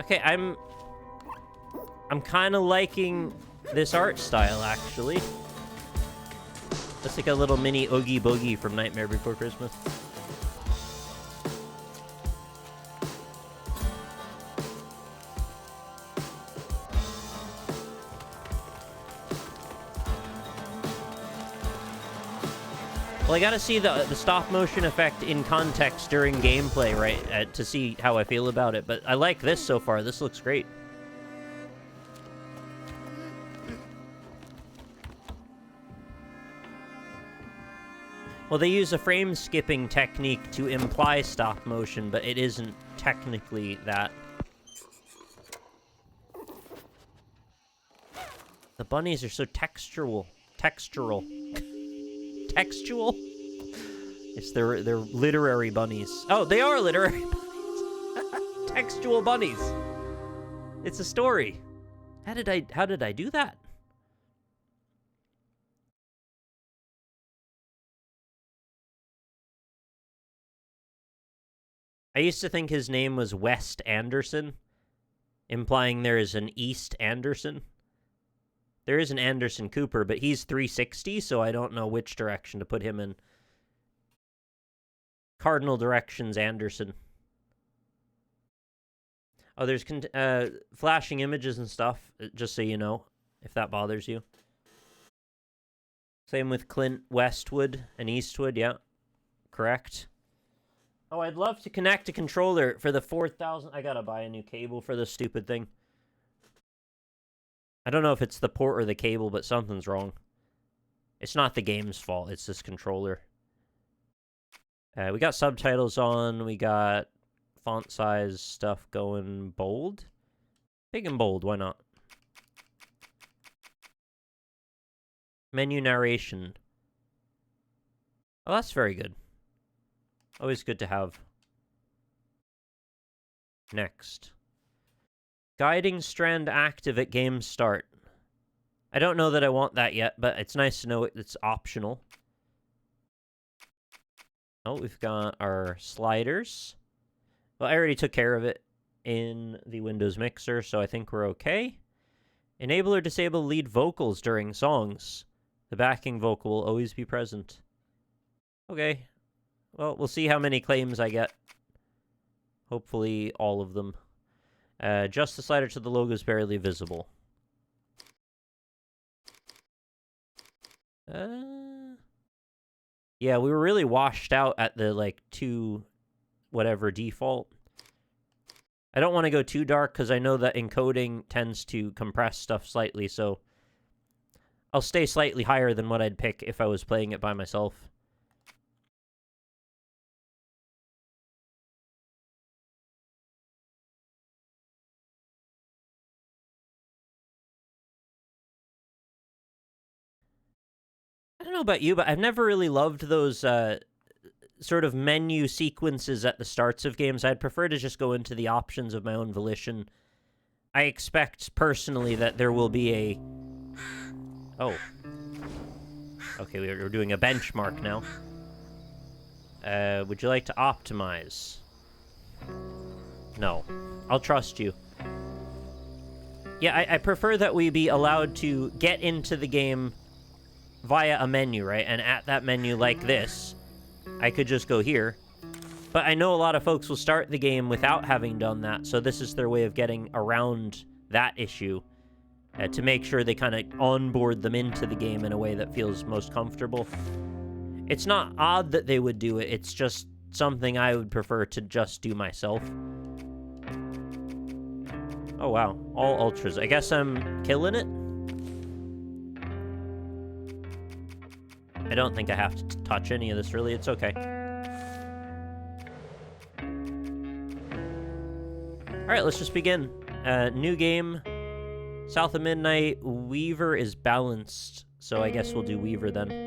Okay, I'm kind of liking this art style, actually. That's like a little mini Oogie Boogie from Nightmare Before Christmas. Well, I gotta see the stop motion effect in context during gameplay, right, to see how I feel about it. But I like this so far. This looks great. Well, they use a frame skipping technique to imply stop motion, but it isn't technically that. The bunnies are so textural. Textual. It's they're literary bunnies. Oh, they are literary bunnies. Textual bunnies. It's a story. How did I do that? I used to think his name was West Anderson, implying there is an East Anderson. There is an Anderson Cooper, but he's 360, so I don't know which direction to put him in. Cardinal directions, Anderson. Oh, there's flashing images and stuff, just so you know, if that bothers you. Same with Clint Westwood and Eastwood, yeah. Correct. Oh, I'd love to connect a controller for the 4,000... I gotta buy a new cable for this stupid thing. I don't know if it's the port or the cable, but something's wrong. It's not the game's fault. It's this controller. We got subtitles on. We got font size stuff going bold. Big and bold. Why not? Menu narration. Oh, that's very good. Always good to have. Next. Guiding strand active at game start. I don't know that I want that yet, but it's nice to know it's optional. Oh, we've got our sliders. Well, I already took care of it in the Windows Mixer, so I think we're okay. Enable or disable lead vocals during songs. The backing vocal will always be present. Okay. Well, we'll see how many claims I get. Hopefully all of them. Adjust the slider to the logo is barely visible. Yeah, we were really washed out at the, like, 2 whatever default. I don't want to go too dark because I know that encoding tends to compress stuff slightly, so I'll stay slightly higher than what I'd pick if I was playing it by myself. I don't know about you, but I've never really loved those sort of menu sequences at the starts of games. I'd prefer to just go into the options of my own volition. I expect, personally, that there will be a... Oh. Okay, we're doing a benchmark now. Would you like to optimize? No. I'll trust you. Yeah, I prefer that we be allowed to get into the game via a menu, right? And at that menu like this, I could just go here. But I know a lot of folks will start the game without having done that, so this is their way of getting around that issue to make sure they kind of onboard them into the game in a way that feels most comfortable. It's not odd that they would do it, it's just something I would prefer to just do myself. Oh wow, all ultras. I guess I'm killing it? I don't think I have to touch any of this, really. It's okay. Alright, let's just begin. New game. South of Midnight. Weaver is balanced, so I guess we'll do Weaver then.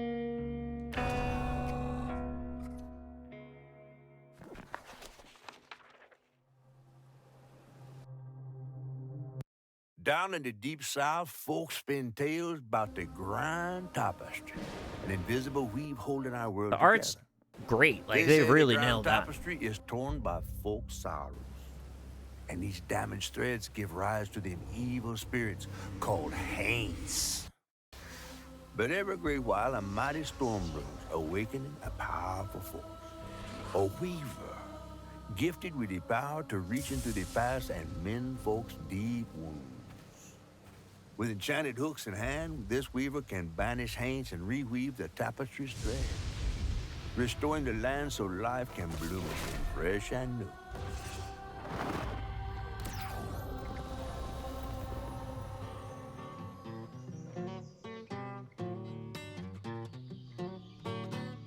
Down in the deep south, folks spin tales about the grand tapestry, an invisible weave holding our world The art's together. great. Like, They they say really the grand nailed that. tapestry is torn by folks' sorrows. And these damaged threads give rise to them evil spirits called haints. But every great while, a mighty storm blows, awakening a powerful force. A weaver, gifted with the power to reach into the past and mend folks' deep wounds. With enchanted hooks in hand, this weaver can banish haints and reweave the tapestry's thread, restoring the land so life can bloom again, fresh and new.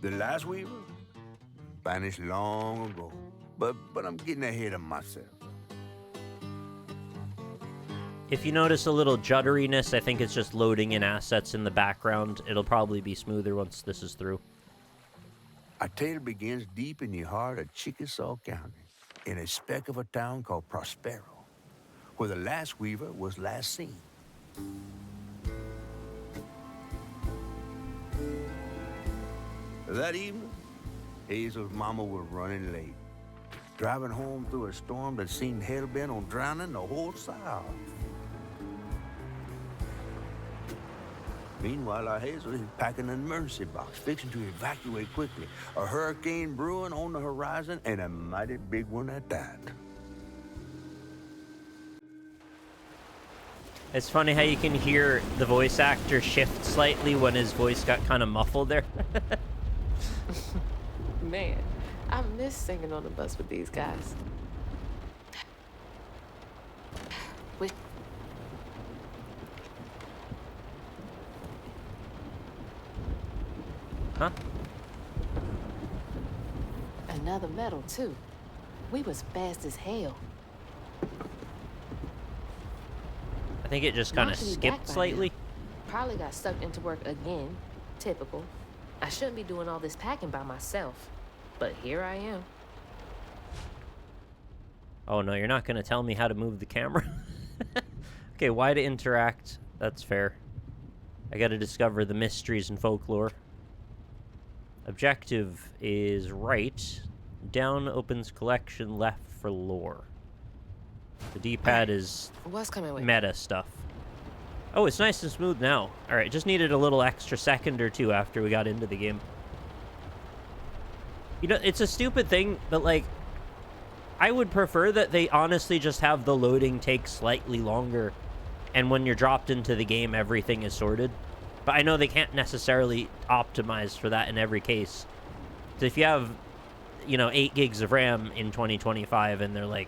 The last weaver vanished long ago, but I'm getting ahead of myself. If you notice a little judderiness, I think it's just loading in assets in the background. It'll probably be smoother once this is through. Our tale begins deep in the heart of Chickasaw County, in a speck of a town called Prospero, where the last weaver was last seen. That evening, Hazel's mama was running late, driving home through a storm that seemed hell-bent on drowning the whole South. Meanwhile, our Hazel is packing an emergency box, fixing to evacuate quickly. A hurricane brewing on the horizon, and a mighty big one at that. It's funny how you can hear the voice actor shift slightly when his voice got kind of muffled there. Man, I miss singing on the bus with these guys. Huh? Another medal, too. We was fast as hell. I think it just kind of skipped slightly. Probably got sucked into work again. Typical. I shouldn't be doing all this packing by myself, but here I am. Oh no, you're not going to tell me how to move the camera? Okay, why to interact? That's fair. I got to discover the mysteries and folklore. Objective is right. Down opens collection, left for lore. The D-pad is What's coming with meta stuff. Oh, it's nice and smooth now. Alright, just needed a little extra second or two after we got into the game. You know, it's a stupid thing, but like, I would prefer that they honestly just have the loading take slightly longer, and when you're dropped into the game, everything is sorted. But I know they can't necessarily optimize for that in every case. So if you have, you know, 8 gigs of RAM in 2025, and they're like,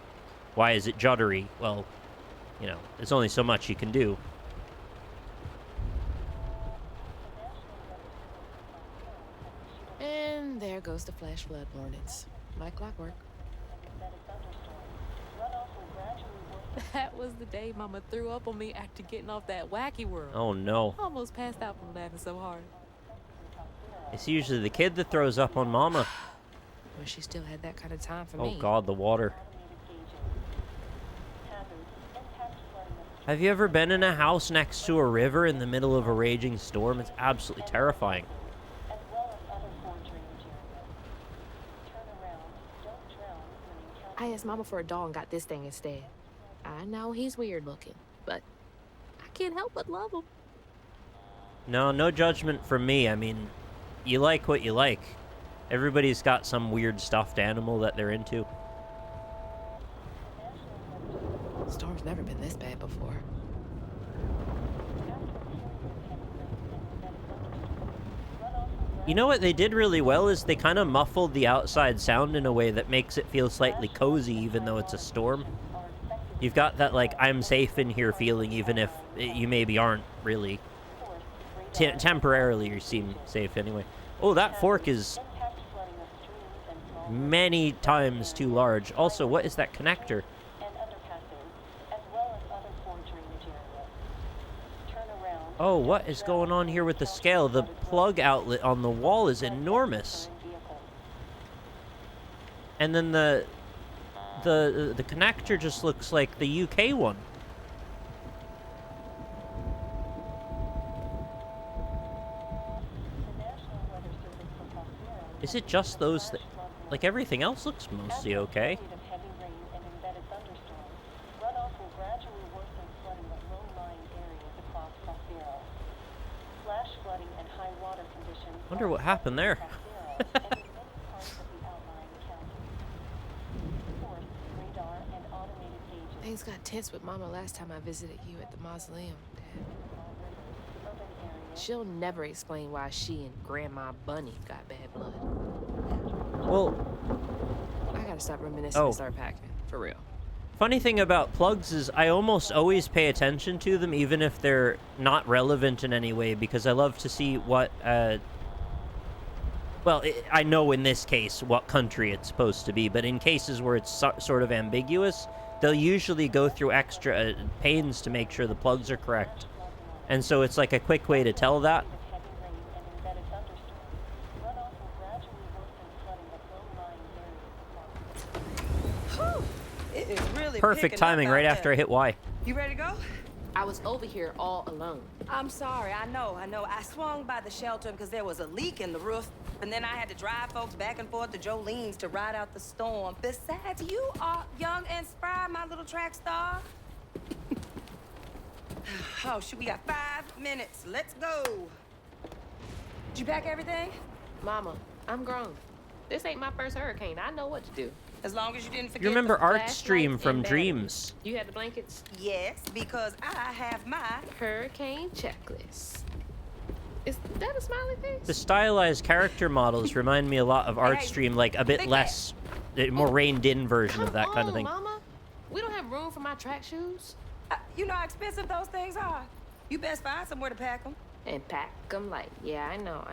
why is it juddery? Well, you know, there's only so much you can do. And there goes the flash flood warnings. Like clockwork. That was the day Mama threw up on me after getting off that wacky world. Oh no. Almost passed out from laughing so hard. It's usually the kid that throws up on Mama. Well, she still had that kind of time for Oh me. God, the water. Have you ever been in a house next to a river in the middle of a raging storm? It's absolutely terrifying. I asked Mama for a doll and got this thing instead. I know he's weird looking, but I can't help but love him. No, no judgment from me. I mean, you like what you like. Everybody's got some weird stuffed animal that they're into. Storm's never been this bad before. You know what they did really well is they kind of muffled the outside sound in a way that makes it feel slightly cozy even though it's a storm. You've got that, like, I'm safe in here feeling even if you maybe aren't really. Temporarily you seem safe anyway. Oh, that fork is many times too large. Also, what is that connector? Oh, what is going on here with the scale? The plug outlet on the wall is enormous. And then the connector just looks like the UK one. Is it just those like everything else looks mostly okay? Wonder what happened there. Things got tense with Mama last time I visited you at the mausoleum, Dad. She'll never explain why she and Grandma Bunny got bad blood. Well, I gotta stop reminiscing and start packing, for real. funny thing about plugs is I almost always pay attention to them, even if they're not relevant in any way, because I love to see what, I know in this case what country it's supposed to be, but in cases where it's sort of ambiguous, they'll usually go through extra pains to make sure the plugs are correct. And so it's like a quick way to tell that. It is really Perfect timing right after I hit Y. You ready to go? I was over here all alone. I'm sorry, I know. I swung by the shelter because there was a leak in the roof, and then I had to drive folks back and forth to Jolene's to ride out the storm. Besides, you are young and spry, my little track star. Oh, shoot, we got 5 minutes. Let's go. Did you pack everything? Mama, I'm grown. This ain't my first hurricane. I know what to do. As long as you didn't forget. You remember the Art's stream flashlights from and batteries. Dreams? You had the blankets? Yes, because I have my Hurricane checklist. Is that a smiley face? The stylized character models remind me a lot of Art Hey, stream, like a bit big less, more reined-in version of that kind of thing. Mama. We don't have room for my track shoes. You know how expensive those things are. You best find somewhere to pack them. And pack them light. Yeah, I know.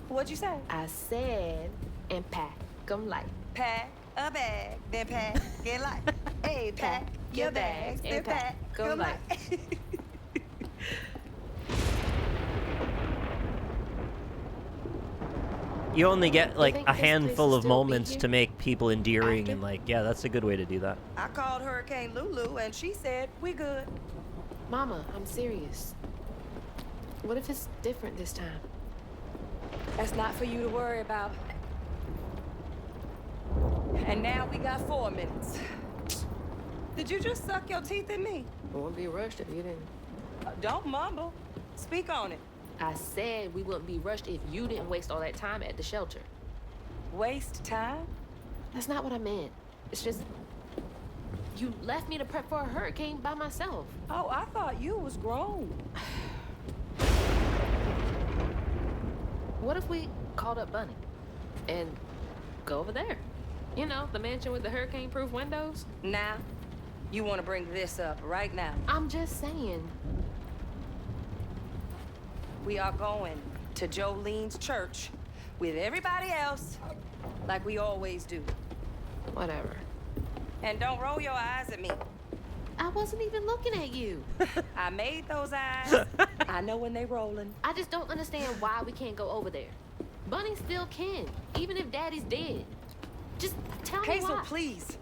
What'd you say? I said, and pack them light. Pack a bag, then pack it light. Hey, pack your bags, then pack them light. You only get like think a this place handful will of still be moments here to make people endearing after? and like, yeah, that's a good way to do that. I called Hurricane Lulu and she said, we good. Mama, I'm serious. What if it's different this time? That's not for you to worry about. And now we got 4 minutes. Did you just suck your teeth at me? I wouldn't be rushed if you didn't. Don't mumble. Speak on it. I said we wouldn't be rushed if you didn't waste all that time at the shelter. Waste time? That's not what I meant. It's just... You left me to prep for a hurricane by myself. Oh, I thought you was grown. What if we called up Bunny and go over there? You know, the mansion with the hurricane-proof windows? Now, you want to bring this up right now. I'm just saying. We are going to Jolene's church with everybody else like we always do. Whatever. And don't roll your eyes at me. I wasn't even looking at you. I made those eyes. I know when they rolling. I just don't understand why we can't go over there. Bunny still can, even if Daddy's dead. Just tell me Hazel, why. please.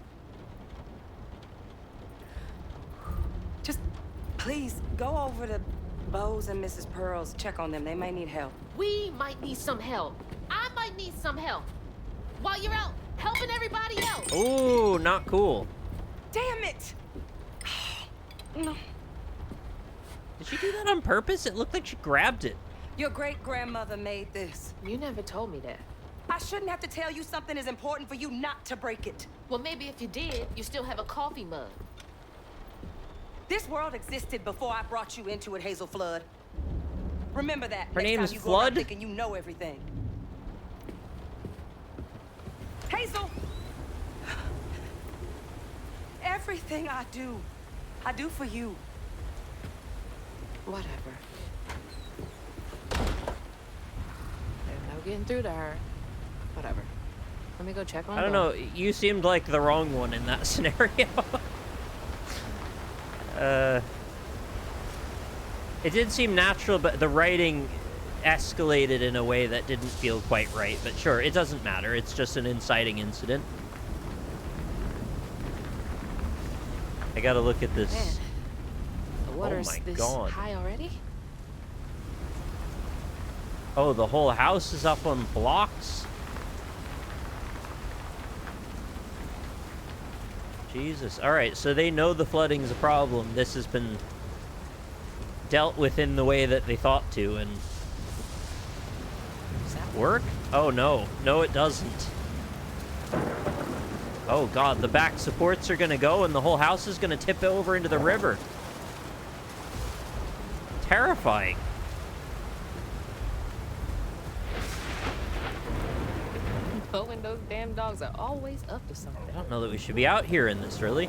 Just please go over to Bo's and Mrs. Pearl's. Check on them. They may need help. We might need some help. I might need some help. While you're out helping everybody else. Ooh, not cool. Damn it! No. Did she do that on purpose? It looked like she grabbed it. Your great-grandmother made this. You never told me that. I shouldn't have to tell you something is important for you not to break it. Well, maybe if you did, you still have a coffee mug. This world existed before I brought you into it, Hazel Flood. Remember that. Her next name time is you go around Flood? thinking you know everything. Hazel! Everything I do for you. Whatever. There's no getting through to her. Whatever. Let me go check on I don't know. You seemed like the wrong one in that scenario. It did seem natural, but the writing escalated in a way that didn't feel quite right. But sure, it doesn't matter. It's just an inciting incident. I gotta look at this. Man, the water's my this God. high already? Oh, the whole house is up on blocks? Jesus. Alright, so they know the flooding's a problem. This has been dealt with in the way that they thought to, and... Sounds work? Oh, no. No, it doesn't. Oh, God. The back supports are going to go, and the whole house is going to tip over into the river. Terrifying. Knowing those damn dogs are always up to something. I don't know that we should be out here in this, really.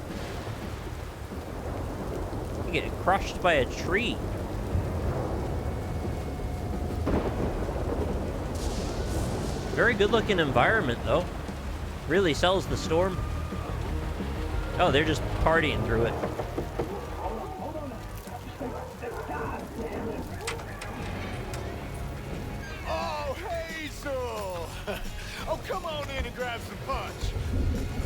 You get crushed by a tree. Very good-looking environment, though. Really sells the storm. Oh, they're just partying through it. Oh, Hazel! Oh, come on in and grab some punch.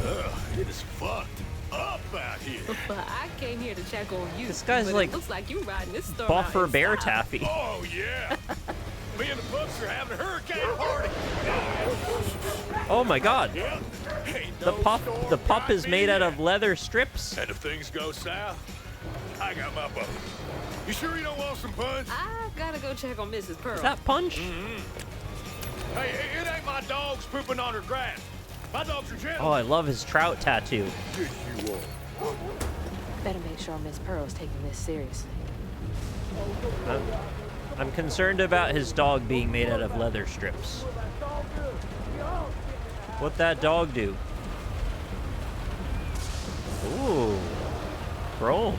Ugh, it is fucked up out here. But I came here to check on you. This guy's but like it looks like you riding this storm Buffer out in Bear style. Taffy. Oh, yeah. Me and the pups are having a hurricane party. Oh my God. Yep. Ain't The no pup storm is got made me out yet. of leather strips. And if things go south, I got my boat. You sure you don't want some punch? I gotta go check on Mrs. Pearl. Is that Punch? Hey, it ain't my dogs pooping on her grass. My dogs are Oh, gentle. I love his trout tattoo. Yes, you are. Better make sure Miss Pearl's taking this seriously. I'm concerned about his dog being made out of leather strips. What'd that dog do? Ooh. Chrome.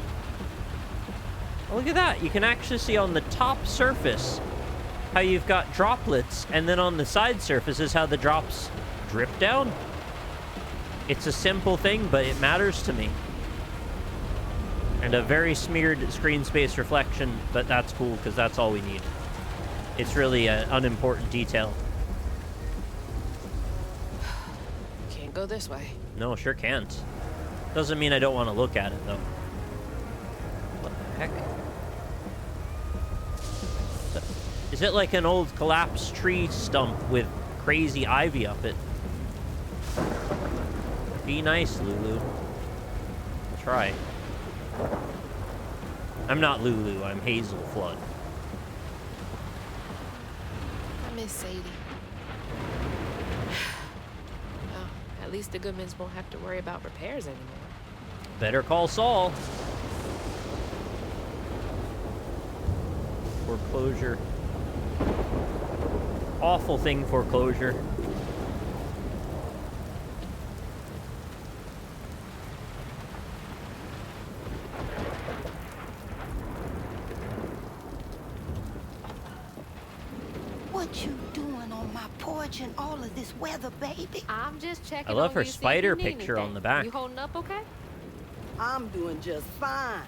Oh, look at that. You can actually see on the top surface how you've got droplets, and then on the side surfaces how the drops drip down. It's a simple thing, but it matters to me. And a very smeared screen space reflection, but that's cool because that's all we need. It's really an unimportant detail. Can't go this way. No, sure can't. Doesn't mean I don't want to look at it, though. What the heck? Is it like an old collapsed tree stump with crazy ivy up it? Be nice, Lulu. I'll try. I'm not Lulu, I'm Hazel Flood. I miss Sadie. Well, at least the Goodmans won't have to worry about repairs anymore. Better call Saul. Foreclosure. Awful thing, foreclosure. What you doing on my porch in all of this weather, baby? I'm just checking I love on her you to see if spider you need picture on anything. the back. You holding up okay? I'm doing just fine.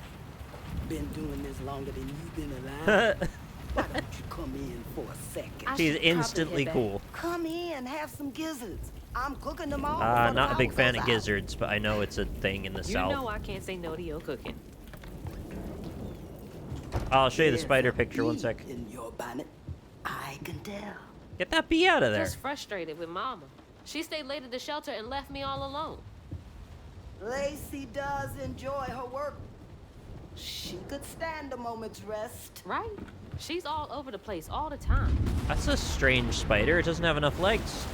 Been doing this longer than you've been alive. Why don't you come in for a second? I She's should probably instantly head back. cool. Come in, have some gizzards. I'm cooking them all. Not a big fan of gizzards, but I know it's a thing in the You South. know I can't say no to your cooking. I'll show you the spider picture, one sec. In your bonnet, I can tell. Get that bee out of there. Just frustrated with Mama. She stayed late at the shelter and left me all alone. Lacey does enjoy her work. She could stand a moment's rest. Right? She's all over the place all the time. That's a strange spider. It doesn't have enough legs.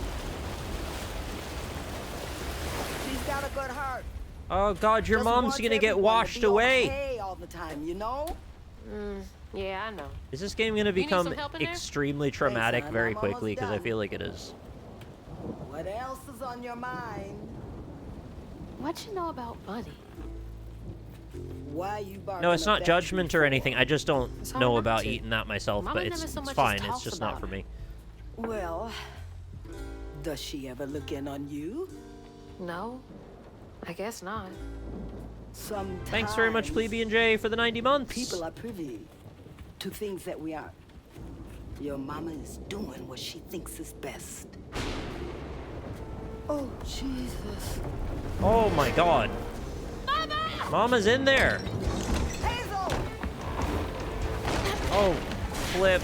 She's got a good heart. Oh God, your Just mom's wants gonna get everyone to washed be away. okay all the time, you know? Yeah, I know. Is this game gonna need become some help in there? extremely traumatic son, very I'm almost quickly? Because I done. feel like it is. What else is on your mind? What you know about Bunny? Why you barking No, it's up not that judgment tree or for? anything. I just don't It's hard know not about to. eating that myself, Mama but never it's so much as fine. It's talks just about not for it. me. Well, does she ever look in on you? No, I guess not. Sometimes Thanks very much, Plebeian J, for the 90 months. people are privy to things that we aren't. Your mama is doing what she thinks is best. Oh, Jesus. Oh my God. Mama's in there. Hazel! Oh, flip.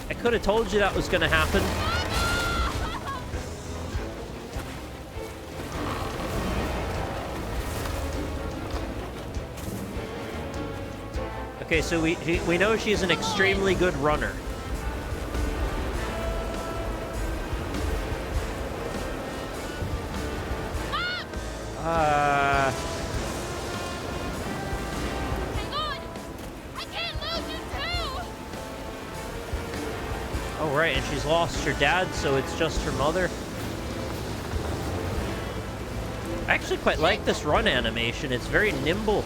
I could have told you that was gonna happen. Okay, so we know she's an extremely good runner. Hang on! I can't lose you too! Oh, right, and she's lost her dad, so it's just her mother. I actually quite like this run animation. It's very nimble.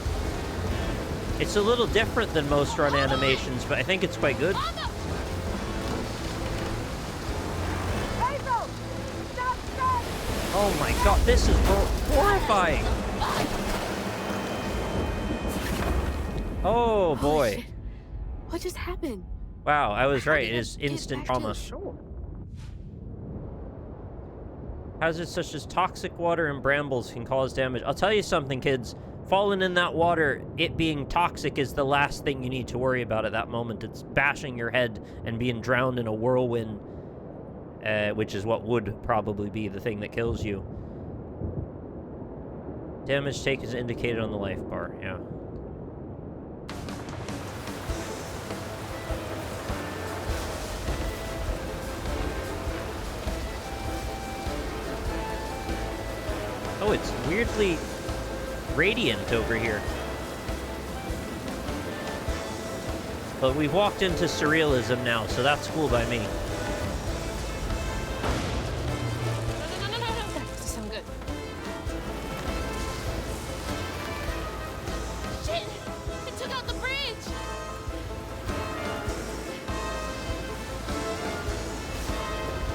It's a little different than most run animations, but I think it's quite good. Oh my god, this is horrifying. Oh boy. Shit. What just happened? Wow, I was How right. did It I is get instant back to the trauma. shore? Hazards such as toxic water and brambles can cause damage. I'll tell you something, kids. Falling in that water, it being toxic is the last thing you need to worry about at that moment. It's bashing your head and being drowned in a whirlwind, which is what would probably be the thing that kills you. Damage taken is indicated on the life bar, yeah. Oh, it's weirdly radiant over here. But we've walked into surrealism now, so that's cool by me. No. That doesn't sound good. Shit! It took out the bridge!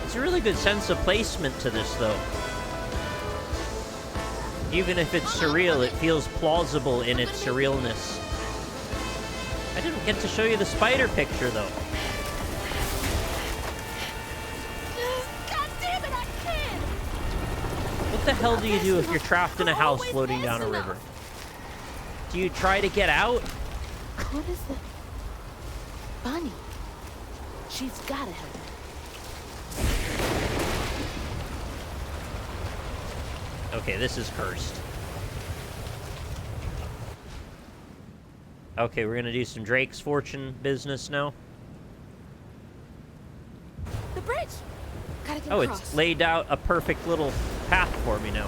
It's a really good sense of placement to this, though. Even if it's surreal, it feels plausible in its surrealness. I didn't get to show you the spider picture, though. God damn it, I can't! What the hell do you do if you're trapped in a house floating down a river? Do you try to get out? What is it? Bunny. She's gotta help. Okay, this is cursed. Okay, we're gonna do some Drake's Fortune business now. The bridge. Gotta get Oh, across. it's laid out a perfect little path for me now.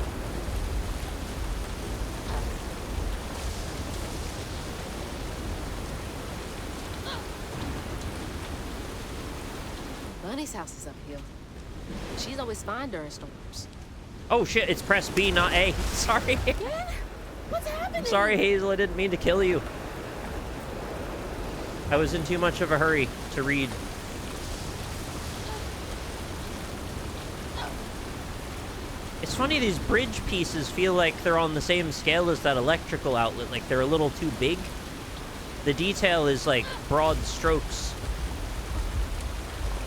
Bunny's house is uphill. She's always fine during storms. Oh shit, it's press B, not A. Sorry. Dad, what's happening? I'm sorry, Hazel, I didn't mean to kill you. I was in too much of a hurry to read. It's funny, these bridge pieces feel like they're on the same scale as that electrical outlet, like they're a little too big. The detail is like broad strokes.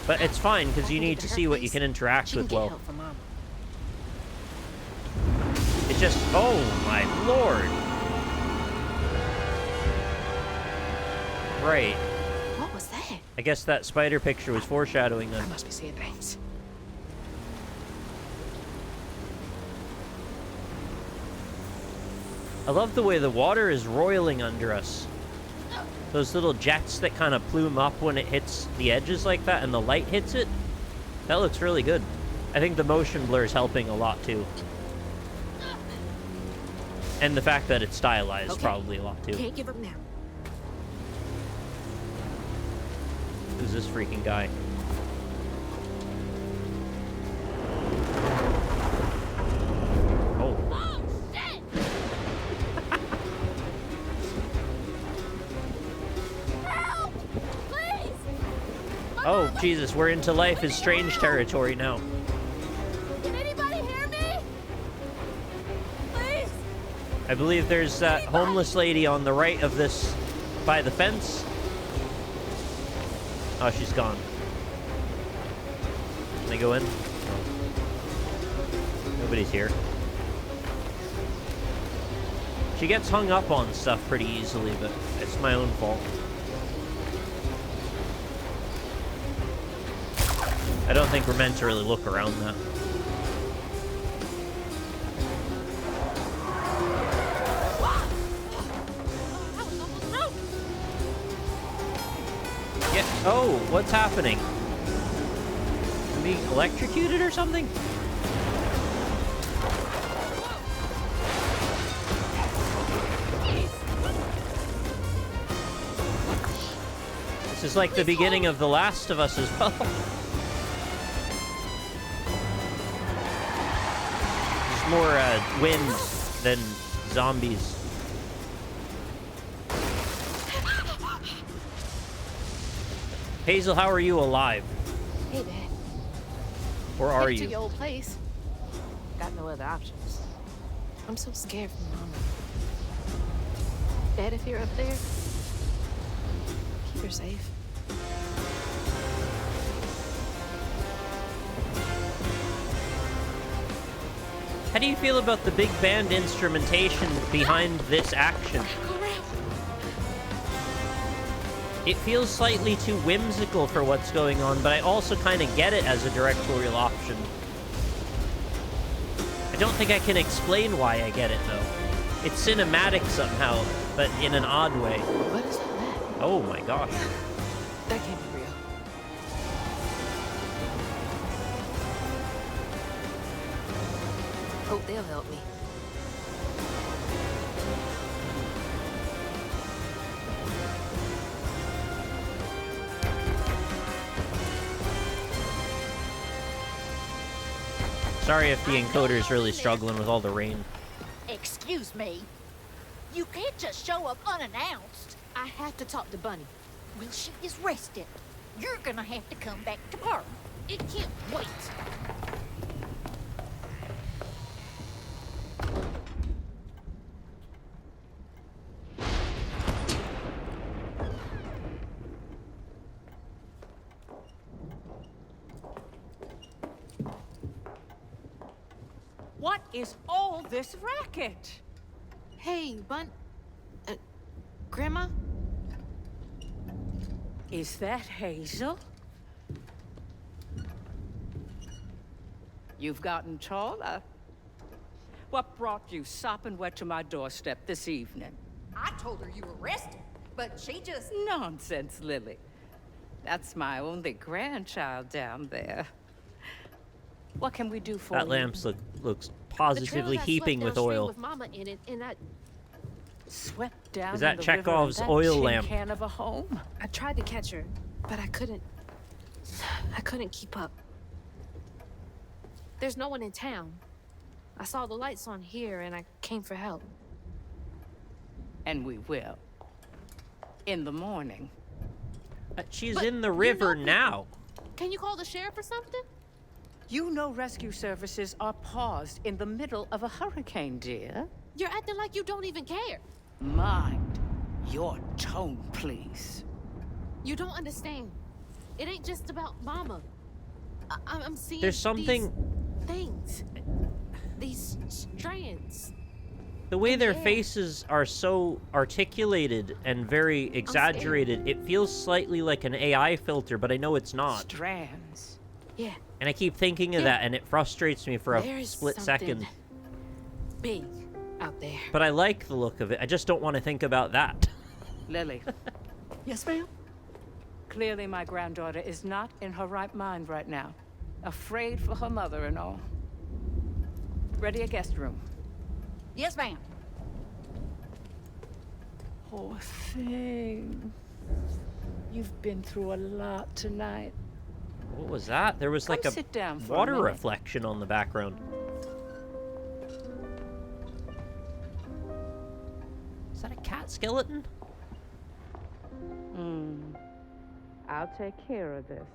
But it's fine, because you need to see what you can interact with well. Help from Mama. It's just, oh my lord. Right. What was that? I guess that spider picture was foreshadowing I them. must be seeing things. I love the way the water is roiling under us. Those little jets that kind of plume up when it hits the edges like that and the light hits it. That looks really good. I think the motion blur is helping a lot too. And the fact that it's stylized Okay. probably a lot too. Can't give up now. Who's this freaking guy? Oh. Oh, shit! Help! Please! Oh, Jesus, we're into Life is Strange territory now. Can anybody hear me? Please! I believe there's that homeless lady on the right of this, by the fence. Oh, she's gone. Can I go in? No. Nobody's here. She gets hung up on stuff pretty easily, but it's my own fault. I don't think we're meant to really look around that. That was almost broke! Yeah. Oh, what's happening? I'm being electrocuted or something? is like the beginning of The Last of Us as well. There's more winds than zombies. Hazel, how are you alive? Hey, Dad. Or are Headed to you? your old place. Got no other options. I'm so scared for Mama. Dad, if you're up there, keep her safe. How do you feel about the big band instrumentation behind this action? Go around. It feels slightly too whimsical for what's going on, but I also kind of get it as a directorial option. I don't think I can explain why I get it, though. It's cinematic somehow, but in an odd way. What is that? Oh my gosh. That can't be real. Hope they'll help me. Sorry if the encoder's really struggling with all the rain. Excuse me. You can't just show up unannounced. I have to talk to Bunny. Well, she is rested. You're gonna have to come back tomorrow. It can't wait. What is all this racket? Hey, Grandma? Is that Hazel? You've gotten taller. What brought you sopping wet to my doorstep this evening? I told her you were rested, but she just... Nonsense, Lily. That's my only grandchild down there. What can we do for you? That lamp looks The positively trailer got heaping swept with downstream oil. with Mama in it, and I Swept down Is that in the river Chekhov's in that oil tin lamp? can of a home? tried to catch her, but I couldn't keep up. There's no one in town. I saw the lights on here, and I came for help. And we will. In the morning. She's But in the you river know now. Can you call the sheriff or something? You know rescue services are paused in the middle of a hurricane, dear. You're acting like you don't even care. Mind your tone, please. You don't understand. It ain't just about Mama. I'm seeing There's something... these things. These strands. The way in the their air. faces are so articulated and very exaggerated, it feels slightly like an AI filter, but I know it's not. Strands. Yeah. And I keep thinking of Yeah. that, and it frustrates me for a There's split something second. big out there. But I like the look of it. I just don't want to think about that. Lily. Yes, ma'am? Clearly my granddaughter is not in her right mind right now. Afraid for her mother and all. Ready a guest room. Yes, ma'am. Poor thing. You've been through a lot tonight. What was that? There was like Come a sit down for a water minute. reflection on the background. Is that a cat skeleton? I'll take care of this.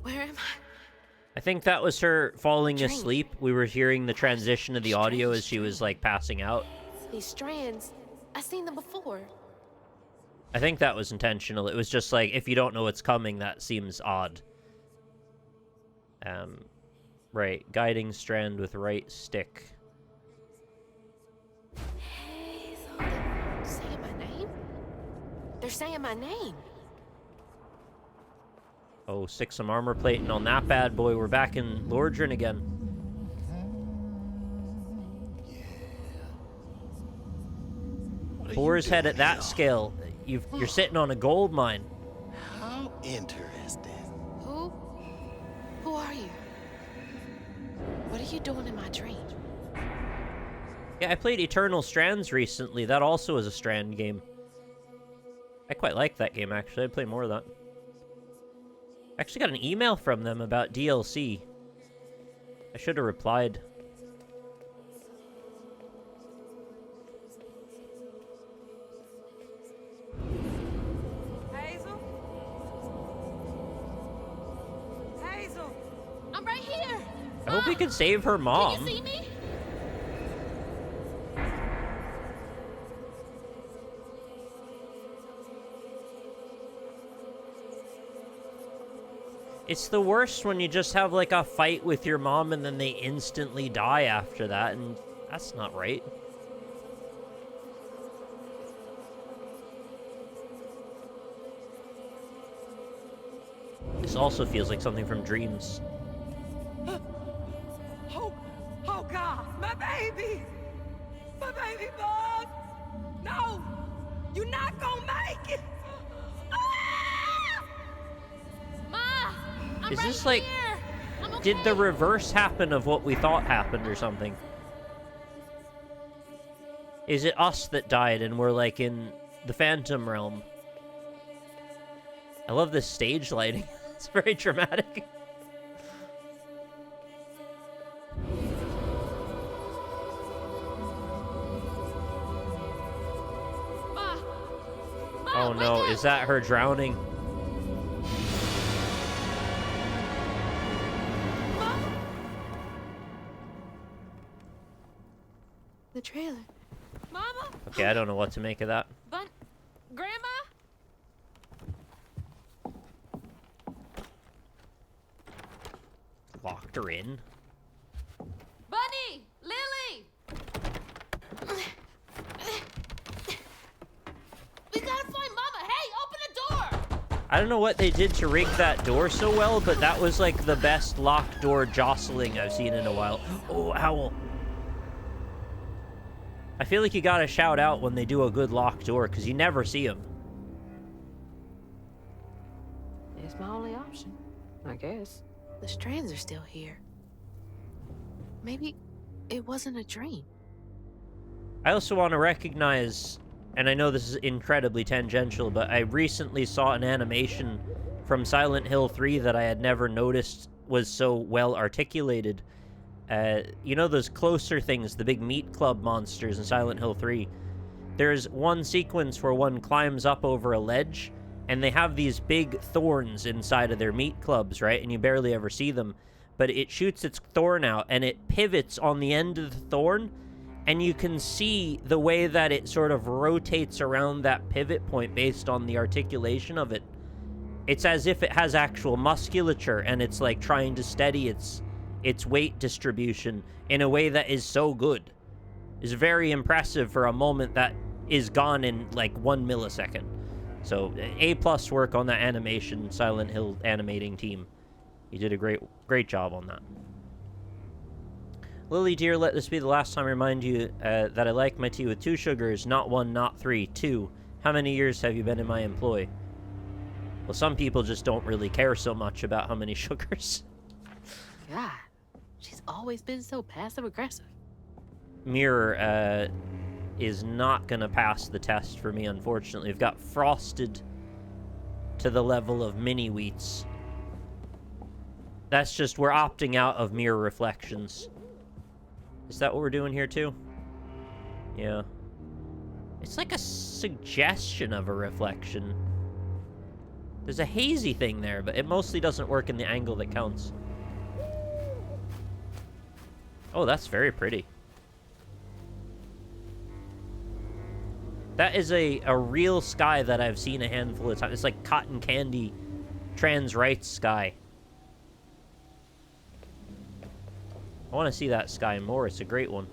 Where am I? I think that was her falling Drink. asleep. We were hearing the transition of the audio as she was like passing out. These strands. I've seen them before. I think that was intentional. It was just like, if you don't know what's coming, that seems odd. Right. Guiding strand with right stick. Saying my name? They're saying my name. Oh, stick some armor plating on that bad boy. We're back in Lordran again. Boar's head at that scale. You're sitting on a gold mine. How interesting. Who? Who are you? What are you doing in my dream? Yeah, I played Eternal Strands recently. That also is a Strand game. I quite like that game, actually. I'd play more of that. I actually got an email from them about DLC. I should have replied. Hazel? Hazel! I'm right here. I hope we can save her mom. Can you see me? It's the worst when you just have, like, a fight with your mom and then they instantly die after that, and that's not right. This also feels like something from Dreams. Oh God, my baby! My baby bug! No! You're not gonna make it! Ah! Ma! I'm Is right this like... here. I'm okay. Did the reverse happen of what we thought happened or something? Is it us that died and we're, like, in the Phantom Realm? I love this stage lighting. It's very dramatic. Ma! Ma, Oh no, wake is that her drowning? The trailer. Mama? Okay, I don't know what to make of that. But, Grandma? Locked her in. Bunny! Lily! We gotta find Mama! Hey, open the door! I don't know what they did to rig that door so well, but that was like the best locked door jostling I've seen in a while. Oh, owl. I feel like you gotta shout out when they do a good locked door, because you never see them. It's my only option, I guess. The strands are still here. Maybe it wasn't a dream. I also want to recognize, and I know this is incredibly tangential, but I recently saw an animation from Silent Hill 3 that I had never noticed was so well articulated. You know those closer things, the big meat club monsters in Silent Hill 3? There's one sequence where one climbs up over a ledge, and they have these big thorns inside of their meat clubs, right? And you barely ever see them. But it shoots its thorn out, and it pivots on the end of the thorn, and you can see the way that it sort of rotates around that pivot point based on the articulation of it. It's as if it has actual musculature, and it's like trying to steady its weight distribution in a way that is so good. It's very impressive for a moment that is gone in like 1 millisecond. So A+ work on that animation, Silent Hill animating team. You did a great job on that. Lily dear, let this be the last time I remind you that I like my tea with 2 sugars, not 1, not 3. 2. How many years have you been in my employ? Well, some people just don't really care so much about how many sugars. God, she's always been so passive-aggressive. Mirror is not going to pass the test for me, unfortunately. We've got Frosted to the level of mini wheats. That's just, we're opting out of mirror reflections. Is that what we're doing here too? Yeah. It's like a suggestion of a reflection. There's a hazy thing there, but it mostly doesn't work in the angle that counts. Oh, that's very pretty. That is a real sky that I've seen a handful of times. It's like cotton candy trans rights sky. I want to see that sky more. It's a great one.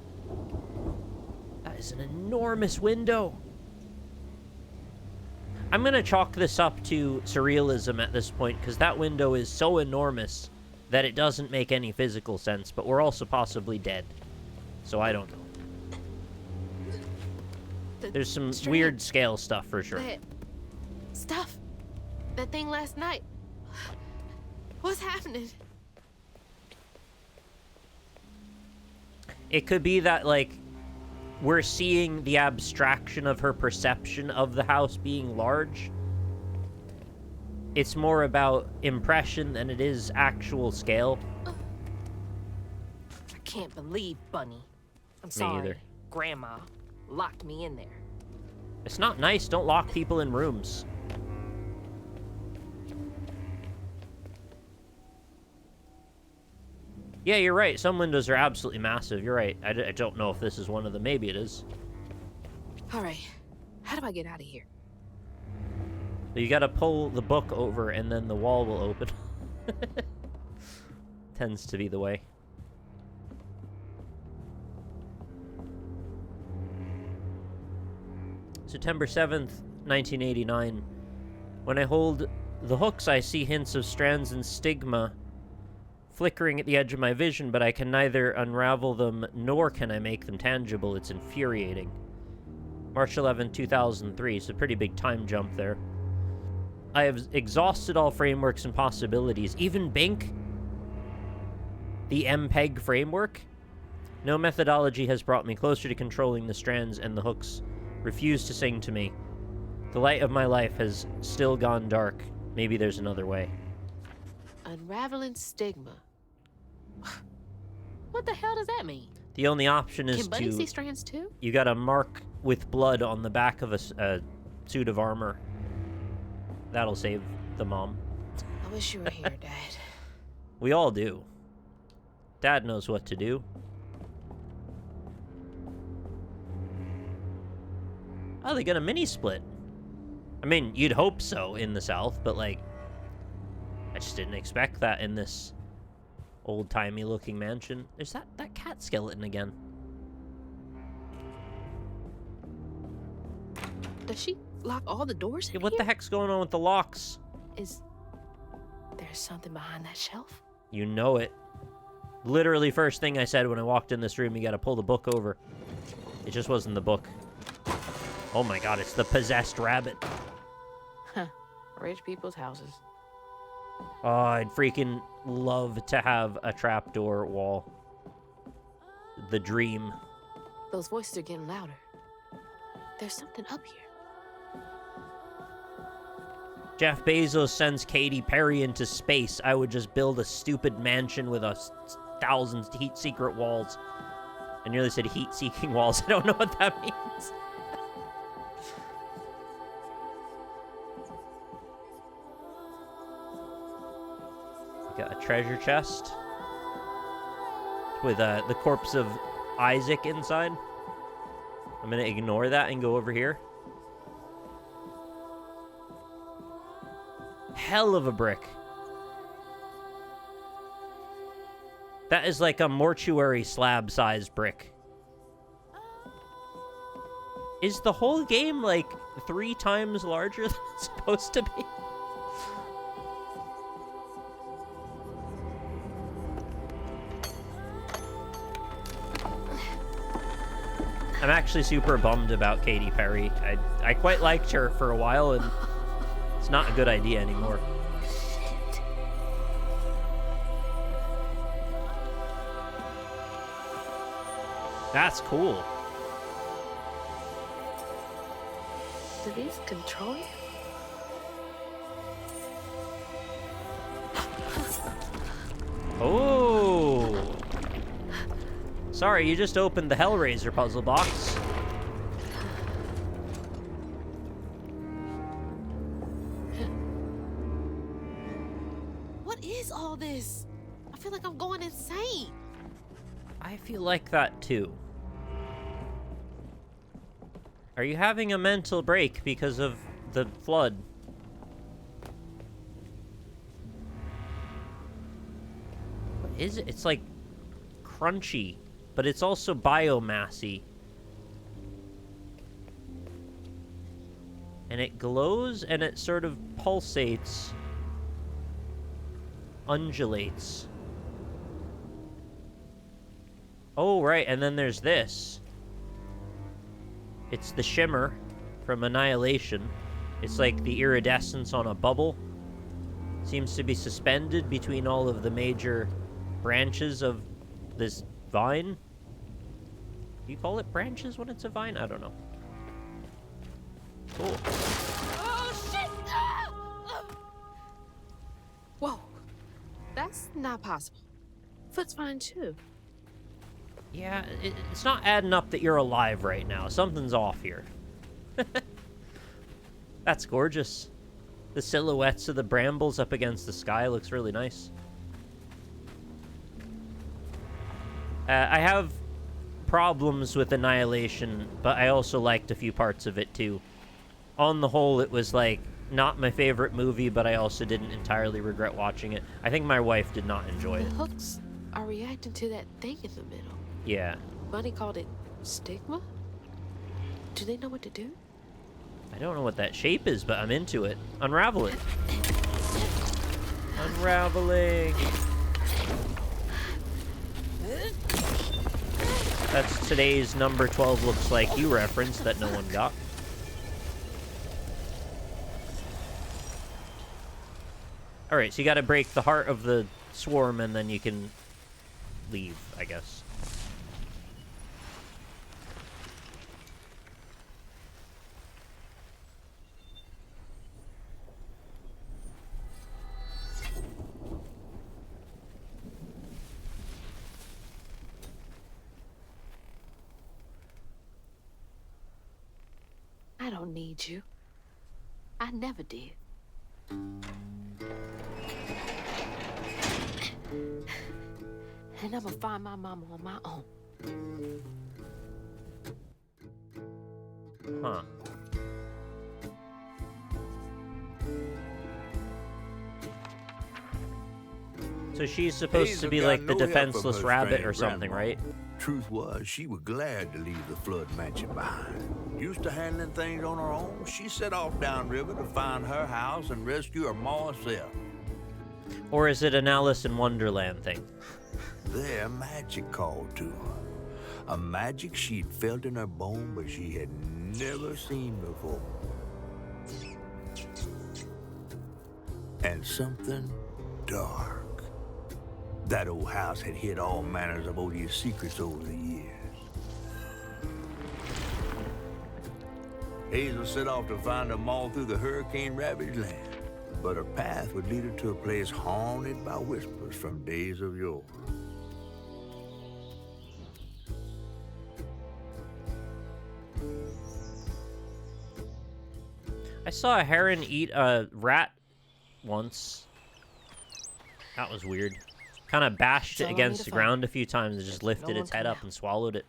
That is an enormous window. I'm going to chalk this up to surrealism at this point, because that window is so enormous that it doesn't make any physical sense, but we're also possibly dead. So I don't know. There's some weird scale stuff for sure. That thing last night. What's happening? It could be that, like, we're seeing the abstraction of her perception of the house being large. It's more about impression than it is actual scale. I can't believe Bunny. I'm Me sorry, either. Grandma locked me in there. It's not nice. Don't lock people in rooms. Yeah, you're right. Some windows are absolutely massive. You're right. I don't know if this is one of them. Maybe it is. All right, how do I get out of here? You gotta pull the book over and then the wall will open. Tends to be the way. September 7th, 1989. When I hold the hooks, I see hints of strands and stigma flickering at the edge of my vision, but I can neither unravel them nor can I make them tangible. It's infuriating. March 11, 2003. It's a pretty big time jump there. I have exhausted all frameworks and possibilities. Even Bink? The MPEG framework? No methodology has brought me closer to controlling the strands, and the hooks refuse to sing to me. The light of my life has still gone dark. Maybe there's another way. Unraveling stigma. What the hell does that mean? The only option is Can Bunny see strands too? You got a mark with blood on the back of a suit of armor. That'll save the mom. I wish you were here, Dad. We all do. Dad knows what to do. Oh, they got a mini split. I mean, you'd hope so in the South, but like, I just didn't expect that in this old-timey looking mansion. There's that cat skeleton again. Does she lock all the doors in Yeah, what here? the heck's going on with the locks? Is there something behind that shelf? You know it. Literally first thing I said when I walked in this room, you gotta pull the book over. It just wasn't the book. Oh my god, it's the possessed rabbit. Huh. Rich people's houses. Oh, I'd freaking love to have a trapdoor wall. The dream. Those voices are getting louder. There's something up here. Jeff Bezos sends Katy Perry into space. I would just build a stupid mansion with 1,000 heat-secret walls. I nearly said heat-seeking walls. I don't know what that means. Got a treasure chest with the corpse of Isaac inside. I'm gonna ignore that and go over here. Hell of a brick. That is like a mortuary slab-sized brick. Is the whole game like 3 times larger than it's supposed to be? I'm actually super bummed about Katy Perry. I quite liked her for a while, and it's not a good idea anymore. Shit. That's cool. Do these control you? Oh. Sorry, you just opened the Hellraiser puzzle box. What is all this? I feel like I'm going insane. I feel like that too. Are you having a mental break because of the flood? What is it? It's like crunchy, but it's also biomassy. And it glows and it sort of pulsates, undulates. Oh, right, and then there's this. It's the shimmer from Annihilation. It's like the iridescence on a bubble. Seems to be suspended between all of the major branches of this vine. Do you call it branches when it's a vine? I don't know. Cool. Oh, shit! Whoa. That's not possible. Foot's fine, too. Yeah, it's not adding up that you're alive right now. Something's off here. That's gorgeous. The silhouettes of the brambles up against the sky looks really nice. I have problems with Annihilation, but I also liked a few parts of it too. On the whole, it was like not my favorite movie, but I also didn't entirely regret watching it. I think my wife did not enjoy it. The hooks are reacting to that thing in the middle. Yeah. Bunny called it stigma? Do they know what to do? I don't know what that shape is, but I'm into it. Unravel it. Unraveling. That's today's number 12 looks like you reference that no one got. Alright, so you gotta break the heart of the swarm and then you can leave, I guess. I don't need you. I never did. And I'm gonna find my mama on my own. Huh. So she's supposed to be like the defenseless rabbit or something, right? Truth was, she was glad to leave the flood mansion behind. Used to handling things on her own, she set off downriver to find her house and rescue her ma herself. Or is it an Alice in Wonderland thing? There, magic called to her. A magic she'd felt in her bone, but she had never seen before. And something dark. That old house had hid all manners of odious secrets over the years. Hazel set off to find them all through the hurricane-ravaged land. But her path would lead her to a place haunted by whispers from days of yore. I saw a heron eat a rat once. That was weird. Kind of bashed it against the ground a few times and just lifted its head up and swallowed it.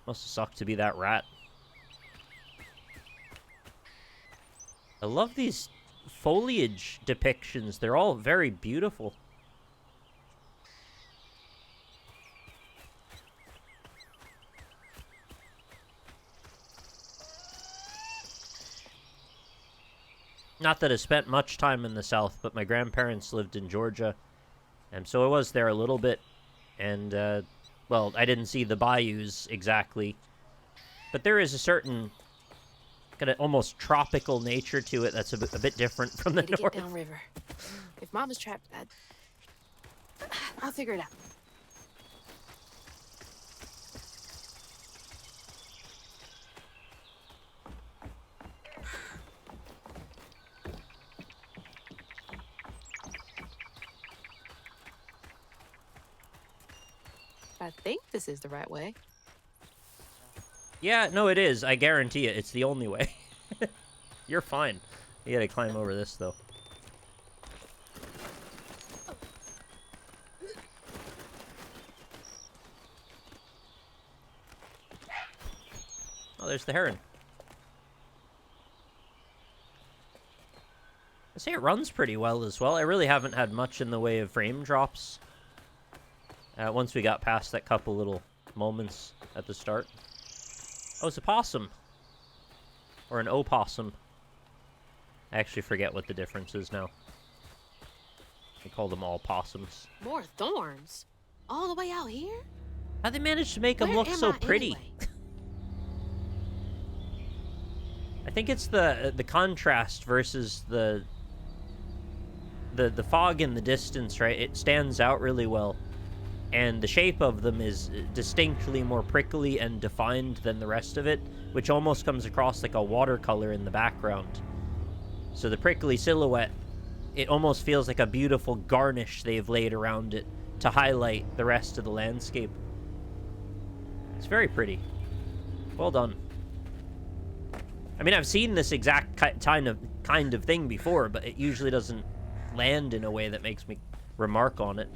Must have sucked to be that rat. I love these foliage depictions. They're all very beautiful. Not that I spent much time in the South, but my grandparents lived in Georgia. And so I was there a little bit. And, well, I didn't see the bayous exactly. But there is a certain kind of almost tropical nature to it that's a bit different from the north. Get downriver. If Mama's trapped, I'll figure it out. I think this is the right way. Yeah, no, it is. I guarantee it. It's the only way. You're fine. You gotta climb over this, though. Oh, there's the heron. I say it runs pretty well as well. I really haven't had much in the way of frame drops. Once we got past that couple little moments at the start. Oh, it's a possum. Or an opossum. I actually forget what the difference is now. They call them all possums. More thorns? All the way out here? How'd they manage to make them look so pretty? Anyway? I think it's the contrast versus the fog in the distance, right? It stands out really well. and the shape of them is distinctly more prickly and defined than the rest of it, which almost comes across like a watercolor in the background. So the prickly silhouette, it almost feels like a beautiful garnish they've laid around it to highlight the rest of the landscape. It's very pretty. Well done. I mean, I've seen this exact kind of thing before, but it usually doesn't land in a way that makes me remark on it.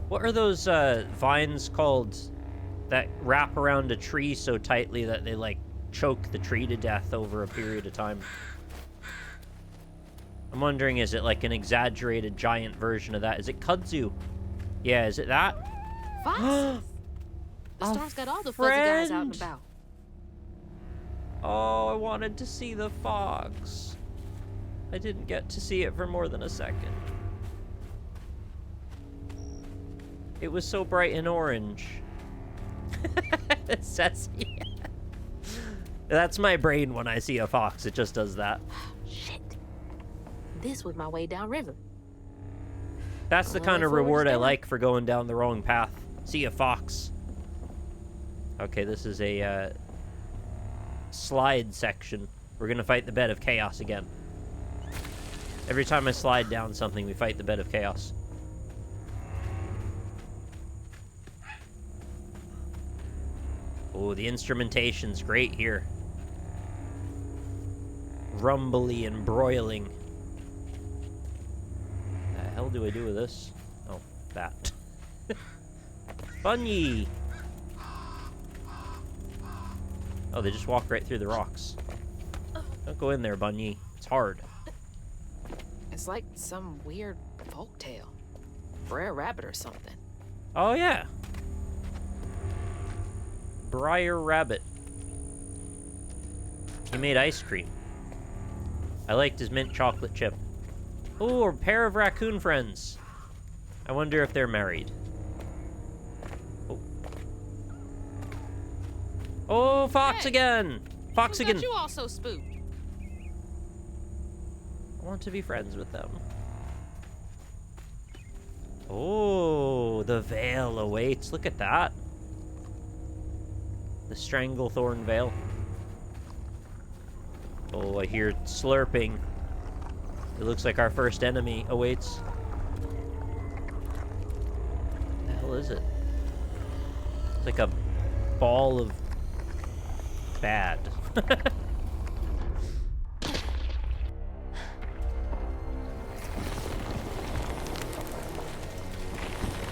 What are those vines called that wrap around a tree so tightly that they, like, choke the tree to death over a period of time? I'm wondering, is it like an exaggerated giant version of that? Is it kudzu? Yeah, is it that? Foxes. The storm's got all the fuzzy guys out and about. Oh, I wanted to see the fox. I didn't get to see it for more than a second. It was so bright and orange. Sassy. That's my brain when I see a fox. It just does that. Shit. This was my way downriver. That's the kind of reward I like for going down the wrong path. See a fox. Okay, this is a slide section. We're gonna fight the bed of chaos again. Every time I slide down something, we fight the bed of chaos. Oh, the instrumentation's great here. Rumbly and broiling. The hell do I do with this? Oh, that. Bunny! Oh, they just walk right through the rocks. Don't go in there, Bunny. It's hard. It's like some weird folktale. Brer Rabbit or something. Oh, yeah. Briar Rabbit. He made ice cream. I liked his mint chocolate chip. Oh, a pair of raccoon friends. I wonder if they're married. Oh. Oh, fox again! Fox again! You also spooked. I want to be friends with them. Oh, the veil awaits. Look at that. The Stranglethorn Veil. Oh, I hear slurping. It looks like our first enemy awaits. What the hell is it? It's like a ball of bad.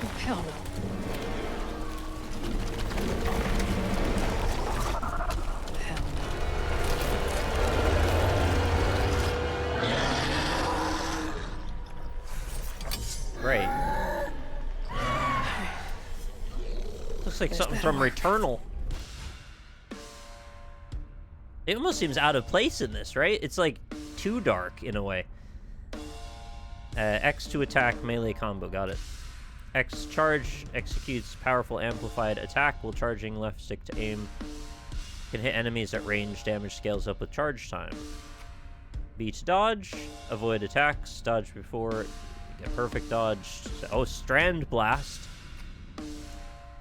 Oh, hell no. Right. Looks like something from Returnal. It almost seems out of place in this, right? It's like too dark in a way. X to attack, melee combo, got it. X charge executes powerful amplified attack while charging left stick to aim. Can hit enemies at range, damage scales up with charge time. B to dodge, avoid attacks, dodge before, get perfect dodge. Oh, Strand Blast.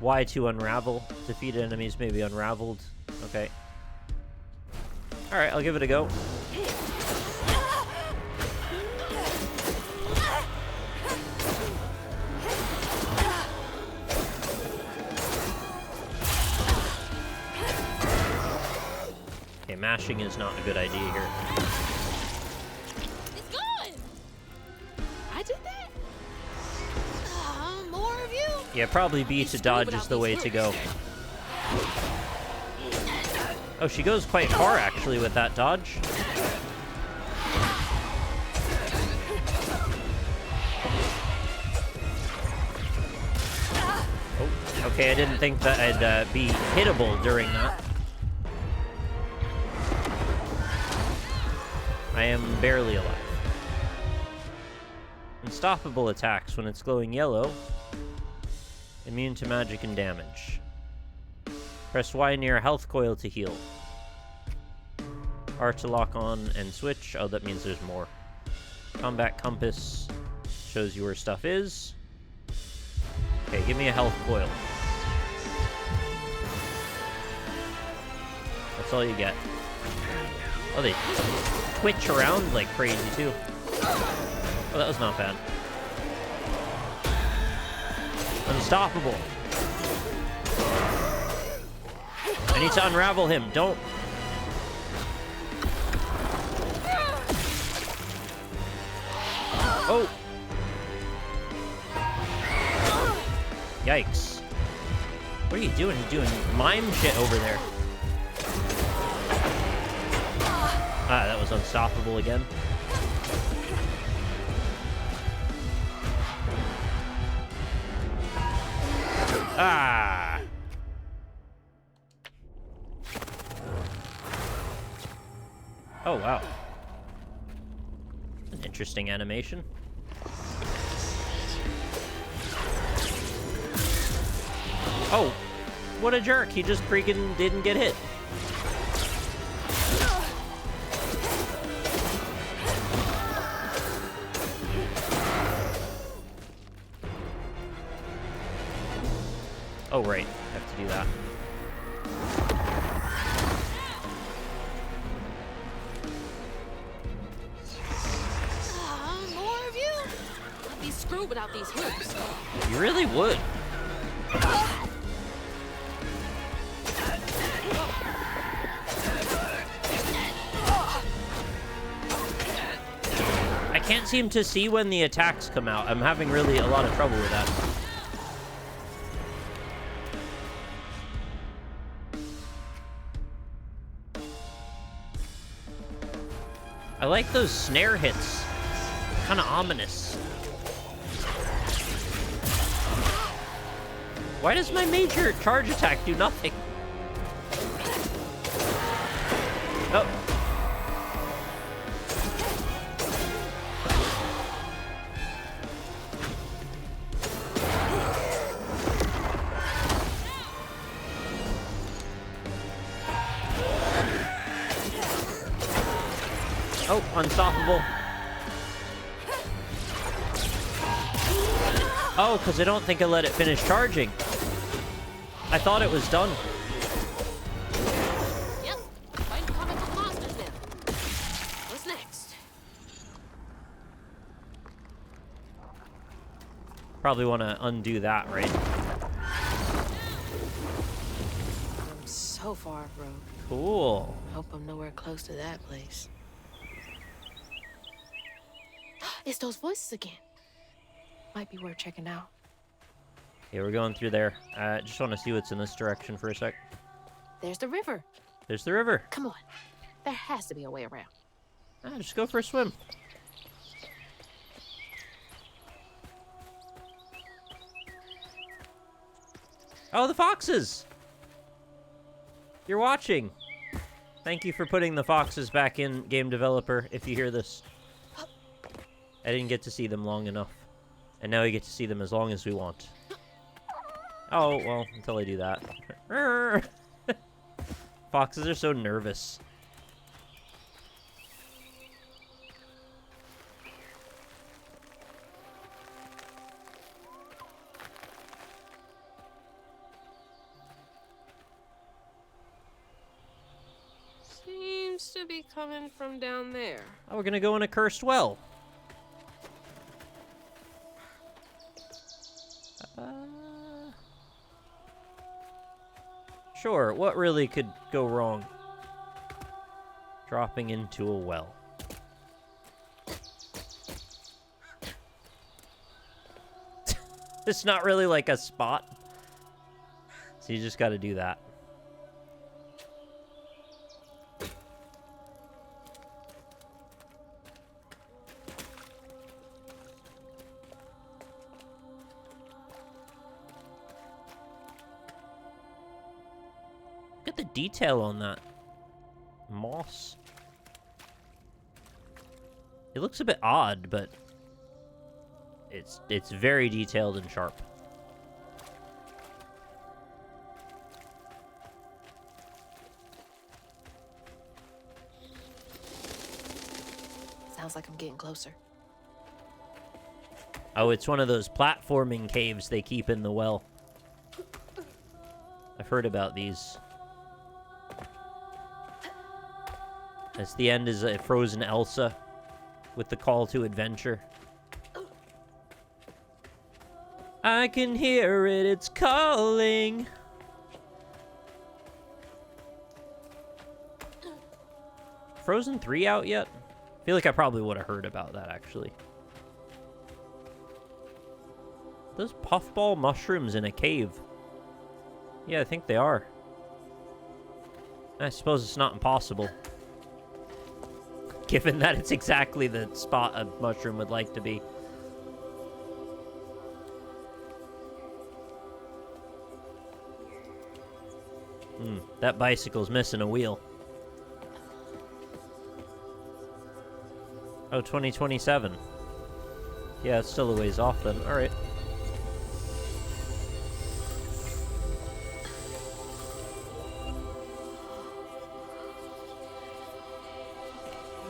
Y to unravel, defeated enemies may be unraveled. Okay. Alright, I'll give it a go. Okay, mashing is not a good idea here. It's good. I did that. More of you. Yeah, probably B to dodge is the way to go. Oh, she goes quite far actually with that dodge. Oh, okay, I didn't think that I'd be hittable during that. I am barely alive. Unstoppable attacks when it's glowing yellow. Immune to magic and damage. Press Y near a health coil to heal. R to lock on and switch. Oh, that means there's more. Combat compass shows you where stuff is. Okay, give me a health coil. That's all you get. Oh, they twitch around like crazy, too. Oh, that was not bad. Unstoppable. I need to unravel him. Don't. Oh. Yikes. What are you doing? You're doing mime shit over there. Ah, that was unstoppable again. Ah. Oh, wow. An interesting animation. Oh, what a jerk. He just freaking didn't get hit. Oh, right. I have to do that. More of you? I'd be screwed without these hooks. You really would. I can't seem to see when the attacks come out. I'm having really a lot of trouble with that. I like those snare hits. Kind of ominous. Why does my major charge attack do nothing? Oh. Oh, unstoppable. Oh, because I don't think I let it finish charging. I thought it was done. Yep. Fight comical monsters then. What's next? Probably want to undo that, right? I'm so far off road. Cool. Hope I'm nowhere close to that place. It's those voices again. Might be worth checking out. Okay, we're going through there. Just want to see what's in this direction for a sec. There's the river. There's the river. Come on. There has to be a way around. Just go for a swim. Oh, the foxes! You're watching. Thank you for putting the foxes back in, game developer, if you hear this. I didn't get to see them long enough. And now we get to see them as long as we want. Oh, well, until I do that. Foxes are so nervous. Seems to be coming from down there. Oh, we're gonna go in a cursed well. Sure, what really could go wrong? Dropping into a well. It's not really like a spot. So you just gotta do that. Look at the detail on that. Moss. It looks a bit odd, but it's very detailed and sharp. Sounds like I'm getting closer. Oh, it's one of those platforming caves they keep in the well. I've heard about these. As the end is a frozen Elsa with the call to adventure. I can hear it, it's calling. Frozen 3 out yet? I feel like I probably would have heard about that, actually. Those puffball mushrooms in a cave. Yeah, I think they are. I suppose it's not impossible. Given that it's exactly the spot a mushroom would like to be. That bicycle's missing a wheel. Oh, 2027. Yeah, it's still a ways off then. Alright.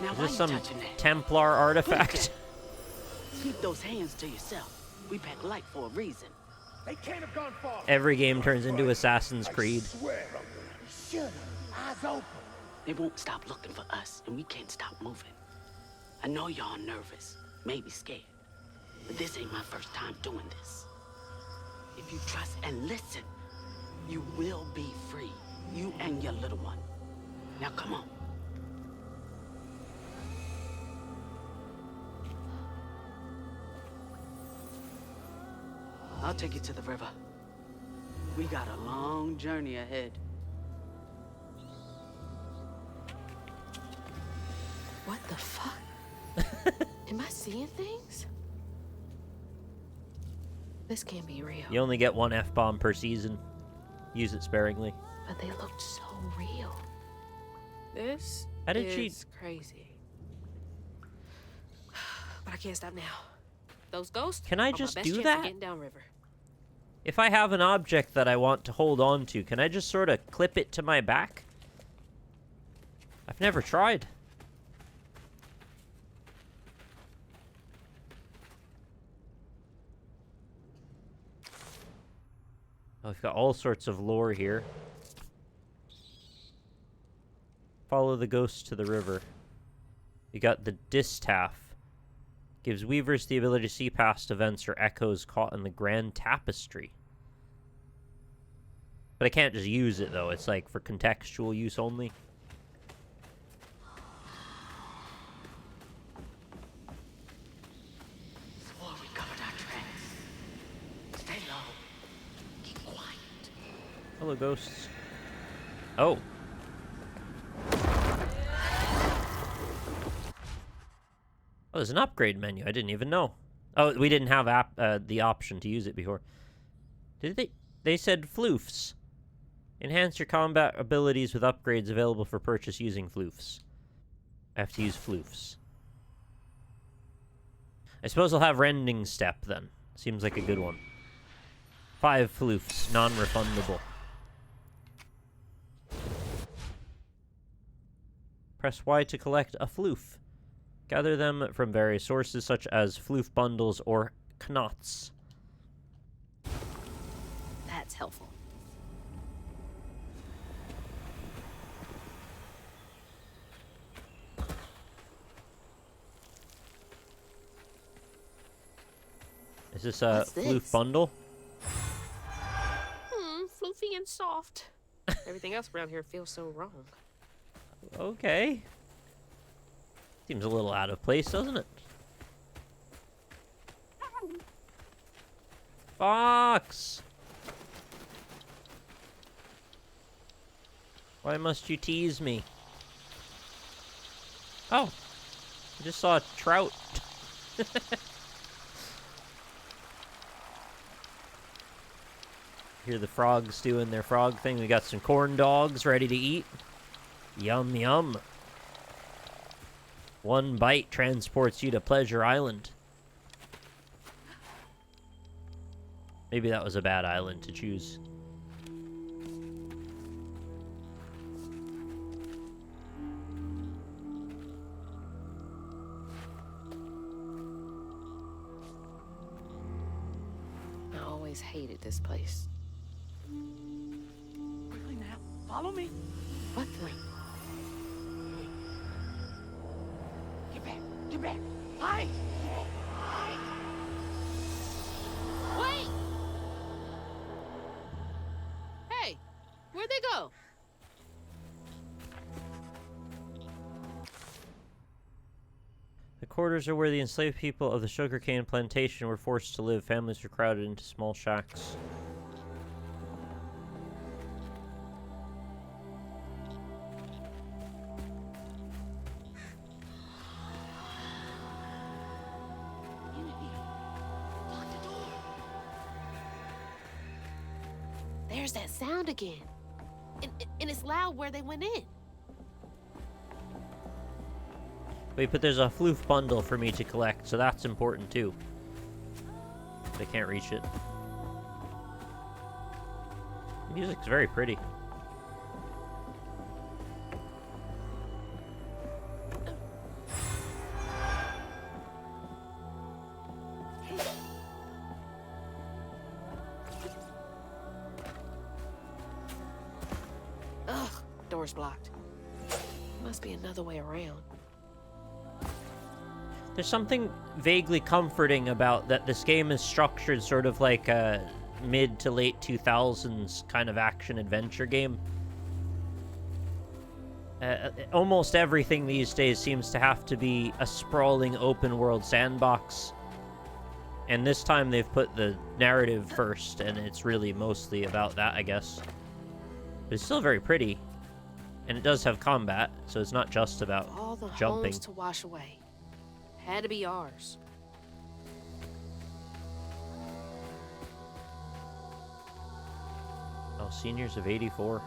Now, Is why this you some touching that? Templar artifact? Keep those hands to yourself. We pack light for a reason. They can't have gone far. Every game turns into Assassin's Creed. Swear I'm Shut up. Eyes open. They won't stop looking for us, and we can't stop moving. I know y'all nervous, maybe scared, but this ain't my first time doing this. If you trust and listen, you will be free. You and your little one. Now come on. I'll take you to the river. We got a long journey ahead. What the fuck? Am I seeing things? This can't be real. You only get one F-bomb per season. Use it sparingly. But they looked so real. This How did is crazy. But I can't stop now. Those ghosts. Can I are my just best do chance that? of getting downriver. If I have an object that I want to hold on to, can I just sort of clip it to my back? I've never tried. Oh, we've got all sorts of lore here. Follow the ghosts to the river. We got the distaff. Gives weavers the ability to see past events or echoes caught in the grand tapestry. But I can't just use it, though. It's like for contextual use only. Swore we covered our tracks. Stay low. Keep quiet. Hello, ghosts. Oh. Oh, there's an upgrade menu. I didn't even know. Oh, we didn't have the option to use it before. Did they? They said floofs. Enhance your combat abilities with upgrades available for purchase using floofs. I have to use floofs. I suppose I'll have Rending Step then. Seems like a good one. 5 floofs, non-refundable. Press Y to collect a floof. Gather them from various sources such as floof bundles or knots. That's helpful. Is this a What's floof this? bundle? Floofy and soft. Everything else around here feels so wrong. Okay. Seems a little out of place, doesn't it? Fox! Why must you tease me? Oh. I just saw a trout. Hear the frogs doing their frog thing. We got some corn dogs ready to eat. Yum, yum. One bite transports you to Pleasure Island. Maybe that was a bad island to choose. always hated this place. Quickly now, follow me. What the? Get back, get back. Hide. Wait! Hey, where'd they go? The quarters are where the enslaved people of the sugarcane plantation were forced to live. Families were crowded into small shacks. There's that sound again. And it's loud where they went in. Wait, but there's a floof bundle for me to collect, so that's important too. I can't reach it. The music's very pretty. Ugh, door's blocked. Must be another way around. There's something vaguely comforting about that this game is structured sort of like a mid to late 2000s kind of action-adventure game. Almost everything these days seems to have to be a sprawling open-world sandbox. And this time they've put the narrative first, and it's really mostly about that, I guess. But it's still very pretty. And it does have combat, so it's not just about All the jumping. homes to wash away. Had to be ours. Oh, seniors of 84.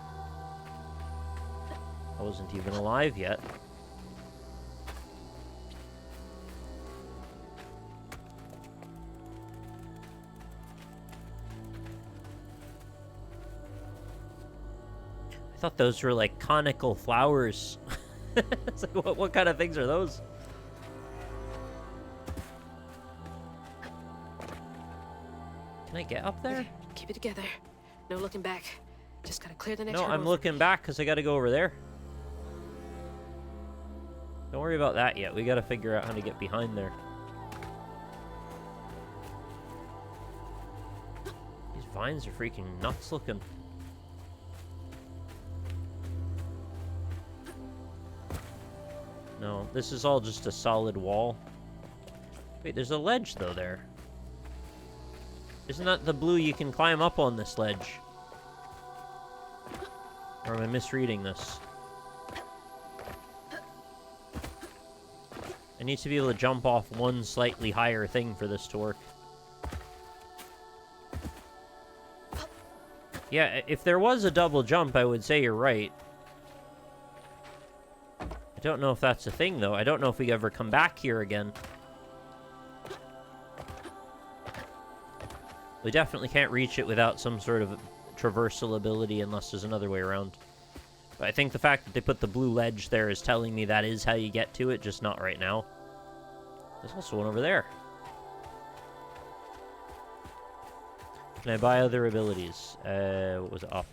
I wasn't even alive yet. I thought those were like conical flowers. It's like, what kind of things are those? Can I get up there? Okay, keep it together. No looking back. Just gotta clear the next No, hurdle. I'm looking back because I gotta go over there. Don't worry about that yet. We gotta figure out how to get behind there. These vines are freaking nuts looking. No, this is all just a solid wall. Wait, there's a ledge though there. Isn't that the blue you can climb up on this ledge? Or am I misreading this? I need to be able to jump off one slightly higher thing for this to work. Yeah, if there was a double jump, I would say you're right. I don't know if that's a thing, though. I don't know if we ever come back here again. We definitely can't reach it without some sort of traversal ability unless there's another way around. But I think the fact that they put the blue ledge there is telling me that is how you get to it, just not right now. There's also one over there. Can I buy other abilities? What was it? Up.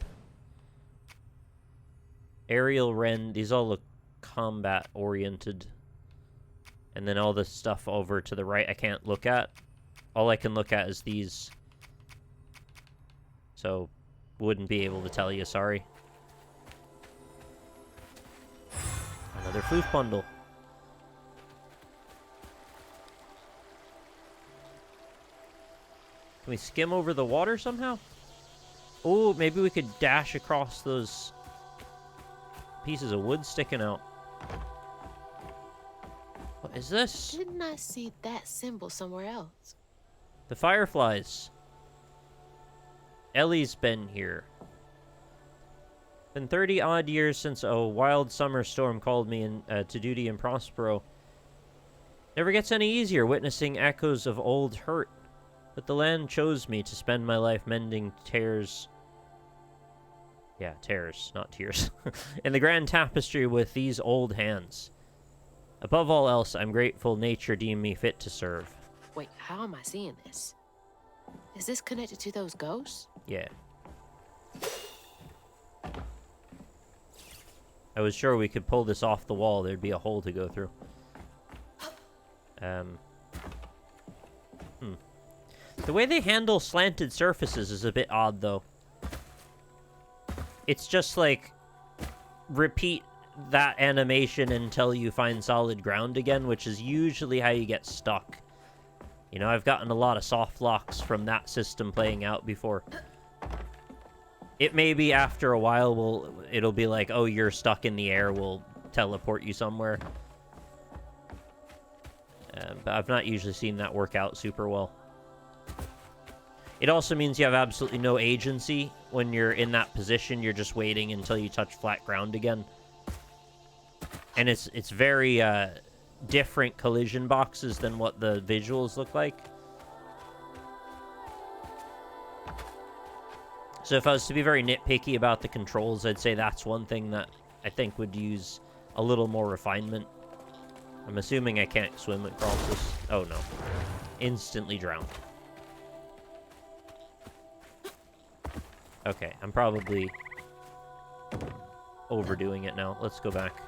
Aerial Rend. These all look combat-oriented. And then all this stuff over to the right I can't look at. All I can look at is these. So, wouldn't be able to tell you, sorry. Another floof bundle. Can we skim over the water somehow? Oh, maybe we could dash across those pieces of wood sticking out. What is this? Didn't I see that symbol somewhere else? The fireflies. Ellie's been here. Been 30 odd years since a wild summer storm called me to duty in Prospero. Never gets any easier witnessing echoes of old hurt, but the land chose me to spend my life mending tears. Yeah, tears, not tears. In the grand tapestry with these old hands. Above all else, I'm grateful nature deemed me fit to serve. Wait, how am I seeing this? Is this connected to those ghosts? Yeah. I was sure we could pull this off the wall. There'd be a hole to go through. The way they handle slanted surfaces is a bit odd, though. It's just like, repeat that animation until you find solid ground again, which is usually how you get stuck. You know, I've gotten a lot of soft locks from that system playing out before. It may be after a while, it'll be like, oh, you're stuck in the air, we'll teleport you somewhere. But I've not usually seen that work out super well. It also means you have absolutely no agency when you're in that position. You're just waiting until you touch flat ground again. And it's very different collision boxes than what the visuals look like. So if I was to be very nitpicky about the controls, I'd say that's one thing that I think would use a little more refinement. I'm assuming I can't swim across this. Oh no. Instantly drowned. Okay, I'm probably overdoing it now. Let's go back.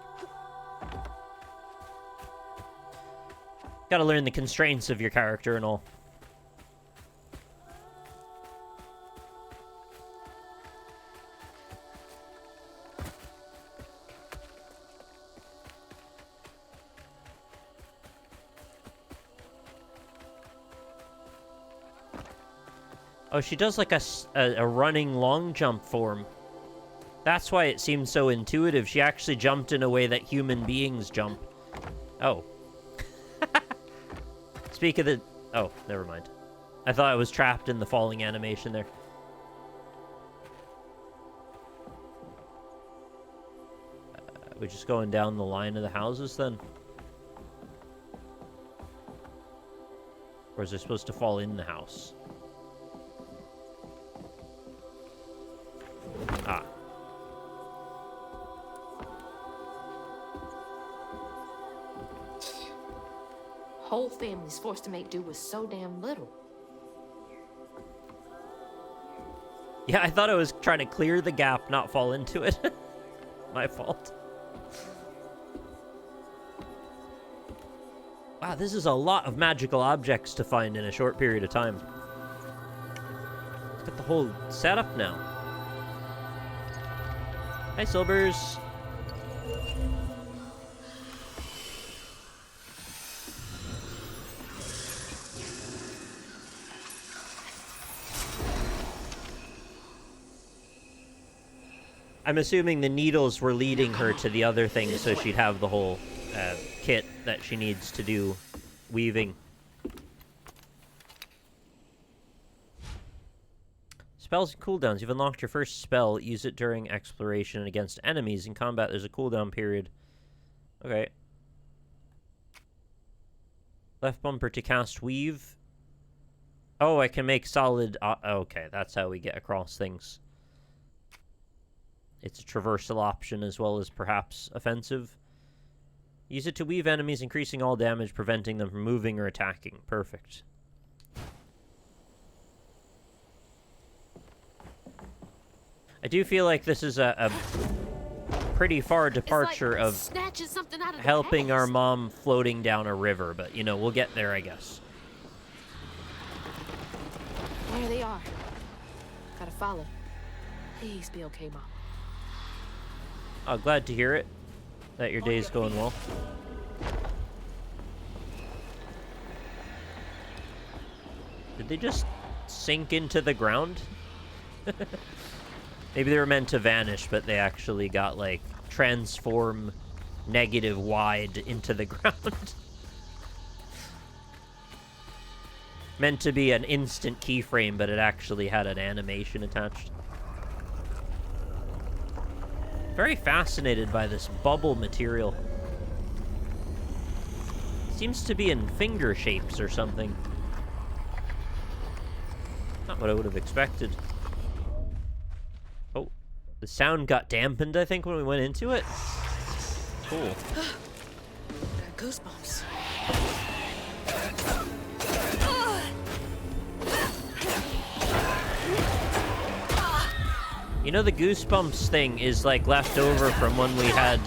Gotta learn the constraints of your character and all. Oh, she does like a running long jump form. That's why it seems so intuitive. She actually jumped in a way that human beings jump. Oh. Speak of the... Oh, never mind. I thought I was trapped in the falling animation there. We're just going down the line of the houses then? Or is it supposed to fall in the house? Ah. Whole family's forced to make do with so damn little. Yeah, I thought I was trying to clear the gap, not fall into it. My fault. Wow, this is a lot of magical objects to find in a short period of time. Let's get the whole setup now. Hi, Silbers. I'm assuming the needles were leading her to the other thing so she'd have the whole kit that she needs to do weaving. Spells and cooldowns. You've unlocked your first spell. Use it during exploration and against enemies. In combat, there's a cooldown period. Okay. Left bumper to cast weave. Oh, I can make solid... okay, that's how we get across things. It's a traversal option as well as perhaps offensive. Use it to weave enemies, increasing all damage, preventing them from moving or attacking. Perfect. I do feel like this is a pretty far departure like of snatching something out of the helping our past. mom floating down a river, but, you know, we'll get there, I guess. There they are. Gotta follow. Please be okay, Mom. Oh, glad to hear it. That your day's going well. Did they just sink into the ground? Maybe they were meant to vanish, but they actually got, like, transform negative wide into the ground. Meant to be an instant keyframe, but it actually had an animation attached. Very fascinated by this bubble material. Seems to be in finger shapes or something. Not what I would have expected. Oh, the sound got dampened, I think, when we went into it. Cool. Got goosebumps. know, the Goosebumps thing is like left over from when we had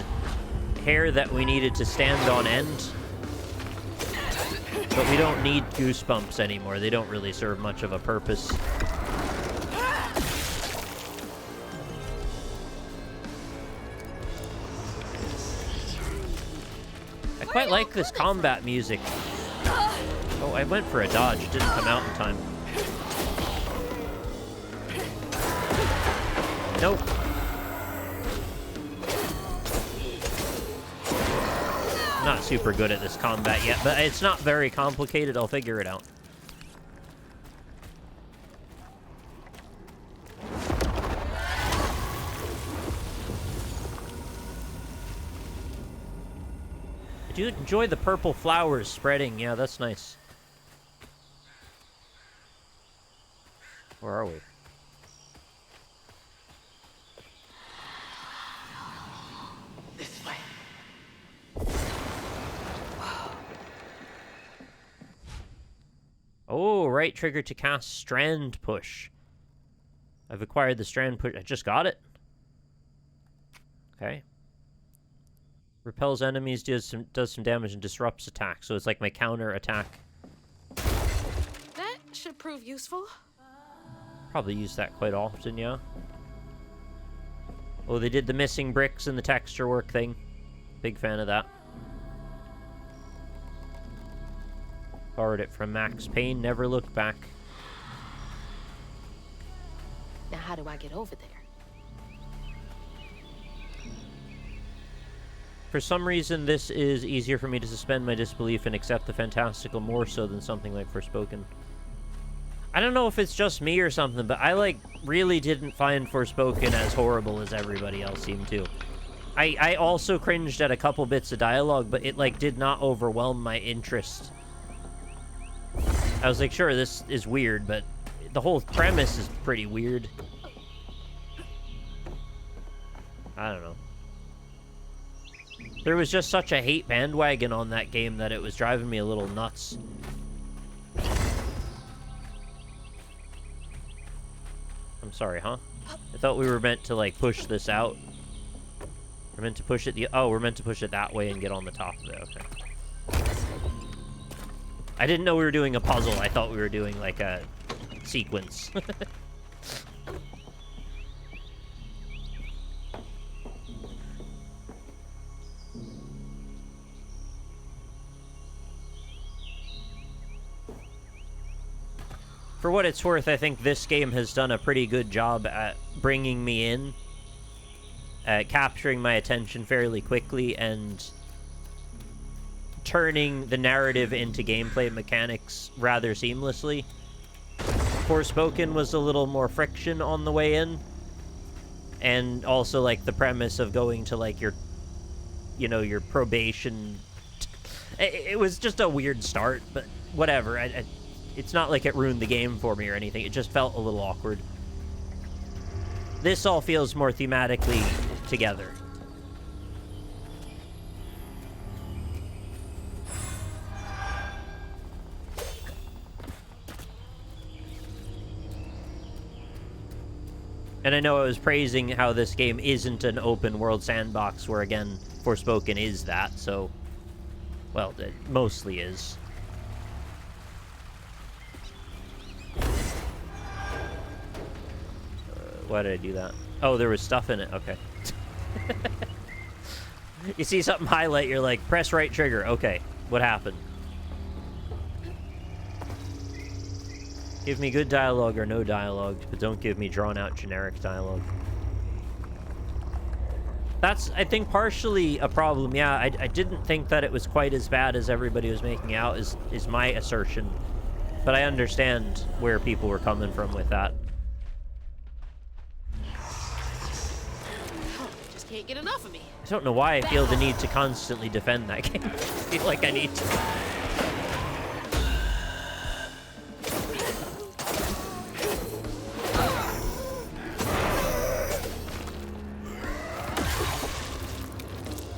hair that we needed to stand on end. But we don't need Goosebumps anymore. They don't really serve much of a purpose. I quite like this combat music. Oh, I went for a dodge. It didn't come out in time. Nope. I'm not super good at this combat yet, but it's not very complicated. I'll figure it out. I do enjoy the purple flowers spreading. Yeah, that's nice. Where are we? This way. Oh, right trigger to cast Strand Push. I've acquired the Strand Push. I just got it. Okay. Repels enemies, does some damage, and disrupts attack. So it's like my counter attack. That should prove useful. Probably use that quite often, yeah. Oh, they did the missing bricks and the texture work thing. Big fan of that. Borrowed it from Max Payne, never looked back. Now, how do I get over there? For some reason, this is easier for me to suspend my disbelief and accept the fantastical more so than something like Forspoken. I don't know if it's just me or something, but I, like, really didn't find Forspoken as horrible as everybody else seemed to. I also cringed at a couple bits of dialogue, but it, like, did not overwhelm my interest. I was like, sure, this is weird, but the whole premise is pretty weird. I don't know. There was just such a hate bandwagon on that game that it was driving me a little nuts. I'm sorry, huh? I thought we were meant to, like, push this out. We're meant to push it we're meant to push it that way and get on the top of it. Okay. I didn't know we were doing a puzzle. I thought we were doing, like, a sequence. For what it's worth, I think this game has done a pretty good job at bringing me in, capturing my attention fairly quickly, and turning the narrative into gameplay mechanics rather seamlessly. Forspoken was a little more friction on the way in, and also, like, the premise of going to, like, your, you know, your probation. It was just a weird start, but whatever. It's not like it ruined the game for me or anything. It just felt a little awkward. This all feels more thematically together. And I know I was praising how this game isn't an open world sandbox, where, again, Forspoken is that, so... Well, it mostly is. Why did I do that? Oh, there was stuff in it. Okay. You see something highlight, you're like, press right trigger. Okay, what happened? Give me good dialogue or no dialogue, but don't give me drawn-out generic dialogue. That's, I think, partially a problem. Yeah, I didn't think that it was quite as bad as everybody was making out, is my assertion. But I understand where people were coming from with that. Can't get enough of me. I don't know why I feel the need to constantly defend that game. I feel like I need to.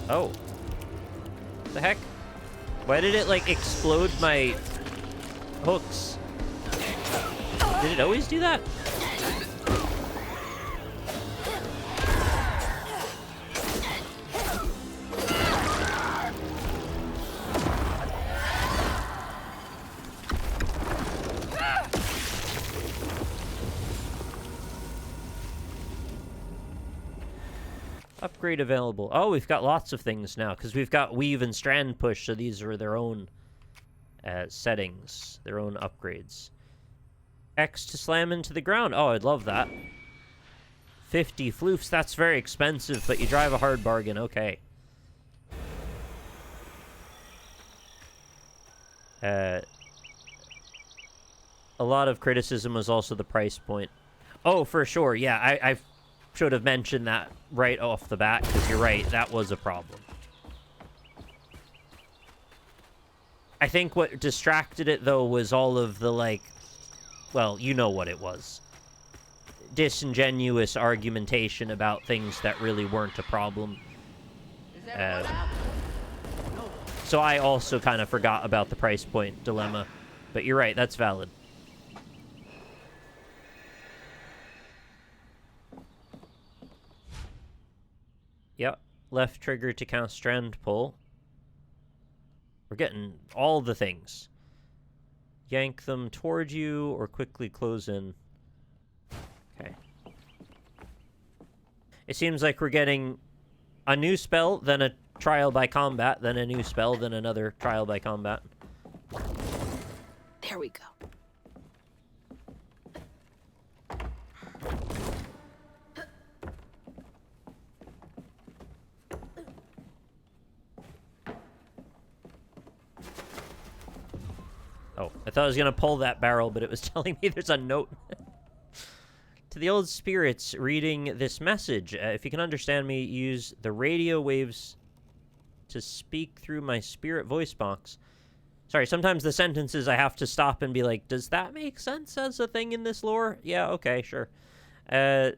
Oh. What the heck? Why did it, like, explode my hooks? Did it always do that? Upgrade available. Oh, we've got lots of things now, because we've got weave and strand push, so these are their own settings, their own upgrades. X to slam into the ground. Oh, I'd love that. 50 floofs, that's very expensive, but you drive a hard bargain. Okay. A lot of criticism was also the price point. Oh, for sure. Yeah, I should have mentioned that right off the bat, because you're right, that was a problem. I think what distracted it, though, was all of the, like, well, you know what it was. Disingenuous argumentation about things that really weren't a problem. So I also kind of forgot about the price point dilemma. But you're right, that's valid. Yep, left trigger to cast strand pull. We're getting all the things. Yank them toward you or quickly close in. Okay. It seems like we're getting a new spell, then a trial by combat, then a new spell, then another trial by combat. There we go. Oh, I thought I was going to pull that barrel, but it was telling me there's a note. To the old spirits reading this message, if you can understand me, use the radio waves to speak through my spirit voice box. Sorry, sometimes the sentences I have to stop and be like, does that make sense as a thing in this lore? Yeah, okay, sure. I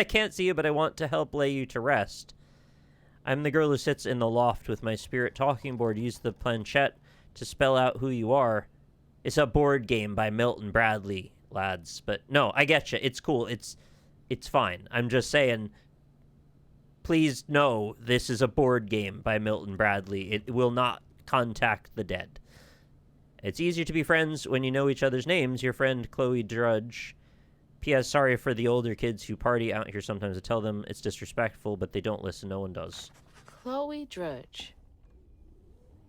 can't see you, but I want to help lay you to rest. I'm the girl who sits in the loft with my spirit talking board. Use the planchette to spell out who you are. It's a board game by Milton Bradley, lads. But no, I get you. It's cool. It's fine. I'm just saying, please know this is a board game by Milton Bradley. It will not contact the dead. It's easier to be friends when you know each other's names. Your friend Chloe Drudge. P.S. Sorry for the older kids who party out here sometimes. I tell them it's disrespectful, but they don't listen. No one does. Chloe Drudge.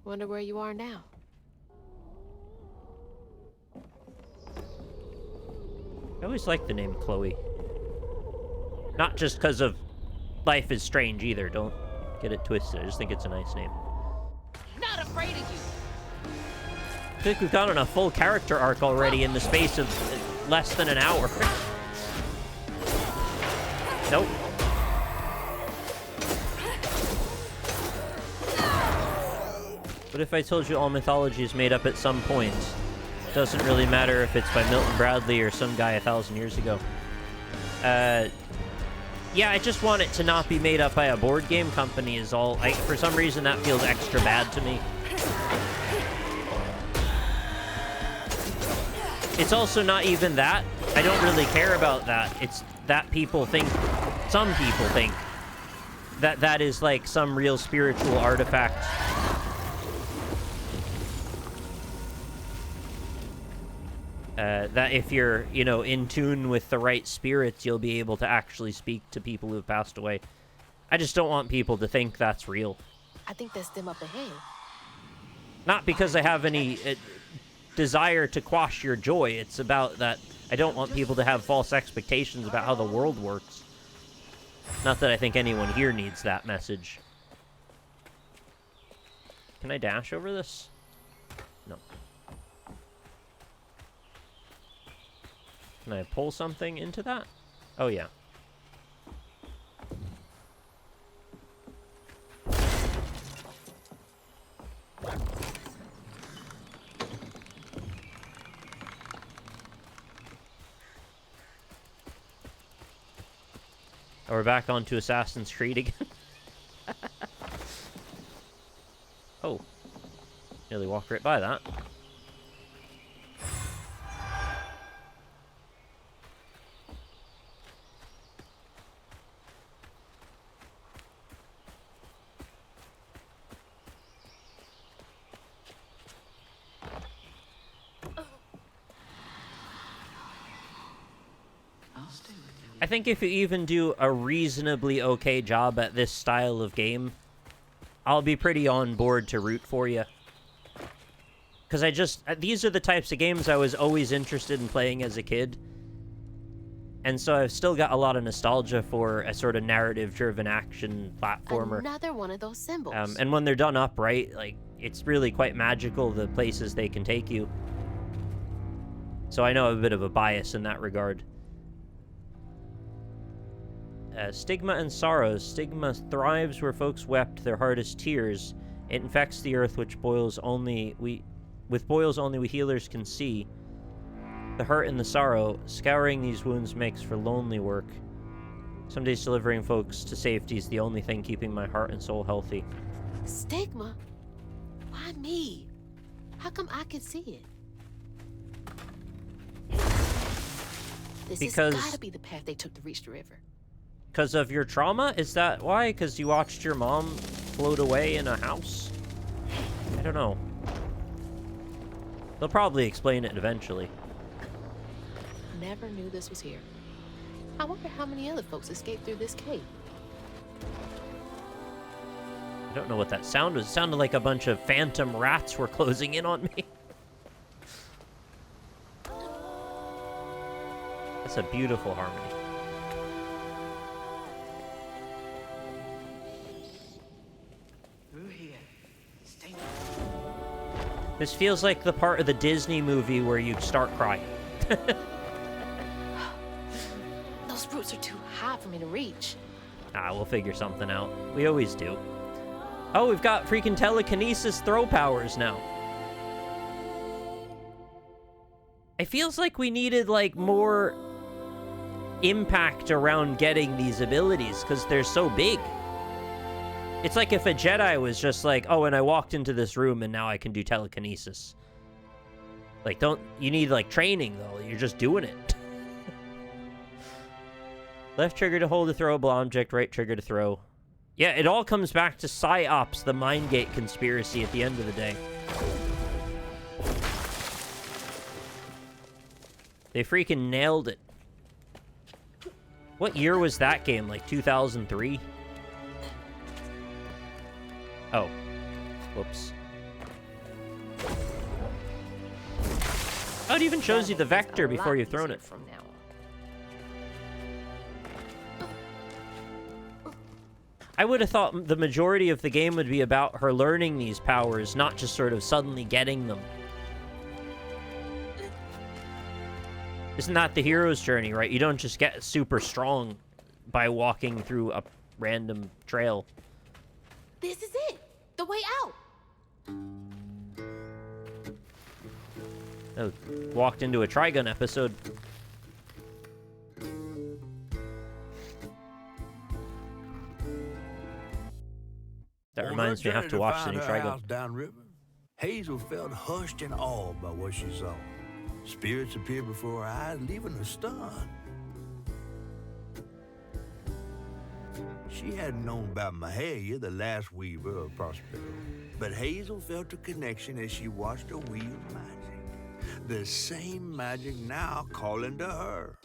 Wonder where you are now. I always like the name Chloe. Not just because of Life is Strange either. Don't get it twisted. I just think it's a nice name. Not afraid of you. I think we've gone on a full character arc already in the space of less than an hour. Nope. What if I told you all mythology is made up at some point? Doesn't really matter if it's by Milton Bradley or some guy 1,000 years ago. Yeah, I just want it to not be made up by a board game company is all. For some reason, that feels extra bad to me. It's also not even that. I don't really care about that. It's that some people think that that is like some real spiritual artifact. That if you're, in tune with the right spirits, you'll be able to actually speak to people who have passed away. I just don't want people to think that's real. I think that's them up ahead. Not because I have any desire to quash your joy. It's about that I don't want people to have false expectations about how the world works. Not that I think anyone here needs that message. Can I dash over this? No. Can I pull something into that? Oh, yeah. Oh, we're back onto Assassin's Creed again. Oh. Nearly walked right by that. I'll stay with you I think if you even do a reasonably okay job at this style of game, I'll be pretty on board to root for you. Because these are the types of games I was always interested in playing as a kid. And so I've still got a lot of nostalgia for a sort of narrative-driven action platformer. Another one of those symbols. And when they're done up right, like, it's really quite magical, the places they can take you. So I know I have a bit of a bias in that regard. Stigma and sorrows. Stigma thrives where folks wept their hardest tears. It infects the earth, with boils only we healers can see. The hurt and the sorrow, scouring these wounds makes for lonely work. Some days delivering folks to safety is the only thing keeping my heart and soul healthy. Stigma? Why me? How come I can see it? This has gotta be the path they took to reach the river. Because of your trauma? Is that why? Because you watched your mom float away in a house? I don't know. They'll probably explain it eventually. Never knew this was here. I wonder how many other folks escaped through this cave. I don't know what that sound was. It sounded like a bunch of phantom rats were closing in on me. That's a beautiful harmony. This feels like the part of the Disney movie where you start crying. Those roots are too high for me to reach. Ah, we'll figure something out. We always do. Oh, we've got freaking telekinesis throw powers now. It feels like we needed, like, more impact around getting these abilities, because they're so big. It's like if a Jedi was just like, oh, and I walked into this room and now I can do telekinesis. Like, you need, like, training, though. You're just doing it. Left trigger to hold a throwable object, right trigger to throw. Yeah, it all comes back to PsyOps, the Mindgate conspiracy at the end of the day. They freaking nailed it. What year was that game? Like 2003? Oh. Whoops. Oh, it even shows you the vector before you've thrown it. From now on. I would have thought the majority of the game would be about her learning these powers, not just sort of suddenly getting them. Isn't that the hero's journey, right? You don't just get super strong by walking through a random trail. This is it. The way out. Oh, walked into a Trigun episode. That reminds me I have to watch the new Trigun. Downriver, Hazel felt hushed and awed by what she saw. Spirits appeared before her eyes, leaving her stunned. She hadn't known about Mahalia, the last weaver of Prospero, but Hazel felt a connection as she watched her wield magic. The same magic now calling to her.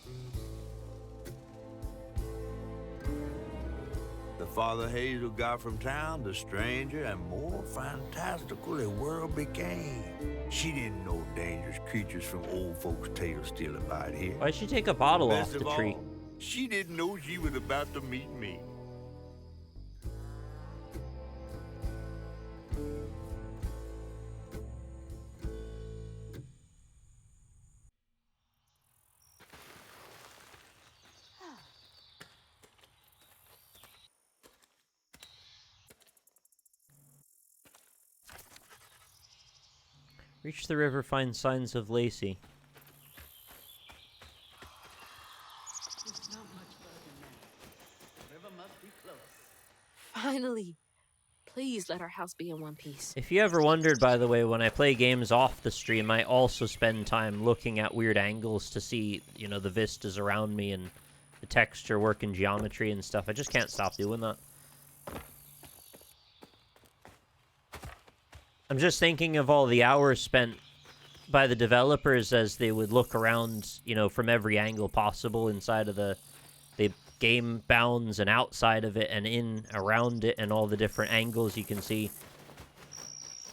The farther Hazel got from town, the stranger and more fantastical the world became. She didn't know dangerous creatures from old folks' tales still abide here. Why'd she take a bottle off Best the of tree? all, she didn't know she was about to meet me. Reach the river, find signs of Lacey. It's not much further now. The river must be close. Finally. Please let our house be in one piece. If you ever wondered, by the way, when I play games off the stream, I also spend time looking at weird angles to see, you know, the vistas around me and the texture work and geometry and stuff. I just can't stop doing that. I'm just thinking of all the hours spent by the developers as they would look around, you know, from every angle possible inside of the the game bounds and outside of it and in around it and all the different angles you can see.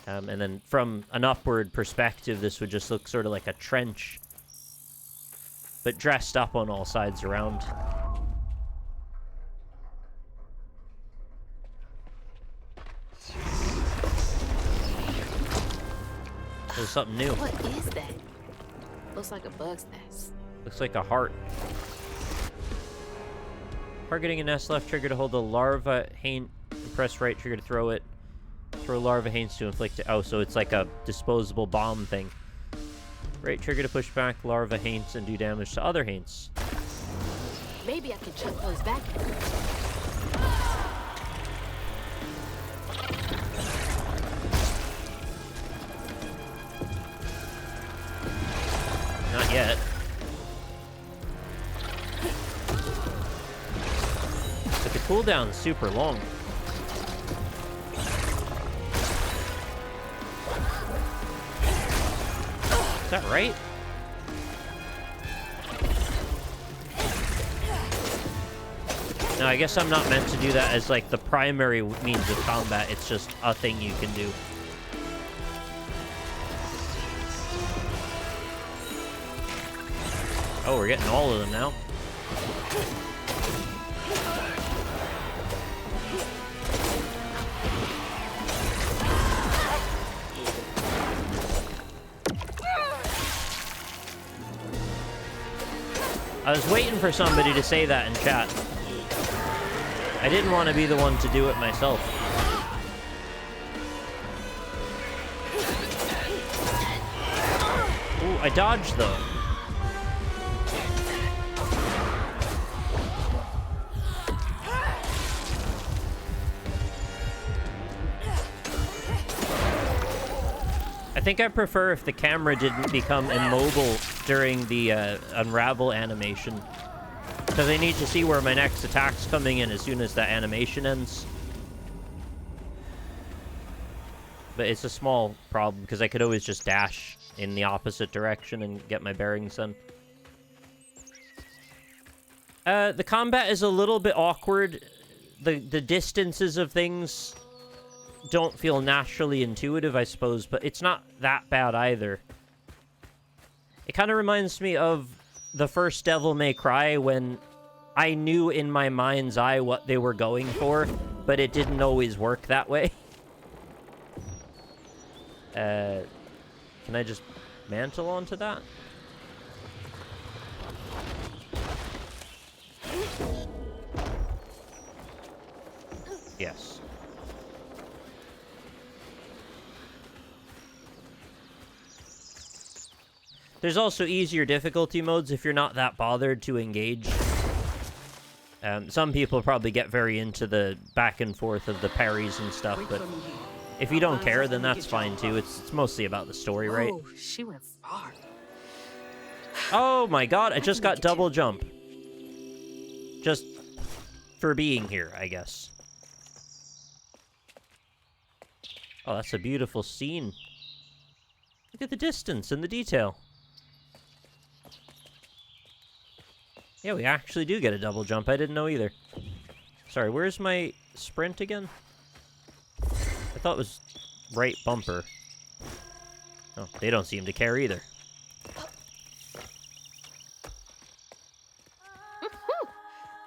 And then from an upward perspective, this would just look sort of like a trench, but dressed up on all sides around. There's something new. What is that? Looks like a bug's nest. Looks like a heart. Targeting a nest, left trigger to hold the larva haint, press right trigger to throw it. Throw larva haints to inflict it. Oh, so it's like a disposable bomb thing. Right trigger to push back larva haints and do damage to other haints. Maybe I can chuck those back at her. Not yet. But the cooldown's super long. Is that right? No, I guess I'm not meant to do that as like the primary means of combat. It's just a thing you can do. Oh, we're getting all of them now. I was waiting for somebody to say that in chat. I didn't want to be the one to do it myself. Ooh, I dodged though. I think I prefer if the camera didn't become immobile during the unravel animation, because I need to see where my next attack's coming in as soon as that animation ends. But it's a small problem, because I could always just dash in the opposite direction and get my bearings then. The combat is a little bit awkward. The distances of things don't feel naturally intuitive, I suppose, but it's not that bad either. It kind of reminds me of the first Devil May Cry, when I knew in my mind's eye what they were going for, but it didn't always work that way. Can I just mantle onto that? Yes. There's also easier difficulty modes if you're not that bothered to engage. Some people probably get very into the back and forth of the parries and stuff, but if you don't care, then that's fine too. It's mostly about the story, right? Oh, she went far. Oh my god, I just got double jump. Just for being here, I guess. Oh, that's a beautiful scene. Look at the distance and the detail. Yeah, we actually do get a double jump. I didn't know either. Sorry, where's my sprint again? I thought it was right bumper. Oh, they don't seem to care either.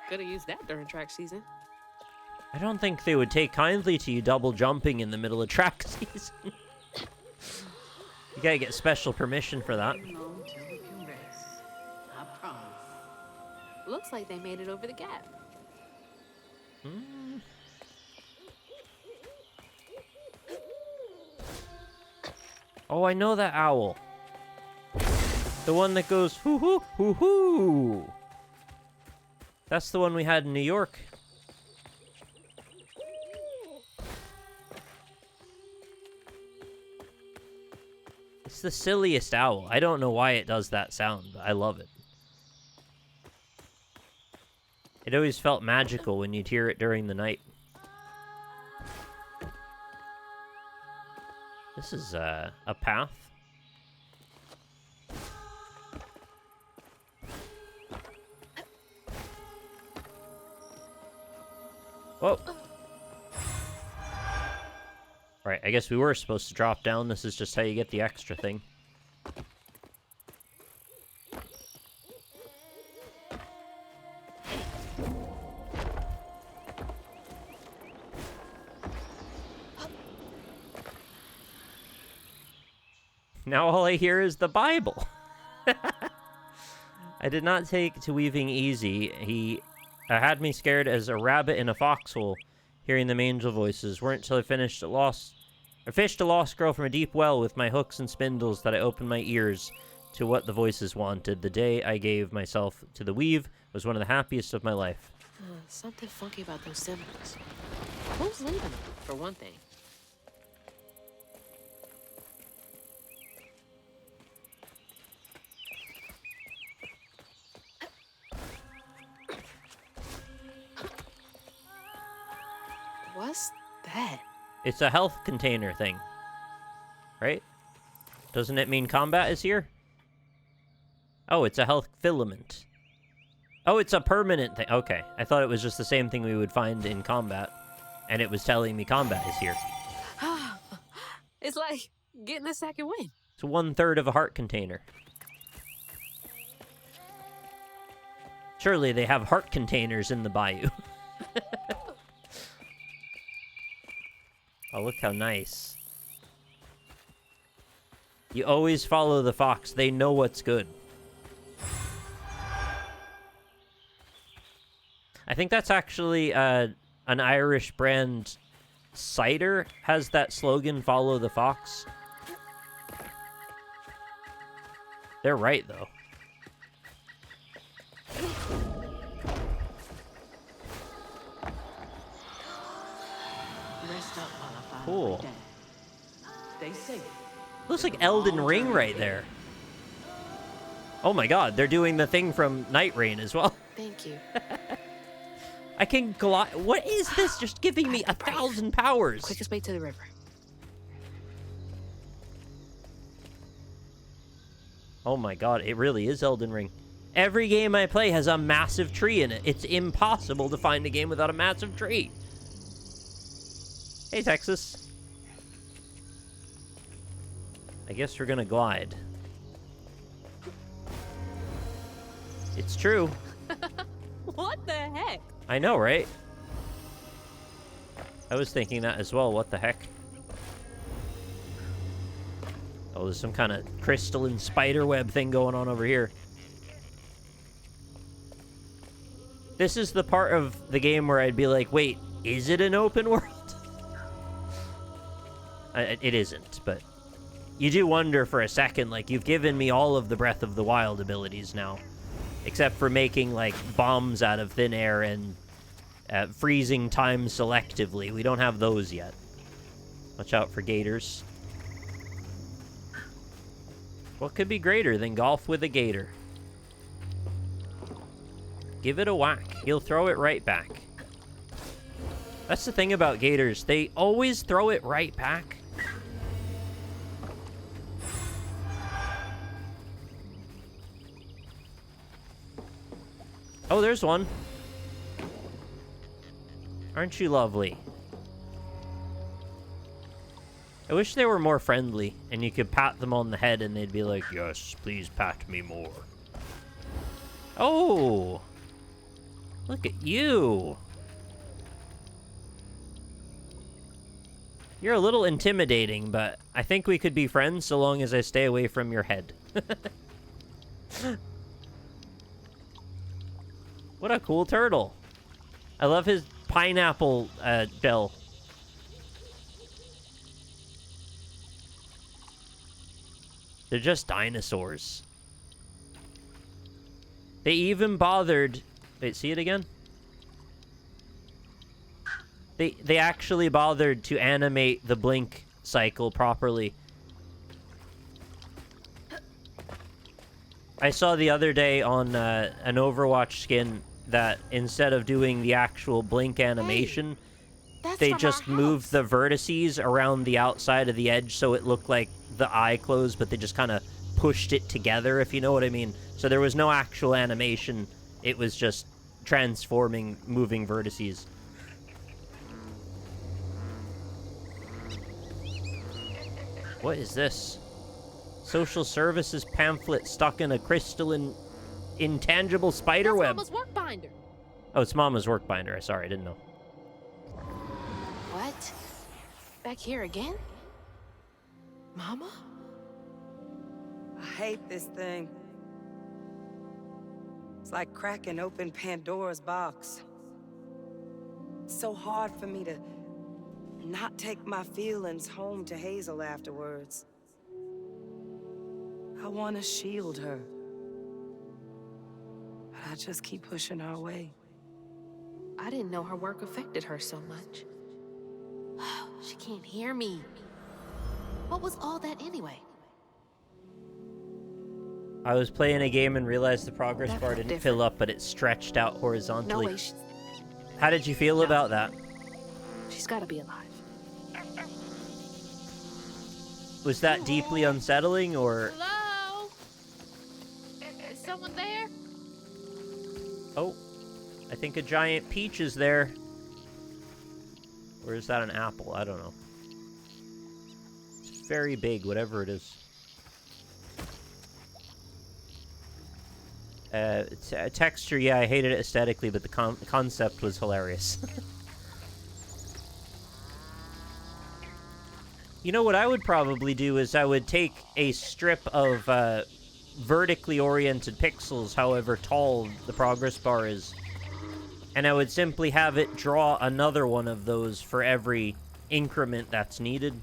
Could have used that during track season. I don't think they would take kindly to you double jumping in the middle of track season. You gotta get special permission for that. Looks like they made it over the gap. Oh, I know that owl. The one that goes hoo hoo hoo hoo. That's the one we had in New York. It's the silliest owl. I don't know why it does that sound, but I love it. It always felt magical when you'd hear it during the night. This is a path. Whoa. Right, I guess we were supposed to drop down. This is just how you get the extra thing. Now all I hear is the Bible. I did not take to weaving easy. He had me scared as a rabbit in a foxhole, hearing them angel voices. Weren't till I fished a lost girl from a deep well with my hooks and spindles that I opened my ears to what the voices wanted. The day I gave myself to the weave was one of the happiest of my life. Something funky about those symbols. Who's leaving them, for one thing? What's that? It's a health container thing. Right? Doesn't it mean combat is here? Oh, it's a health filament. Oh, it's a permanent thing. Okay. I thought it was just the same thing we would find in combat. And it was telling me combat is here. It's like getting a second win. It's 1/3 of a heart container. Surely they have heart containers in the bayou. Oh, look how nice. You always follow the fox. They know what's good. I think that's actually an Irish brand cider has that slogan, follow the fox. They're right, though. Rest up while I find Cool. my dad. Stay safe. Looks like Elden Ring right there. Oh my god, they're doing the thing from Night Rain as well. Thank you. I can glide. What is this? Just giving me 1,000 powers. Quickest way to the river. Oh my god, it really is Elden Ring. Every game I play has a massive tree in it. It's impossible to find a game without a massive tree. Hey, Texas. I guess we're gonna glide. It's true. What the heck? I know, right? I was thinking that as well. What the heck? Oh, there's some kind of crystalline spiderweb thing going on over here. This is the part of the game where I'd be like, wait, is it an open world? It isn't, but you do wonder for a second, like, you've given me all of the Breath of the Wild abilities now. Except for making, like, bombs out of thin air and freezing time selectively. We don't have those yet. Watch out for gators. What could be greater than golf with a gator? Give it a whack. He'll throw it right back. That's the thing about gators. They always throw it right back. Oh, there's one. Aren't you lovely? I wish they were more friendly, and you could pat them on the head, and they'd be like, yes, please pat me more. Oh! Look at you! You're a little intimidating, but I think we could be friends so long as I stay away from your head. What a cool turtle. I love his pineapple bill. They're just dinosaurs. They even bothered... Wait, see it again? They actually bothered to animate the blink cycle properly. I saw the other day on an Overwatch skin that instead of doing the actual blink animation, they just moved the vertices around the outside of the edge so it looked like the eye closed, but they just kind of pushed it together, if you know what I mean. So there was no actual animation. It was just transforming, moving vertices. What is this? Social services pamphlet stuck in a crystalline, intangible spider That's web. Mama's work binder. Oh, it's Mama's work binder. Sorry, I didn't know. What? Back here again? Mama? I hate this thing. It's like cracking open Pandora's box. It's so hard for me to not take my feelings home to Hazel afterwards. I want to shield her. But I just keep pushing her away. I didn't know her work affected her so much. She can't hear me. What was all that anyway? I was playing a game and realized the progress That bar felt didn't different. fill up, but it stretched out No horizontally. way. How did you feel about that? She's got to be alive. Was that deeply unsettling, or... Hello? Is someone there? Oh, I think a giant peach is there. Or is that an apple? I don't know. It's very big, whatever it is. Texture, yeah, I hated it aesthetically, but the concept was hilarious. You know what I would probably do is I would take a strip of vertically oriented pixels, however tall the progress bar is, and I would simply have it draw another one of those for every increment that's needed,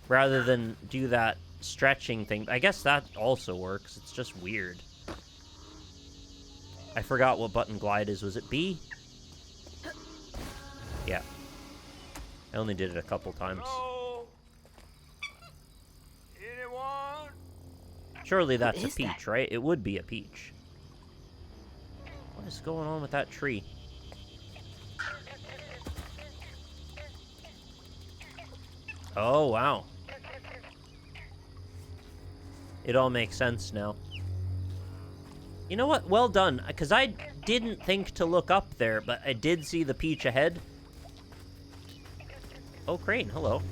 rather than do that stretching thing. I guess that also works. It's just weird. I forgot what button glide is. Was it B? Yeah. I only did it a couple times. Hello? Anyone? Surely that's a is that? peach, right? It would be a peach. What is going on with that tree? Oh, wow. It all makes sense now. You know what? Well done, because I didn't think to look up there, but I did see the peach ahead. Oh, crane, hello.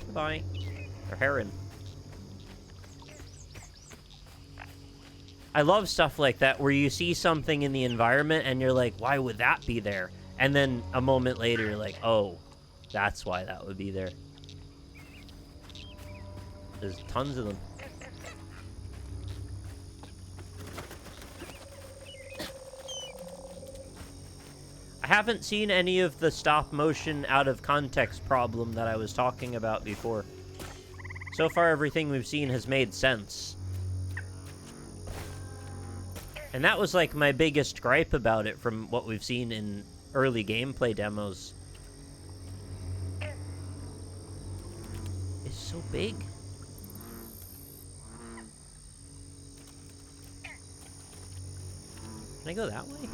Goodbye. Or heron. I love stuff like that, where you see something in the environment and you're like, why would that be there? And then a moment later, you're like, oh, that's why that would be there. There's tons of them. I haven't seen any of the stop motion out of context problem that I was talking about before. So far, everything we've seen has made sense. And that was like my biggest gripe about it from what we've seen in early gameplay demos. It's so big. Can I go that way?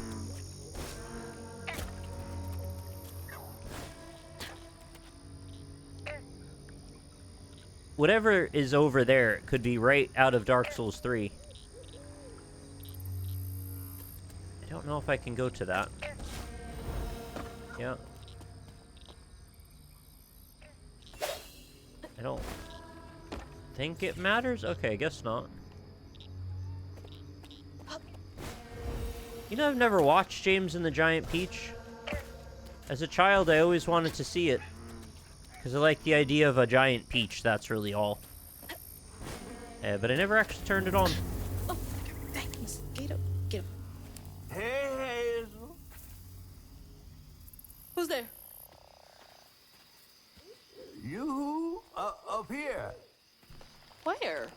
Whatever is over there could be right out of Dark Souls 3. I don't know if I can go to that. Yeah. I don't think it matters? Okay, I guess not. You know, I've never watched James and the Giant Peach. As a child, I always wanted to see it. Because I like the idea of a giant peach, that's really all. But I never actually turned it on. Oh, thanks. Get up. Get up. Hey, Hazel. Who's there? You up here. Where?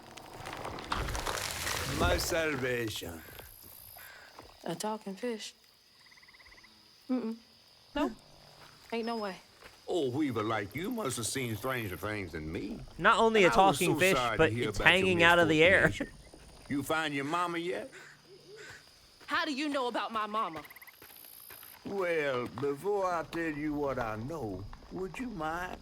My salvation. A talking fish. No. Ain't no way. Oh, Weaver, like you must have seen stranger things than me. Not only a I was talking so fish, sorry to but hear it's about your hanging out of the air. misfortune. You find your mama yet? How do you know about my mama? Well, before I tell you what I know, would you mind?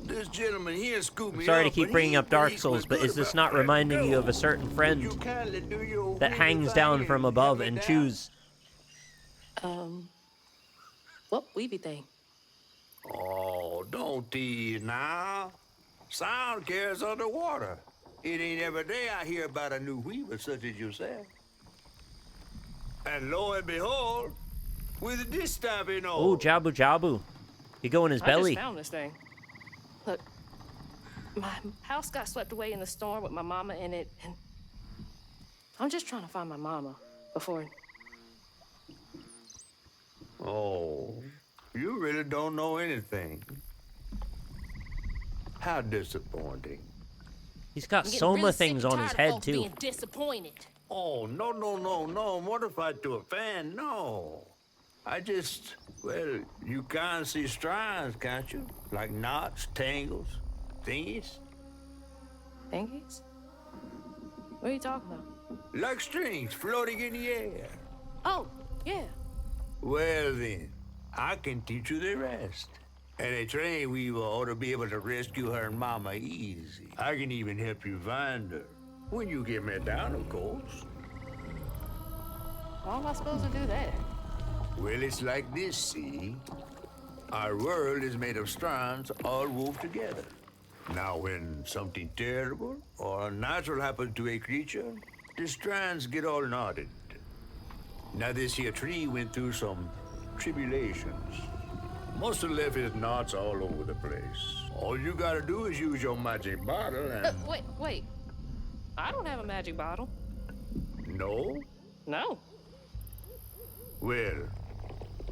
This gentleman here scooped me Sorry to up, keep but bringing he up Dark ain't Souls, but good is this about not letting reminding you go. of a certain You friend kindly do your that Weaver hangs down thing from and above let me and down. chews? What weeby thing? Oh, don't tease now. Sound carries underwater. It ain't every day I hear about a new weaver such as yourself. And lo and behold, with this stabbing all. Oh, Jabu Jabu. You go in his belly. I just found this thing. Look, my house got swept away in the storm with my mama in it, and I'm just trying to find my mama before. Oh, you really don't know anything. How disappointing. He's got Soma things on his head, too. Being disappointed. Oh, no, mortified to a fan, no. Well, you can't see strands, can't you? Like knots, tangles, thingies? Thingies? What are you talking about? Like strings floating in the air. Oh, yeah. Well then, I can teach you the rest. And a train weaver ought to be able to rescue her mama easy. I can even help you find her. When you get me down, of course. How am I supposed to do that? Well, it's like this, see? Our world is made of strands all wove together. Now, when something terrible or unnatural happens to a creature, the strands get all knotted. Now, this here tree went through some tribulations. Must have left his knots all over the place. All you gotta do is use your magic bottle and... Wait. I don't have a magic bottle. No? No. Well,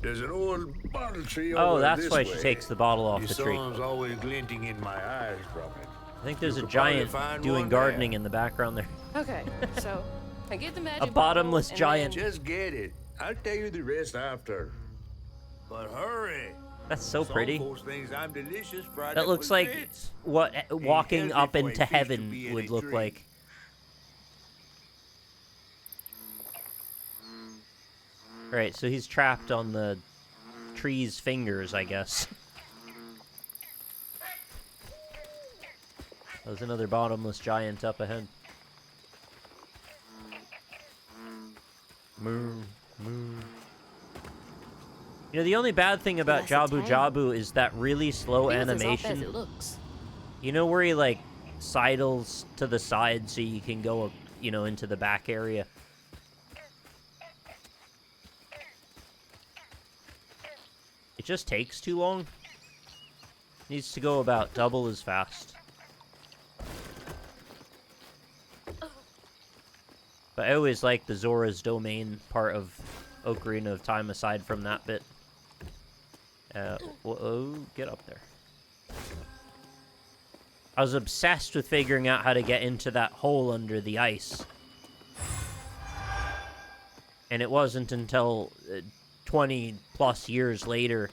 there's an old bottle tree Oh, over that's this why way. she takes the bottle off the The tree. sun's always glinting in my eyes from it. I think there's You a could probably giant find doing one gardening there. in the background there. Okay, so I get the magic A bottomless bottle, and giant. then- Just get it. I'll tell you the rest after. But hurry. That's so pretty. Some folks think I'm delicious fried That up looks with like grits. what walking healthy up for a into fish to heaven be in would a look tree. like. Right, so he's trapped on the tree's fingers, I guess. There's another bottomless giant up ahead. Moo, moo. You know, the only bad thing about That's a Jabu tank. Jabu is that really slow Feels as off animation. as it looks. You know where he, like, sidles to the side so you can go, you know, into the back area? It just takes too long. Needs to go about double as fast. But I always like the Zora's Domain part of Ocarina of Time aside from that bit. Whoa, get up there. I was obsessed with figuring out how to get into that hole under the ice. And it wasn't until 20 plus years later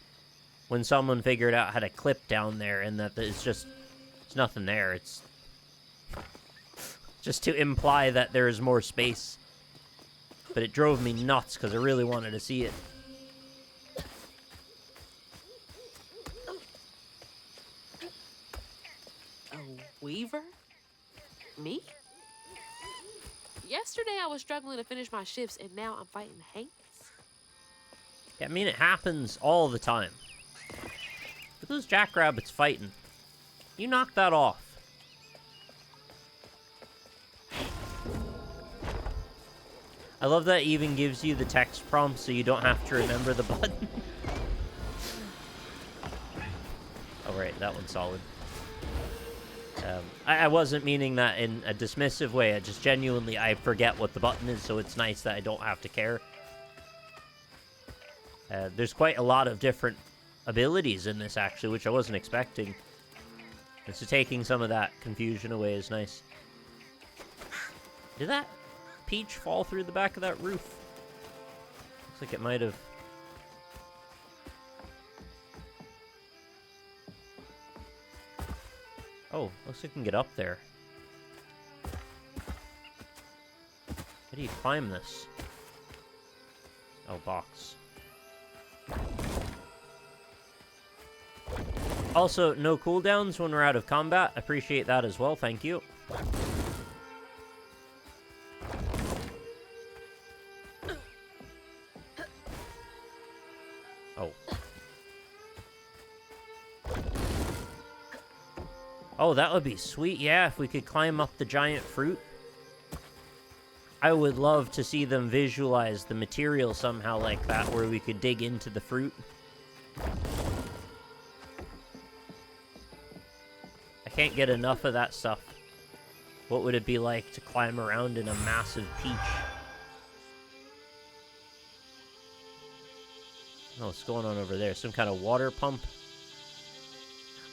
when someone figured out how to clip down there, and that it's nothing there. It's just to imply that there is more space. But it drove me nuts because I really wanted to see it. A weaver? Me? Yesterday I was struggling to finish my shifts, and now I'm fighting Hanks? Yeah, I mean, it happens all the time. But those jackrabbits fighting. You knock that off. I love that it even gives you the text prompt so you don't have to remember the button. Oh, right, that one's solid. I wasn't meaning that in a dismissive way. I just genuinely, I forget what the button is, so it's nice that I don't have to care. There's quite a lot of different abilities in this, actually, which I wasn't expecting. And so taking some of that confusion away is nice. Did that peach fall through the back of that roof? Looks like it might have. Oh, looks like I can get up there. How do you climb this? Oh, box. Also, no cooldowns when we're out of combat. Appreciate that as well, thank you. Oh. Oh, that would be sweet. Yeah, if we could climb up the giant fruit. I would love to see them visualize the material somehow like that, where we could dig into the fruit. I can't get enough of that stuff. What would it be like to climb around in a massive peach? Oh, what's going on over there? Some kind of water pump?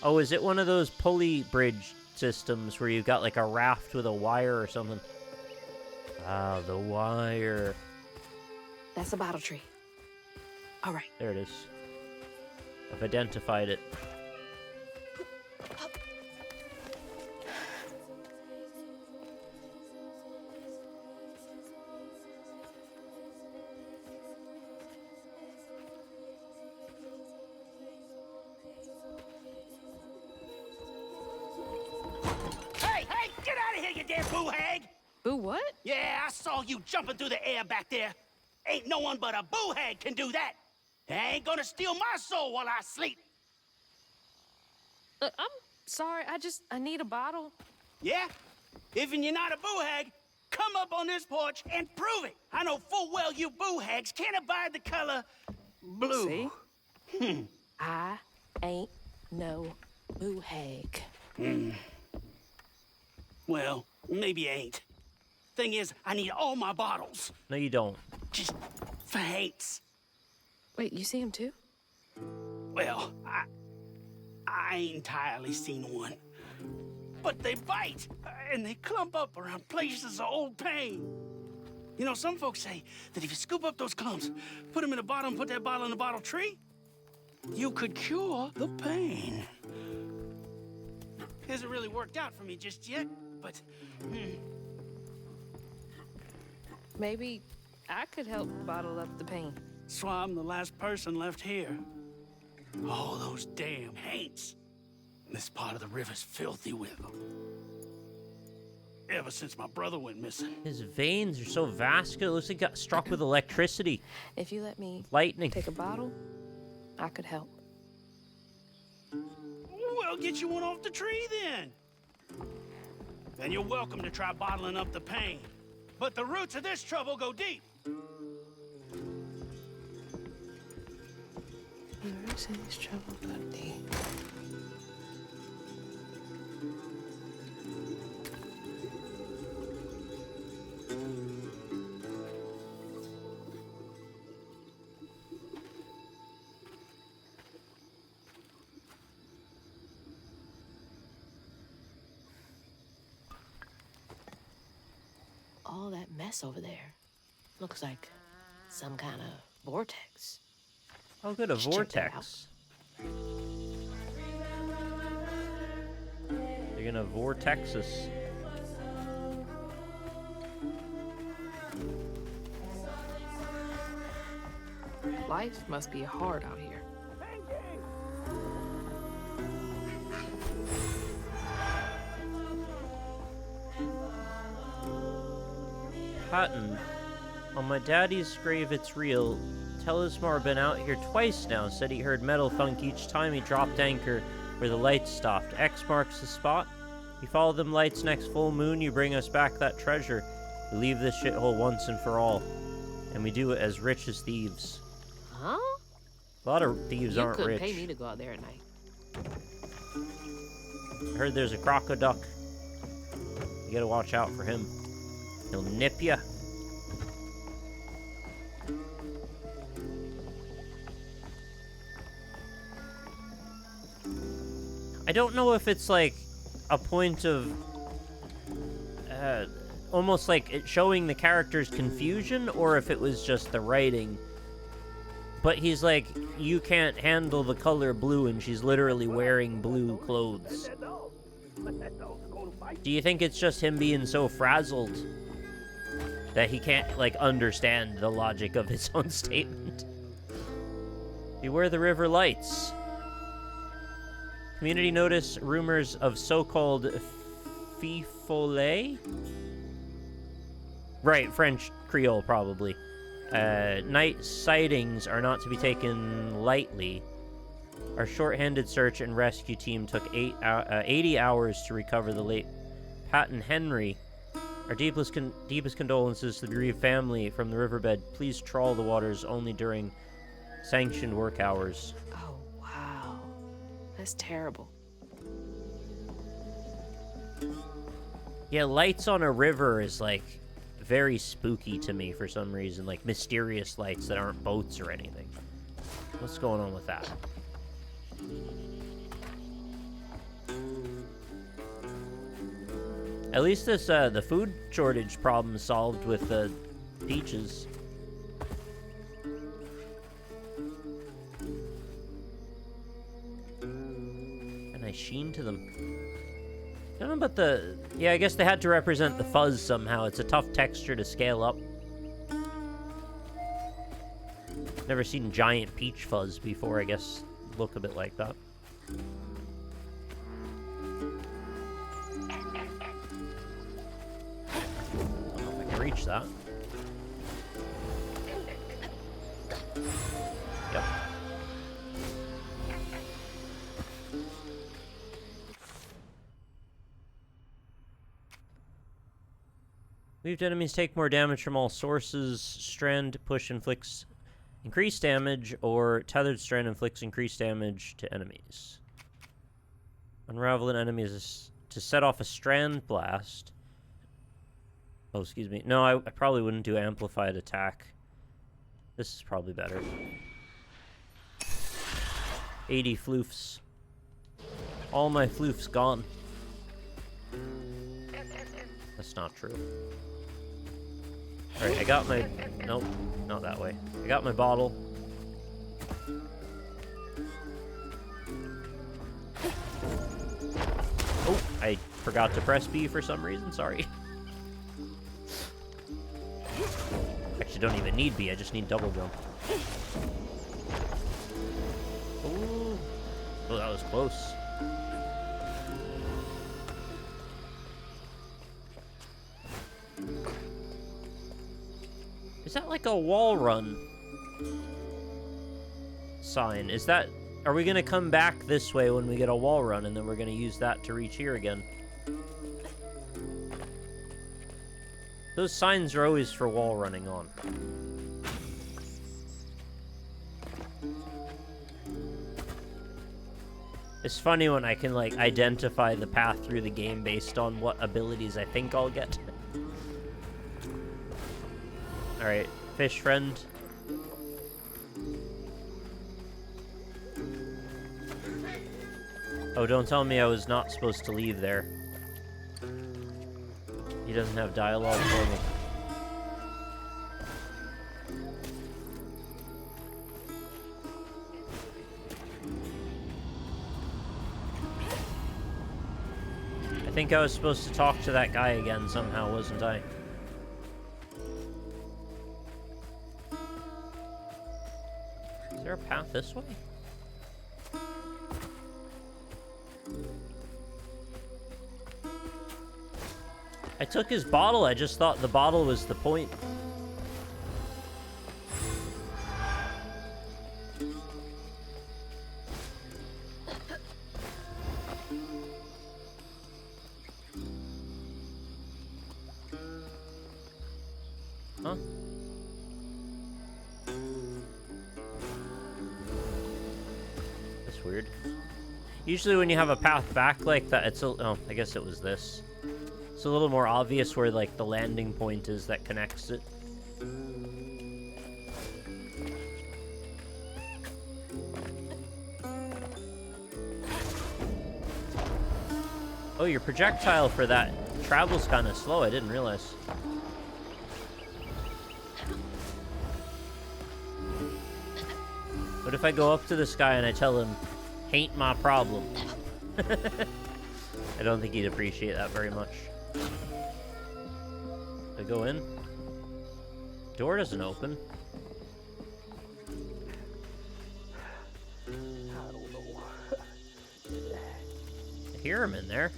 Oh, is it one of those pulley bridge systems where you've got like a raft with a wire or something? Ah, the wire. That's a bottle tree. All right. There it is. I've identified it. Hey, get out of here, you damn boo hag! Boo what? Yeah, I saw you jumping through the air back there. Ain't no one but a boo hag can do that. I ain't gonna steal my soul while I sleep. I'm sorry, I need a bottle. Yeah? Even you're not a boo hag, come up on this porch and prove it. I know full well you boo hags can't abide the color blue. See? I ain't no boo hag. Well, maybe I ain't. Thing is, I need all my bottles. No, you don't. Just for hates. Wait, you see him too? Well, I ain't entirely seen one. But they bite, and they clump up around places of old pain. You know, some folks say that if you scoop up those clumps, put them in a bottle and put that bottle in a bottle tree, you could cure the pain. Hasn't really worked out for me just yet, but... Maybe I could help bottle up the pain. That's why I'm the last person left here. All those damn haints. This part of the river's filthy with them. Ever since my brother went missing. His veins are so vascular. It looks like he got struck with electricity. If you let me Lightning. take a bottle, I could help. Well, get you one off the tree then. Then you're welcome to try bottling up the pain. But the roots of this trouble go deep. The roots of this trouble go deep. All that mess over there looks like some kind of vortex. Oh, good, a Let's check that vortex. They're gonna vortex us. Life must be hard out here. Cotton. On my daddy's grave, it's real. Telesmar been out here twice now. Said he heard metal thunk each time he dropped anchor where the lights stopped. X marks the spot. You follow them lights next full moon, you bring us back that treasure. We leave this shithole once and for all. And we do it as rich as thieves. Huh? A lot of thieves aren't You rich. couldn't pay me to go out there at night. I heard there's a crocoduck. You gotta watch out for him. He'll nip ya. I don't know if it's like a point of almost like it showing the character's confusion or if it was just the writing. But he's like, you can't handle the color blue, and she's literally wearing blue clothes. Do you think it's just him being so frazzled that he can't, like, understand the logic of his own statement? Beware the river lights. Community notice rumors of so-called fifolet? Right, French Creole, probably. Night sightings are not to be taken lightly. Our short-handed search and rescue team took 80 hours to recover the late Patton Henry. Our deepest condolences to the bereaved family from the riverbed. Please trawl the waters only during sanctioned work hours. Oh, wow. That's terrible. Yeah, lights on a river is, like, very spooky to me for some reason. Like, mysterious lights that aren't boats or anything. What's going on with that? At least this, the food shortage problem solved with the peaches. A nice sheen to them. I don't know about the... Yeah, I guess they had to represent the fuzz somehow. It's a tough texture to scale up. Never seen giant peach fuzz before, I guess. Look a bit like that. Reach that. Yep. Weaved enemies take more damage from all sources. Strand push inflicts increased damage, or tethered strand inflicts increased damage to enemies. Unravel an enemy is to set off a strand blast. Oh, excuse me. No, I probably wouldn't do amplified attack. This is probably better. 80 floofs. All my floofs gone. That's not true. Alright, I got my... Nope, not that way. I got my bottle. Oh, I forgot to press B for some reason. Sorry. Actually, don't even need B. I just need double jump. Ooh. Oh, that was close. Is that like a wall run sign? Is that... Are we going to come back this way when we get a wall run, and then we're going to use that to reach here again? Those signs are always for wall running on. It's funny when I can, like, identify the path through the game based on what abilities I think I'll get. Alright, fish friend. Oh, don't tell me I was not supposed to leave there. He doesn't have dialogue for me. I think I was supposed to talk to that guy again somehow, wasn't I? Is there a path this way? I took his bottle, I just thought the bottle was the point. Huh? That's weird. Usually when you have a path back like that, it's a... Oh, I guess it was this. It's a little more obvious where, like, the landing point is that connects it. Oh, your projectile for that travel's kind of slow. I didn't realize. What if I go up to this guy and I tell him, "Ain't my problem"? I don't think he'd appreciate that very much. I go in. Door doesn't open. I don't know. I hear him in there.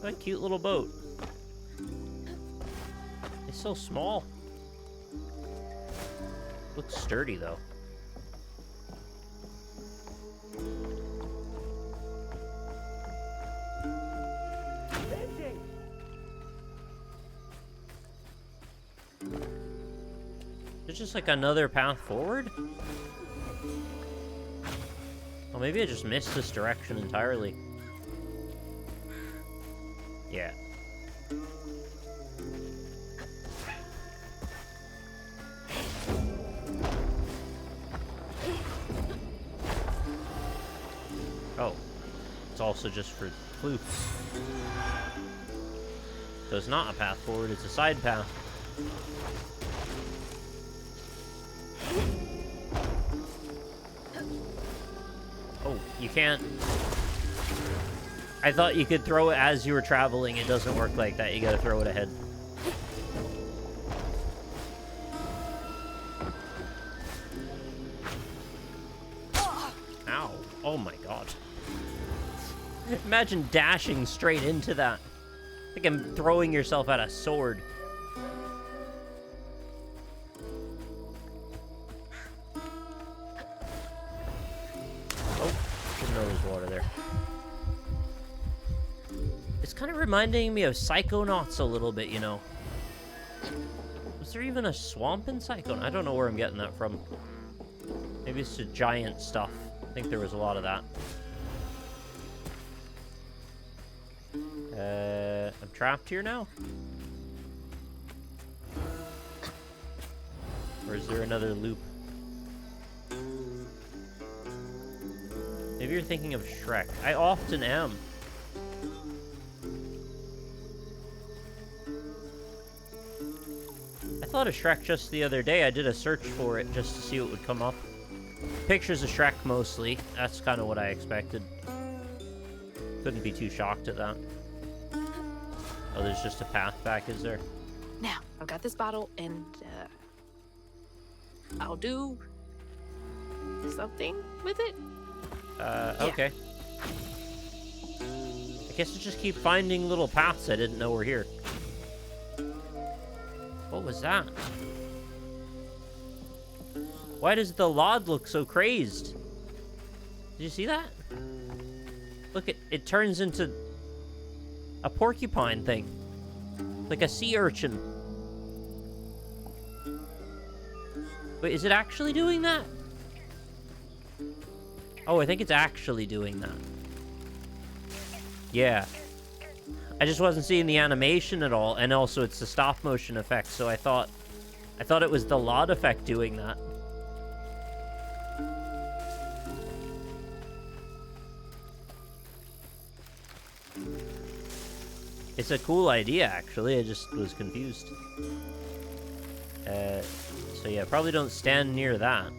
What a cute little boat. so small? Looks sturdy, though. There's just like another path forward? Well, maybe I just missed this direction entirely. Yeah. Oh. It's also just for flukes. So it's not a path forward, it's a side path. Oh, you can't. I thought you could throw it as you were traveling. It doesn't work like that. You gotta throw it ahead. Ow. Oh my god. Imagine dashing straight into that. Like I'm throwing yourself at a sword. Water there. It's kind of reminding me of Psychonauts a little bit, you know. Was there even a swamp in Psychonauts? I don't know where I'm getting that from. Maybe it's the giant stuff. I think there was a lot of that. I'm trapped here now? Or is there another loop? Maybe you're thinking of Shrek. I often am. I thought of Shrek just the other day. I did a search for it just to see what would come up. Pictures of Shrek mostly. That's kind of what I expected. Couldn't be too shocked at that. Oh, there's just a path back, is there? Now, I've got this bottle, and I'll do something with it. Okay. I guess I just keep finding little paths I didn't know were here. What was that? Why does the Lod look so crazed? Did you see that? Look, it turns into a porcupine thing. Like a sea urchin. Wait, is it actually doing that? Oh, I think it's actually doing that. Yeah. I just wasn't seeing the animation at all, and also it's the stop motion effect, so I thought it was the Lod effect doing that. It's a cool idea, actually. I just was confused. So yeah, probably don't stand near that.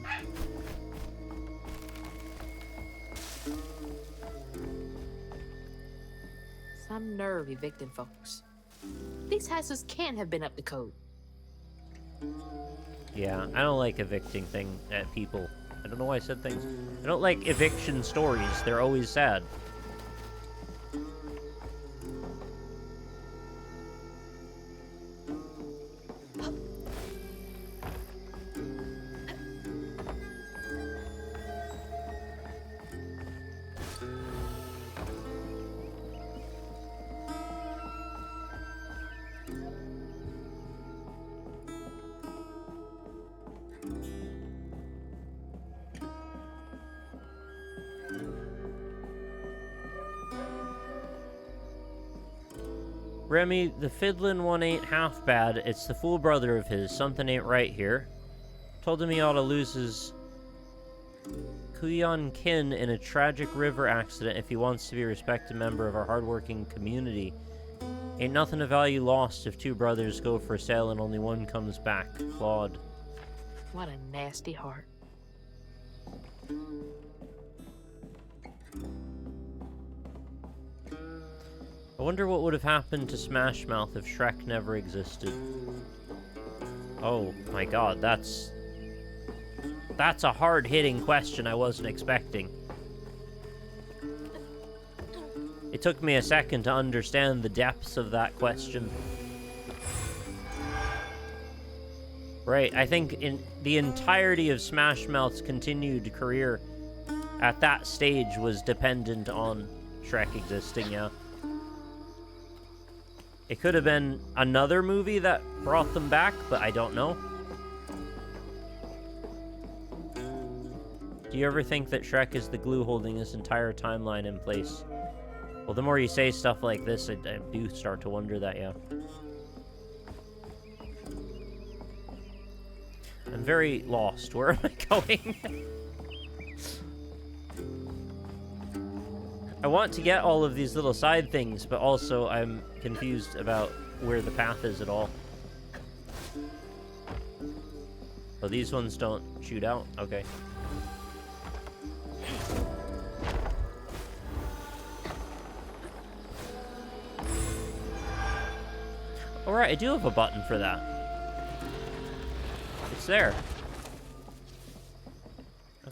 Some nerve evicting folks. These houses can't have been up to code. Yeah, I don't like evicting at people. I don't know why I said things. I don't like eviction stories. They're always sad. Remy, the fiddlin' one ain't half bad. It's the fool brother of his. Something ain't right here. Told him he ought to lose his Kuyon kin in a tragic river accident if he wants to be a respected member of our hardworking community. Ain't nothing of value lost if two brothers go for a sail and only one comes back. Claude. What a nasty heart. I wonder what would have happened to Smash Mouth if Shrek never existed. Oh my god, that's a hard-hitting question I wasn't expecting. It took me a second to understand the depths of that question. Right, I think in the entirety of Smash Mouth's continued career at that stage was dependent on Shrek existing, yeah. It could have been another movie that brought them back, but I don't know. Do you ever think that Shrek is the glue holding this entire timeline in place? Well, the more you say stuff like this, I do start to wonder that, yeah. I'm very lost. Where am I going? I want to get all of these little side things, but also I'm confused about where the path is at all. Oh, these ones don't shoot out? Okay. Alright, I do have a button for that. It's there.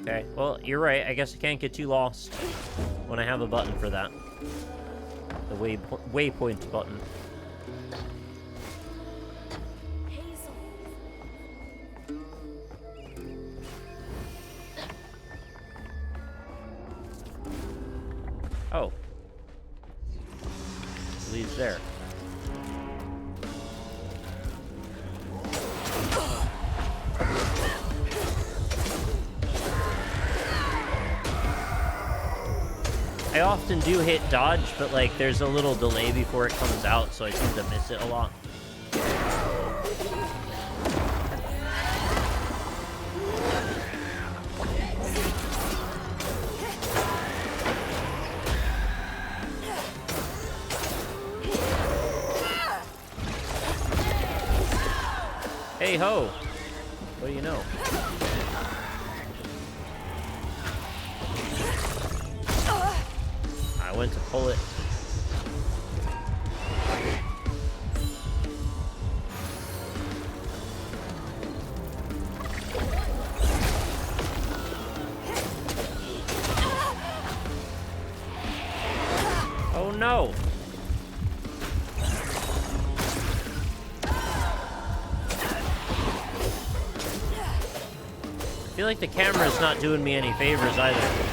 Okay, well, you're right. I guess I can't get too lost when I have a button for that. The waypoint button. Oh. Leads there. I often do hit dodge, but like there's a little delay before it comes out, so I tend to miss it a lot. Hey ho! What do you know? I went to pull it. Oh no! I feel like the camera's not doing me any favors either.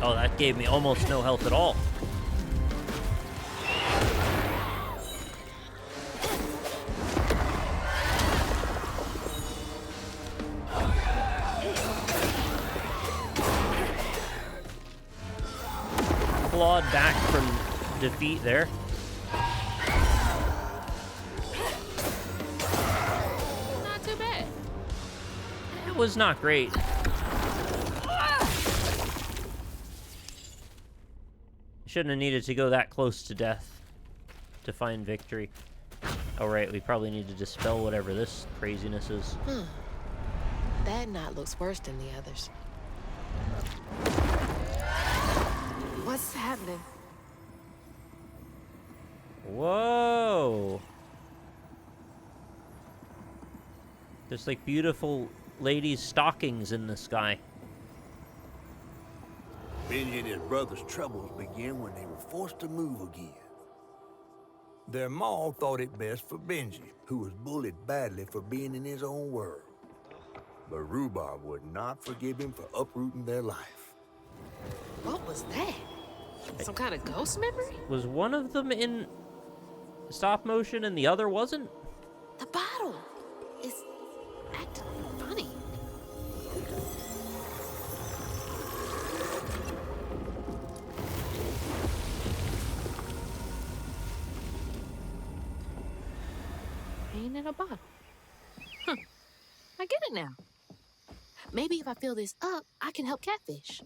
Oh, that gave me almost no health at all. Clawed back from defeat there. Not too bad. It was not great. Shouldn't have needed to go that close to death to find victory. Oh, right, we probably need to dispel whatever this craziness is. That knot looks worse than the others. What's happening? Whoa! There's like beautiful ladies' stockings in the sky. Benji and his brother's troubles began when they were forced to move again. Their ma thought it best for Benji, who was bullied badly for being in his own world. But Rhubarb would not forgive him for uprooting their life. What was that? Some kind of ghost memory? Was one of them in stop motion and the other wasn't? The bottle is acting funny. Ain't in a bottle. Huh. I get it now. Maybe if I fill this up, I can help Catfish.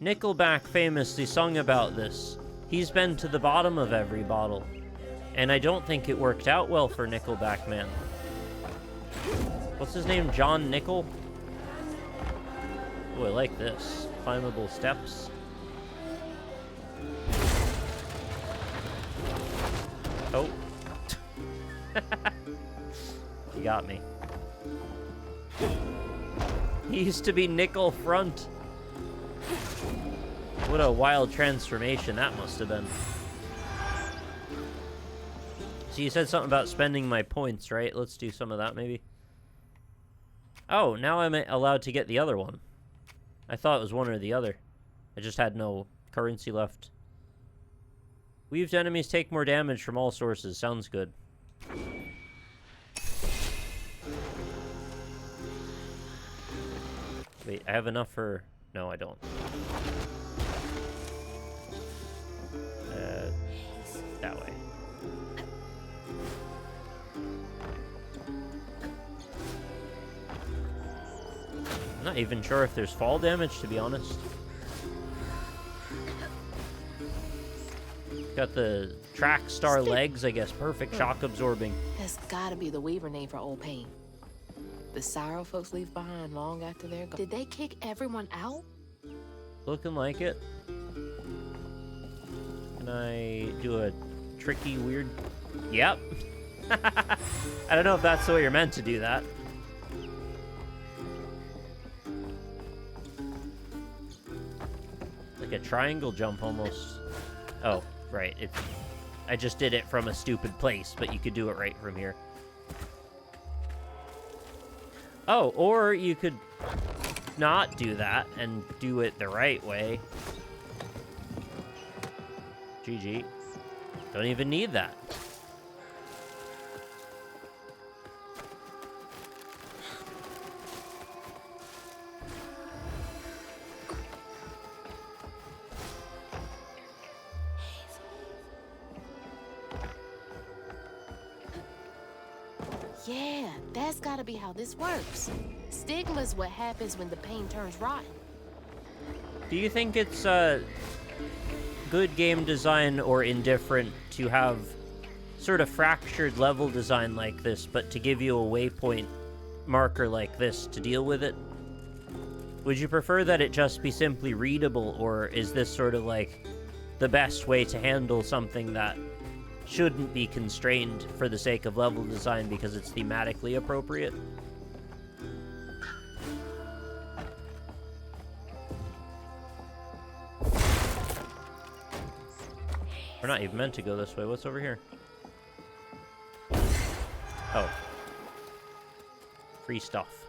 Nickelback famously sung about this. He's been to the bottom of every bottle. And I don't think it worked out well for Nickelback, man. What's his name? John Nickel? Oh, I like this. Climbable steps. Oh. You got me. He used to be nickel front. What a wild transformation that must have been. So you said something about spending my points, right? Let's do some of that, maybe. Oh, now I'm allowed to get the other one. I thought it was one or the other. I just had no currency left. Weaved enemies take more damage from all sources. Sounds good. Wait, I have enough for... No, I don't. That way. I'm not even sure if there's fall damage, to be honest. Got the track star legs, I guess. Perfect shock absorbing. That's gotta be the Weaver name for old pain. The sorrow folks leave behind long after they're gone. Did they kick everyone out? Looking like it. Can I do a tricky, weird... Yep. I don't know if that's the way you're meant to do that. Like a triangle jump, almost. Oh, right. I just did it from a stupid place, but you could do it right from here. Oh, or you could not do that and do it the right way. GG. Don't even need that. Yeah, that's gotta be how this works. Stigma's what happens when the pain turns rotten. Do you think it's good game design or indifferent to have sort of fractured level design like this, but to give you a waypoint marker like this to deal with it? Would you prefer that it just be simply readable, or is this sort of like the best way to handle something that shouldn't be constrained for the sake of level design because it's thematically appropriate? We're not even meant to go this way. What's over here? Oh. Free stuff.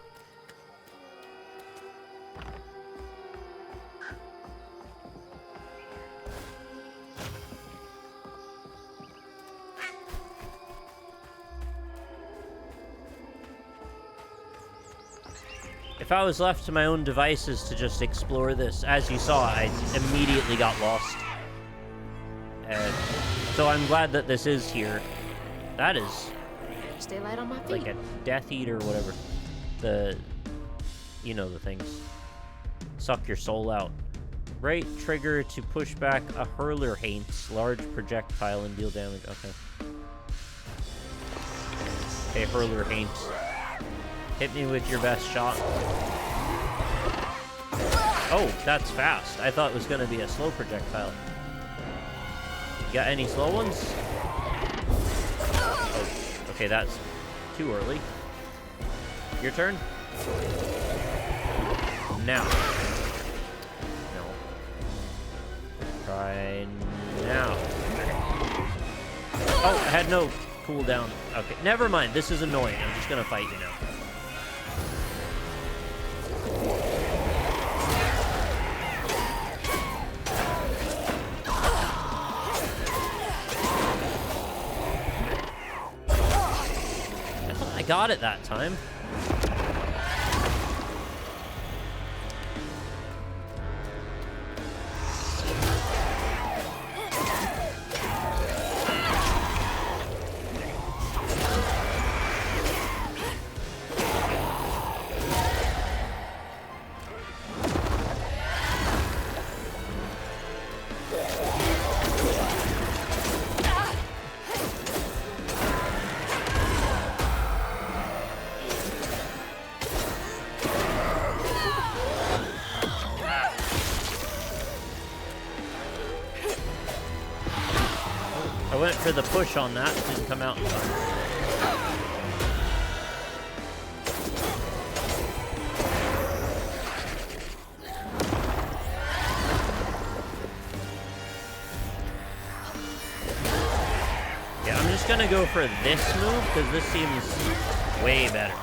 If I was left to my own devices to just explore this, as you saw, I immediately got lost. So I'm glad that this is here. That is... Stay light on my feet. Like a Death Eater or whatever. The... You know the things. Suck your soul out. Right trigger to push back a hurler haints. Large projectile and deal damage. Okay. Okay, hurler haints. Hit me with your best shot. Oh, that's fast. I thought it was going to be a slow projectile. Got any slow ones? Oh, okay, that's too early. Your turn? Now. No. Try now. Oh, I had no cooldown. Okay, never mind. This is annoying. I'm just gonna fight you now. I got it that time. I went for the push on that, it didn't come out in time. just gonna go for this move, because this seems way better.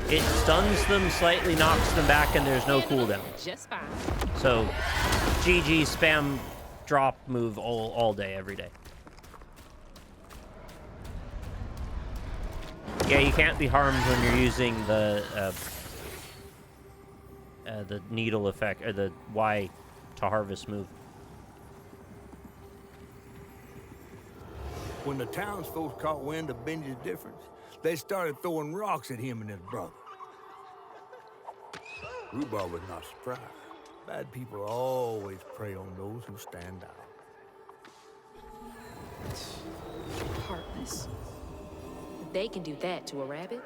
It stuns them, slightly knocks them back, and there's no cooldown. Just fine. So, GG spam drop move all day, every day. Yeah, you can't be harmed when you're using the needle effect, or the Y to harvest move. When the townsfolk caught wind of Benji's difference, they started throwing rocks at him and his brother. Rhubarb was not surprised. Bad people always prey on those who stand out. Heartless. They can do that to a rabbit.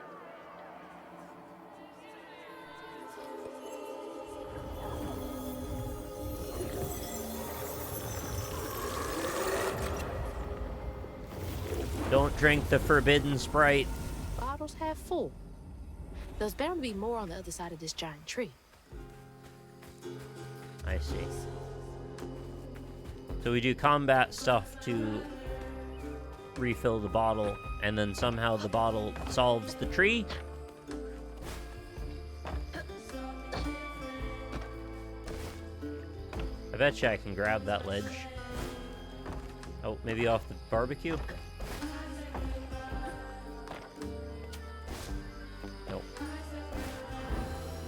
Don't drink the forbidden Sprite. Bottle's half full. There's bound to be more on the other side of this giant tree. I see. So we do combat stuff to refill the bottle, and then somehow the bottle solves the tree. I bet you I can grab that ledge. Oh, maybe off the barbecue? Nope.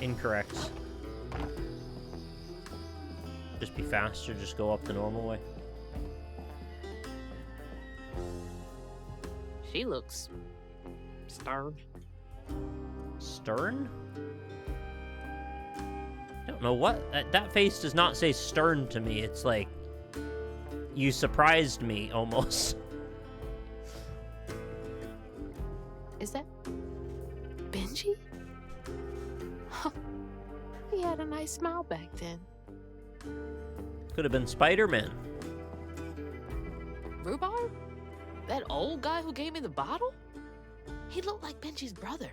Incorrect. Just be faster, just go up the normal way. She looks stern. Stern? I don't know what. That face does not say stern to me. It's like, you surprised me almost. Is that Benji? Huh. He had a nice smile back then. Could have been Spider-Man. Rhubarb? That old guy who gave me the bottle? He looked like Benji's brother.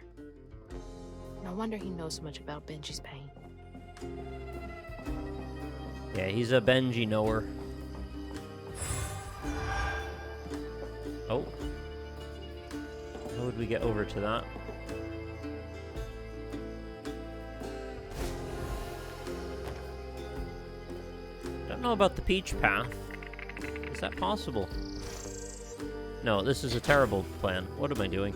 No wonder he knows so much about Benji's pain. Yeah, he's a Benji knower. Oh. How would we get over to that? Don't know about the peach path. Is that possible? No, this is a terrible plan. What am I doing?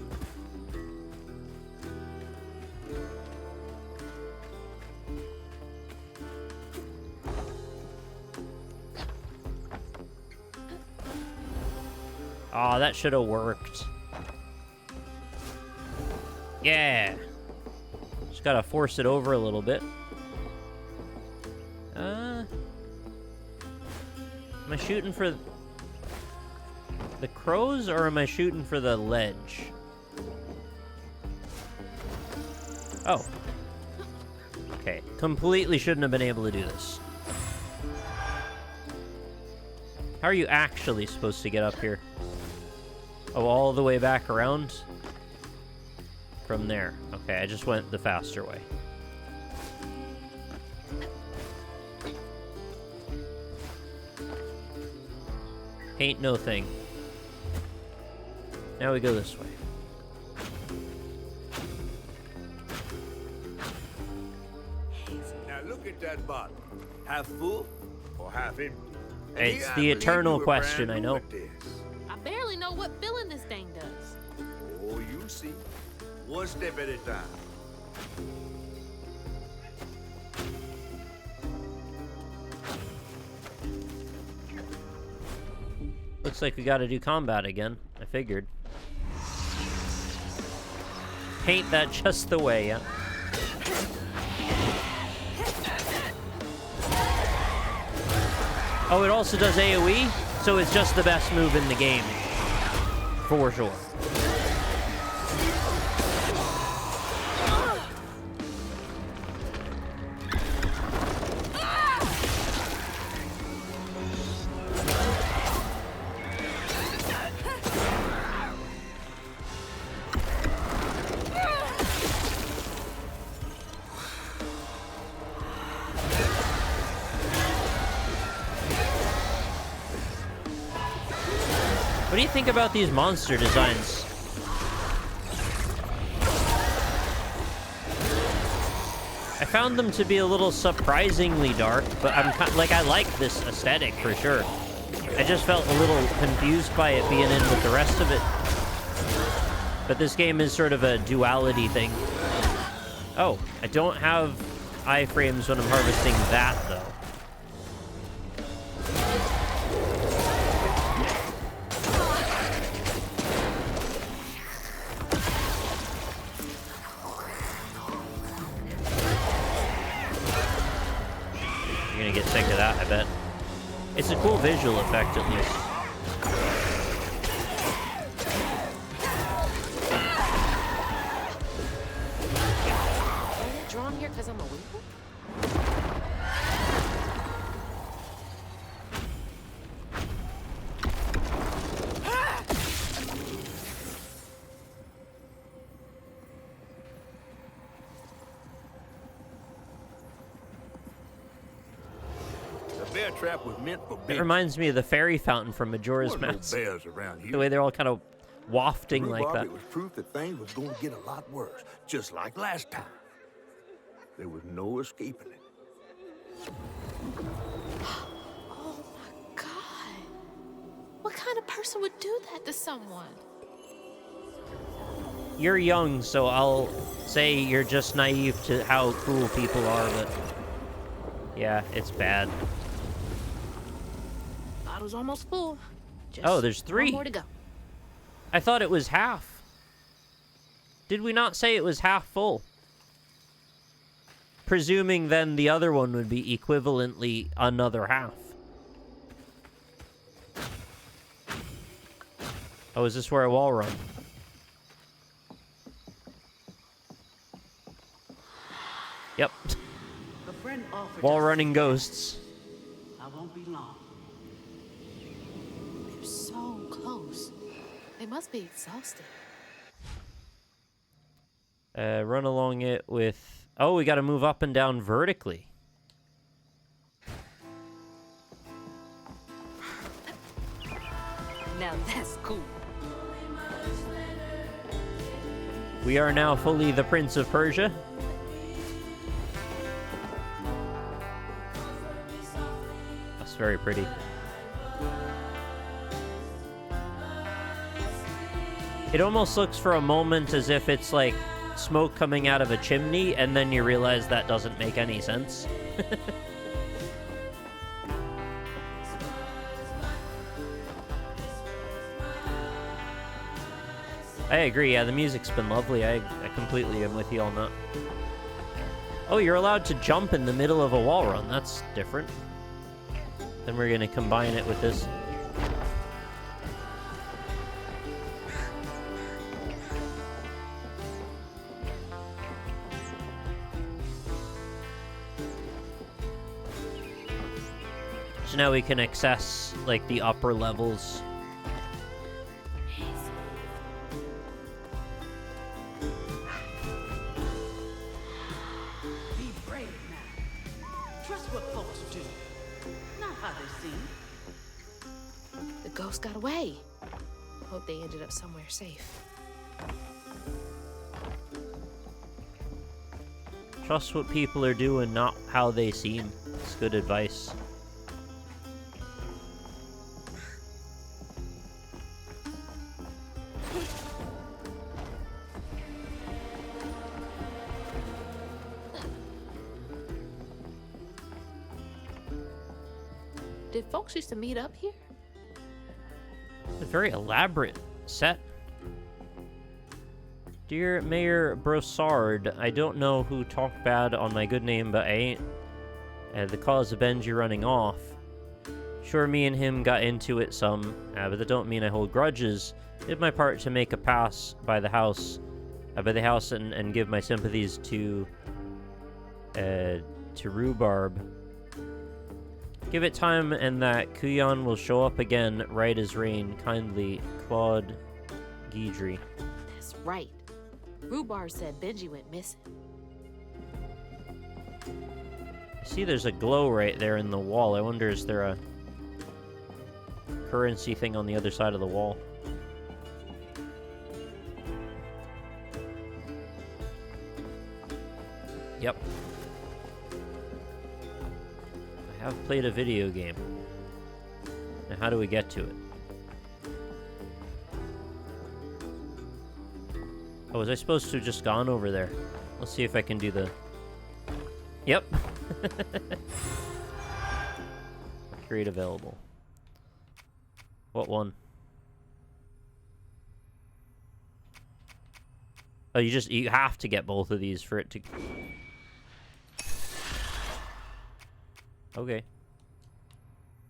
Aw, that should have worked. Yeah. Just gotta force it over a little bit. Am I shooting for the crows, or am I shooting for the ledge? Oh. Okay. Completely shouldn't have been able to do this. How are you actually supposed to get up here? Oh, all the way back around? From there. Okay, I just went the faster way. Ain't no thing. Now we go this way. Now look at that bottle. Half full or half empty? It's the eternal question, I know. I barely know what filling this thing does. Oh, you see. One step at a time. Looks like we gotta do combat again. I figured. Paint that just the way, yeah. Oh, it also does AoE, so it's just the best move in the game. For sure. do you think about these monster designs? I found them to be a little surprisingly dark, but I like this aesthetic for sure. I just felt a little confused by it being in with the rest of it. But this game is sort of a duality thing. Oh, I don't have iframes when I'm harvesting that, though. You're gonna get sick of that, I bet. It's a cool visual effect, at least. Are they drawn here because I'm a weeper? The bear trap was meant for It big. reminds me of the fairy fountain from Majora's There were no Mask. bears around here. The way they're all kind of wafting like Rhubarb, that. It was proof that things was going to get a lot worse, just like last time. There was no escaping it. Oh my god. What kind of person would do that to someone? You're young, so I'll say you're just naive to how cruel people are, but yeah, it's bad. Bottle's almost full. Just Oh, there's 3. one more to go. I thought it was half. Did we not say it was half full? Presuming then the other one would be equivalently another half. Oh, is this where a wall run? Yep. A friend offered Wall us- running ghosts. I won't be long. They're so close. They must be exhausted. Run along it with... Oh, we gotta move up and down vertically. Now that's cool. We are now fully the Prince of Persia. That's very pretty. It almost looks for a moment as if it's like smoke coming out of a chimney, and then you realize that doesn't make any sense. I agree, yeah, the music's been lovely. I completely am with you on that. Oh, you're allowed to jump in the middle of a wall run. That's different. Then we're going to combine it with this. So now we can access, like, the upper levels. Be brave now. Trust what folks do, not how they seem. The ghost got away. Hope they ended up somewhere safe. Trust what people are doing, not how they seem. It's good advice. Did folks used to meet up here? A very elaborate set. Dear Mayor Brossard, I don't know who talked bad on my good name, but I ain't the cause of Benji running off. Sure, me and him got into it some, but that don't mean I hold grudges. Did my part to make a pass by the house, and give my sympathies to Rhubarb. Give it time, and that Kuyan will show up again, right as rain. Kindly, Claude Guidry. That's right. Rhubarb said Benji went missing. See, there's a glow right there in the wall. I wonder, is there a currency thing on the other side of the wall? Yep. I have played a video game. Now, how do we get to it? Oh, was I supposed to have just gone over there? Let's see if I can do the... Yep. Create available. What one? Oh, you have to get both of these for it to... Okay.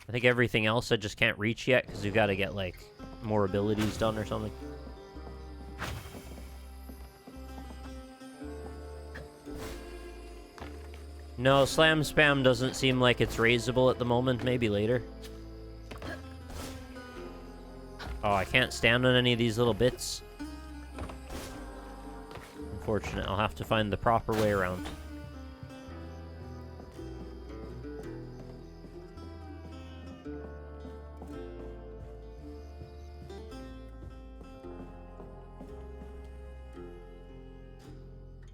I think everything else I just can't reach yet, because we've got to get, like, more abilities done or something. No, slam spam doesn't seem like it's raisable at the moment. Maybe later. Oh, I can't stand on any of these little bits. Unfortunate. I'll have to find the proper way around.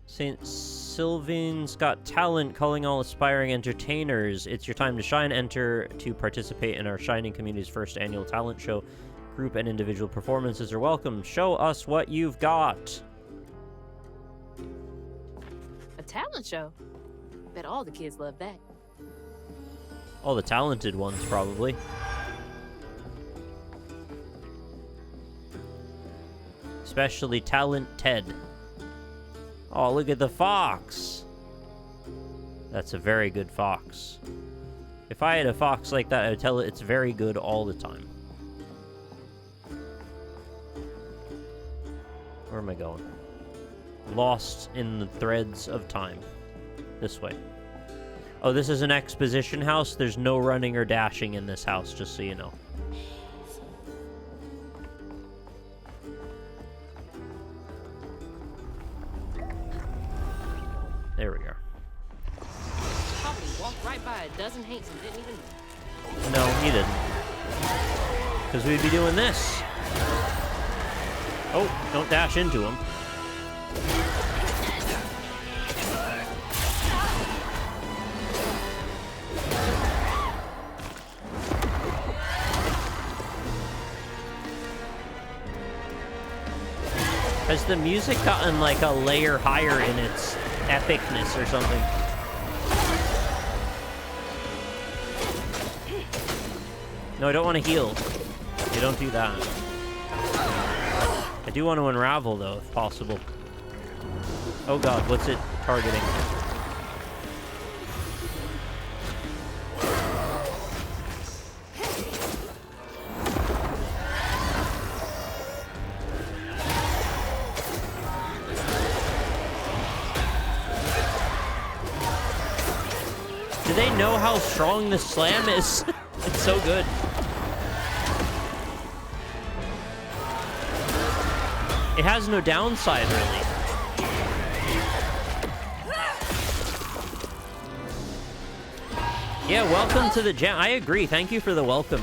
St. Sylvain's Got Talent, calling all aspiring entertainers. It's your time to shine. Enter to participate in our Shining Community's first annual talent show. Group and individual performances are welcome. Show us what you've got. A talent show? Bet all the kids love that. All the talented ones, probably. Especially Talent Ted. Oh, look at the fox. That's a very good fox. If I had a fox like that, I would tell it it's very good all the time. Where am I going? Lost in the threads of time. This way. Oh, this is an exposition house. There's no running or dashing in this house, just so you know. There we are. Probably walked right by a dozen Hanks and didn't even... No, he didn't. Because we'd be doing this. Oh, don't dash into him. Has the music gotten like a layer higher in its epicness or something? No, I don't want to heal. You don't do that. I do want to unravel, though, if possible. Oh god, what's it targeting? Do they know how strong this slam is? It's so good. It has no downside, really. Yeah, welcome to the jam. I agree. Thank you for the welcome.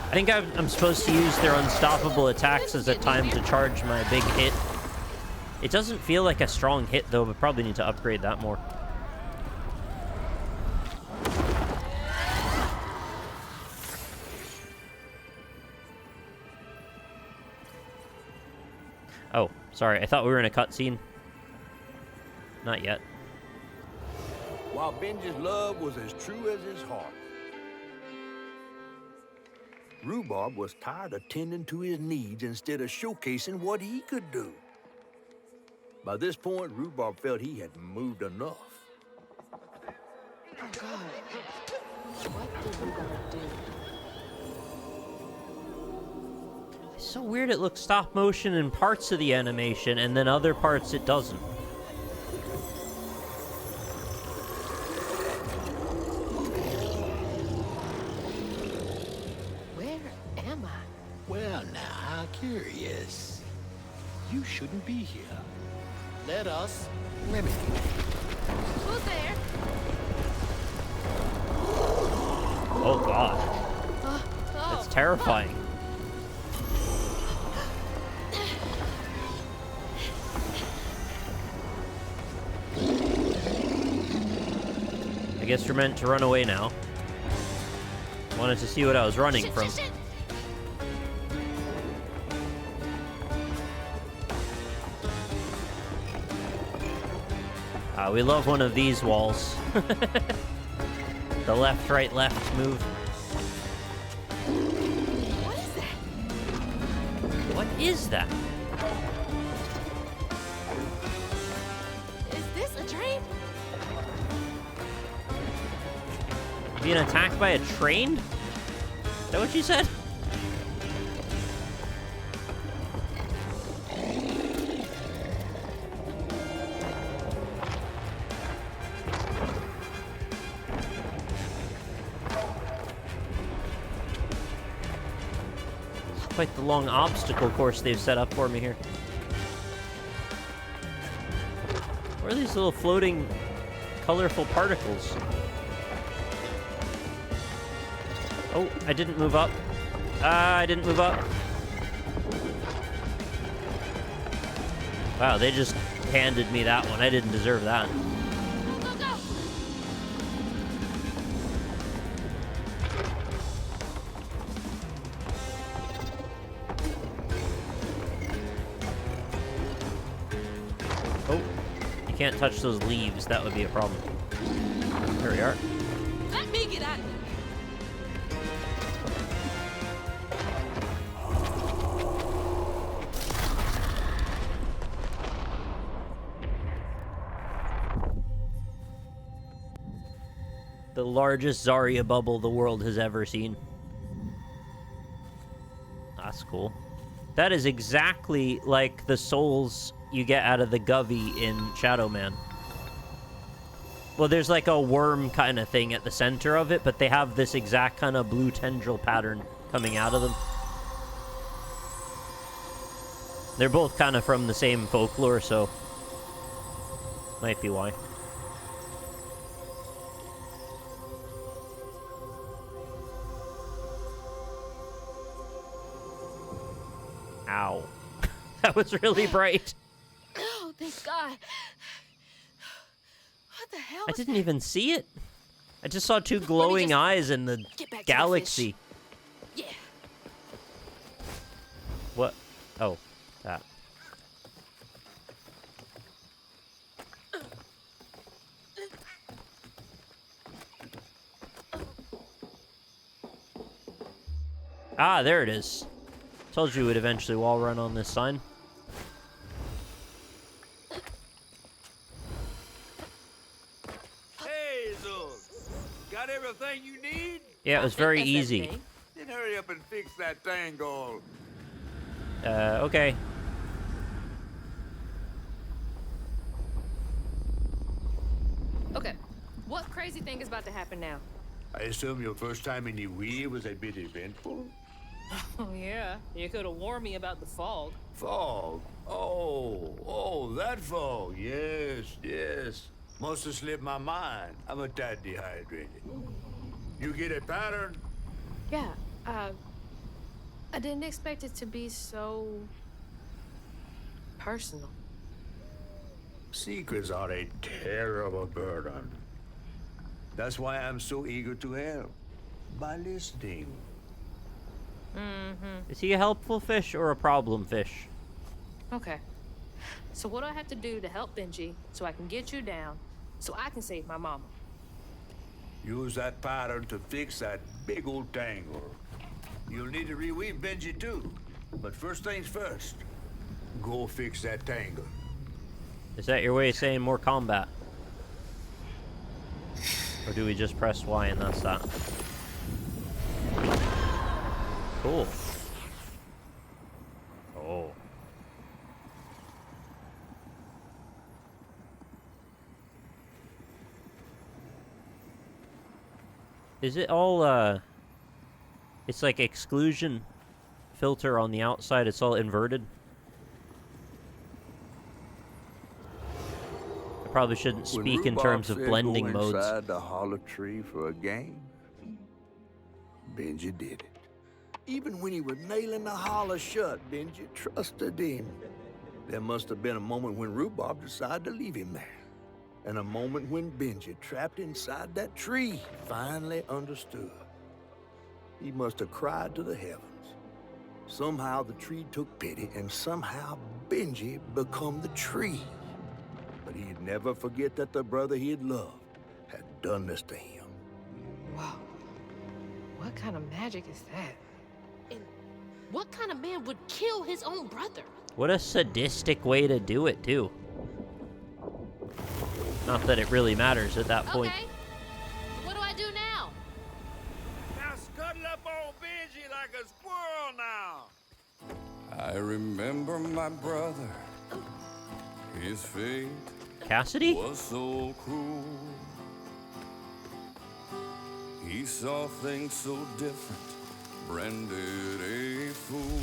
I think I'm supposed to use their unstoppable attacks as a time to charge my big hit. It doesn't feel like a strong hit, though, but probably need to upgrade that more. Oh, sorry. I thought we were in a cutscene. Not yet. While Benji's love was as true as his heart, Rhubarb was tired of tending to his needs instead of showcasing what he could do. By this point, Rhubarb felt he had moved enough. Oh, God. What did Rhubarb do? It's so weird it looks stop motion in parts of the animation, and then other parts it doesn't. Where am I? Well, now, how curious. You shouldn't be here. Let us remedy. Who's there? Oh, God. That's terrifying. guess we're meant to run away now. Wanted to see what I was running from. Shit. We love one of these walls. The left, right, left move. What is that? What is that? Is this a dream? Being attacked by a train? Is that what you said? Quite the long obstacle course they've set up for me here. What are these little floating, colorful particles? Oh, I didn't move up. I didn't move up. Wow, they just handed me that one. I didn't deserve that. Can't touch those leaves. That would be a problem. Here we are. Let me get out of here. The largest Zarya bubble the world has ever seen. That's cool. That is exactly like the souls you get out of the Govey in Shadow Man. Well, there's like a worm kind of thing at the center of it, but they have this exact kind of blue tendril pattern coming out of them. They're both kind of from the same folklore, so might be why. Ow. That was really bright. Oh, thank God. What the hell? I didn't even see it. I just saw two glowing eyes in the galaxy. Yeah. What? Oh, that. Ah, there it is. Told you it would eventually wall run on this sign. Hazel, got everything you need? Yeah, it was very easy. Then hurry up and fix that tangle. Okay. Okay, what crazy thing is about to happen now? I assume your first time in the Wii was a bit eventful? Oh, yeah. You could have warned me about the fog. Fog? Oh, that fog. Yes. Must have slipped my mind. I'm a tad dehydrated. You get a pattern? Yeah, I didn't expect it to be so personal. Secrets are a terrible burden. That's why I'm so eager to help. By listening. Is he a helpful fish or a problem fish? Okay. So what do I have to do to help Benji so I can get you down so I can save my mama? Use that pattern to fix that big old tangle. You'll need to reweave Benji too. But first things first, go fix that tangle. Is that your way of saying more combat? Or do we just press Y and that's that? Cool. Oh. Is it all, it's like exclusion filter on the outside, it's all inverted? I probably shouldn't speak in terms of blending modes. Inside the hollow tree for a game, Benji did it. Even when he was nailing the hollow shut, Benji trusted him. There must have been a moment when Rhubarb decided to leave him there. and a moment when Benji, trapped inside that tree, finally understood. He must have cried to the heavens. Somehow the tree took pity, and somehow Benji become the tree. But he'd never forget that the brother he had loved had done this to him. Wow. What kind of magic is that? And what kind of man would kill his own brother? What a sadistic way to do it, too. Not that it really matters at that point. Okay. What do I do now? Now scuttle up old Benji like a squirrel now. I remember my brother. His fate Cassidy? was so cruel. He saw things so different, branded a fool.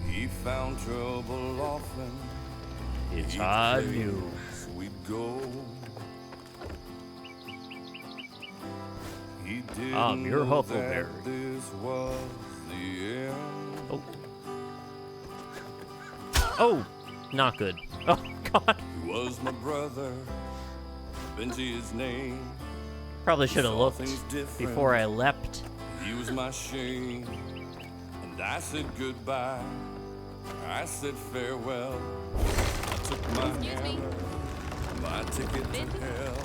He found trouble often. It's Each on you. place we'd go. He didn't I'm your know Huckleberry. that this was the end. Oh. Oh, not good. Oh, God. He was my brother. Benji his name. Probably should have Saw looked things different. before I leapt. He was my shame. And I said goodbye. I said farewell. I took my hammer, my ticket to hell.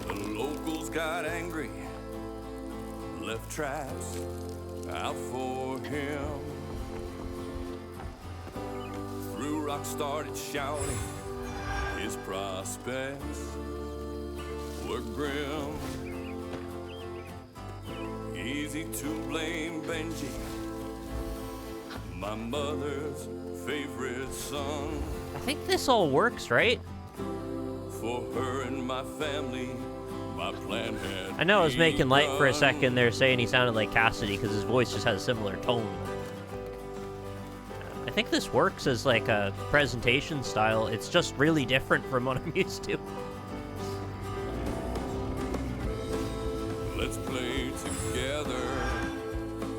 The locals got angry, left traps out for him. Threw rocks, started shouting. His prospects were grim. Easy to blame Benji, my mother's favorite son. I think this all works, right? For her and my family, my plan had I know I was making light for a begun. second there saying he sounded like Cassidy because his voice just has a similar tone. I think this works as like a presentation style. It's just really different from what I'm used to. Let's play together.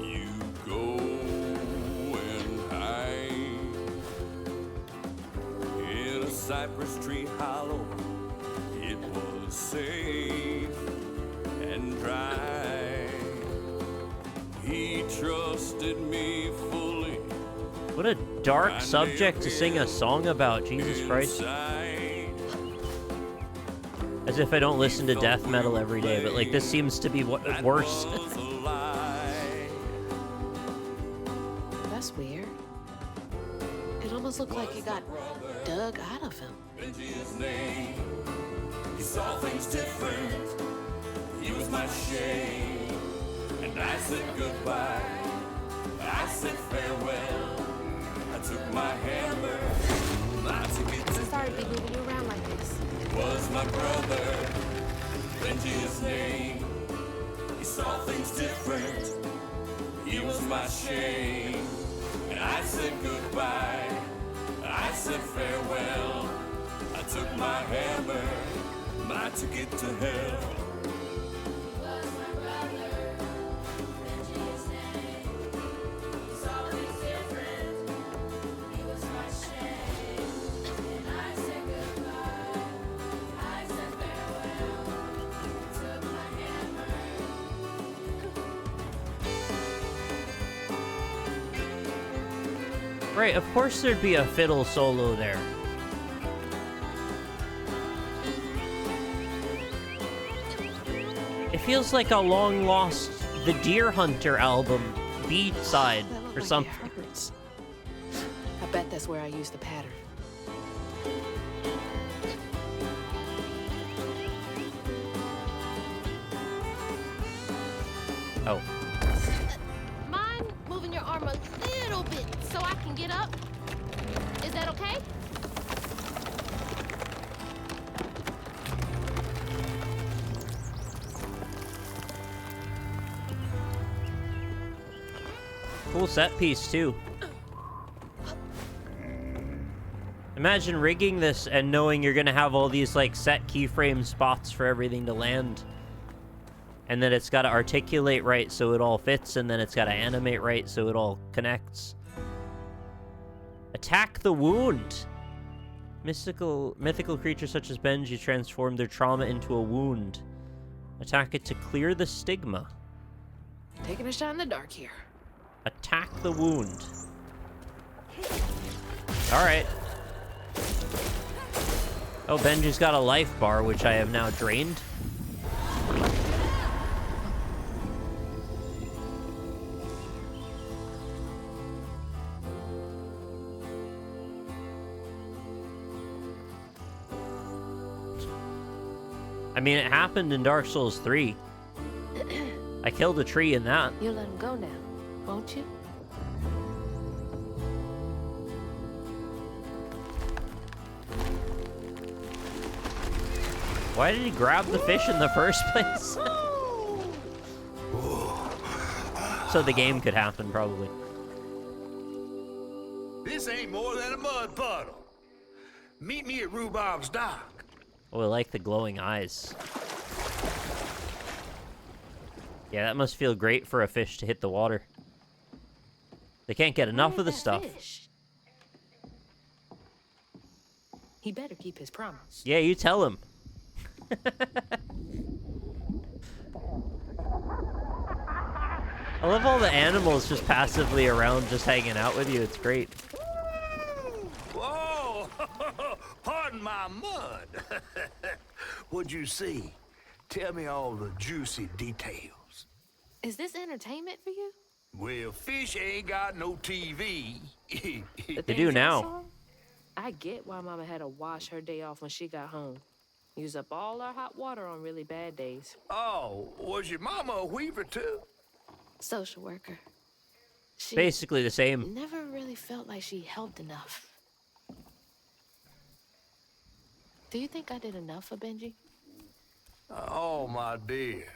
You go and hide in a cypress tree hollow. It was safe and dry. He trusted me fully. What a dark subject to sing a song about, Jesus Christ. As if I don't listen to death metal every day, but like this seems to be worse. That's weird. It almost looked like it got dug out of him. He saw things different. He was my shame. And I said goodbye. I said farewell. I took my hammer. My ticket to Sorry to be moving you around like this. was my brother. Benji his name. He saw things different. He was my shame. And I said goodbye. I said farewell. I took my hammer. My ticket to hell. Right, of course there'd be a fiddle solo there. It feels like a long lost The Deer Hunter album B-side That looked or like something. it hurts. I bet that's where I used the pattern. Oh. Mind moving your arm a little bit so I can get up? Is that okay? Cool set piece, too. Imagine rigging this and knowing you're gonna have all these, like, set keyframe spots for everything to land. And then it's gotta articulate right so it all fits, and then it's gotta animate right so it all connects. Attack the wound. Mythical creatures such as Benji transform their trauma into a wound. Attack it to clear the stigma. Taking a shot in the dark here. Attack the wound. Alright. Oh, Benji's got a life bar, which I have now drained. I mean, it happened in Dark Souls 3. I killed a tree in that. You'll let him go now, won't you? Why did he grab the fish in the first place? So the game could happen, probably. This ain't more than a mud puddle. Meet me at Rhubob's dock. Oh, I like the glowing eyes. Yeah, that must feel great for a fish to hit the water. They can't get enough of the stuff. Fish? He better keep his promise. Yeah, you tell him. I love all the animals just passively around, just hanging out with you. It's great. Whoa! Pardon my mud. What'd you see? Tell me all the juicy details. Is this entertainment for you? Well, fish ain't got no TV. They do now. I get why Mama had to wash her day off when she got home. Use up all our hot water on really bad days. Oh, was your mama a weaver too? Social worker. She Basically the same. never really felt like she helped enough. Do you think I did enough for Benji? Oh, my dear.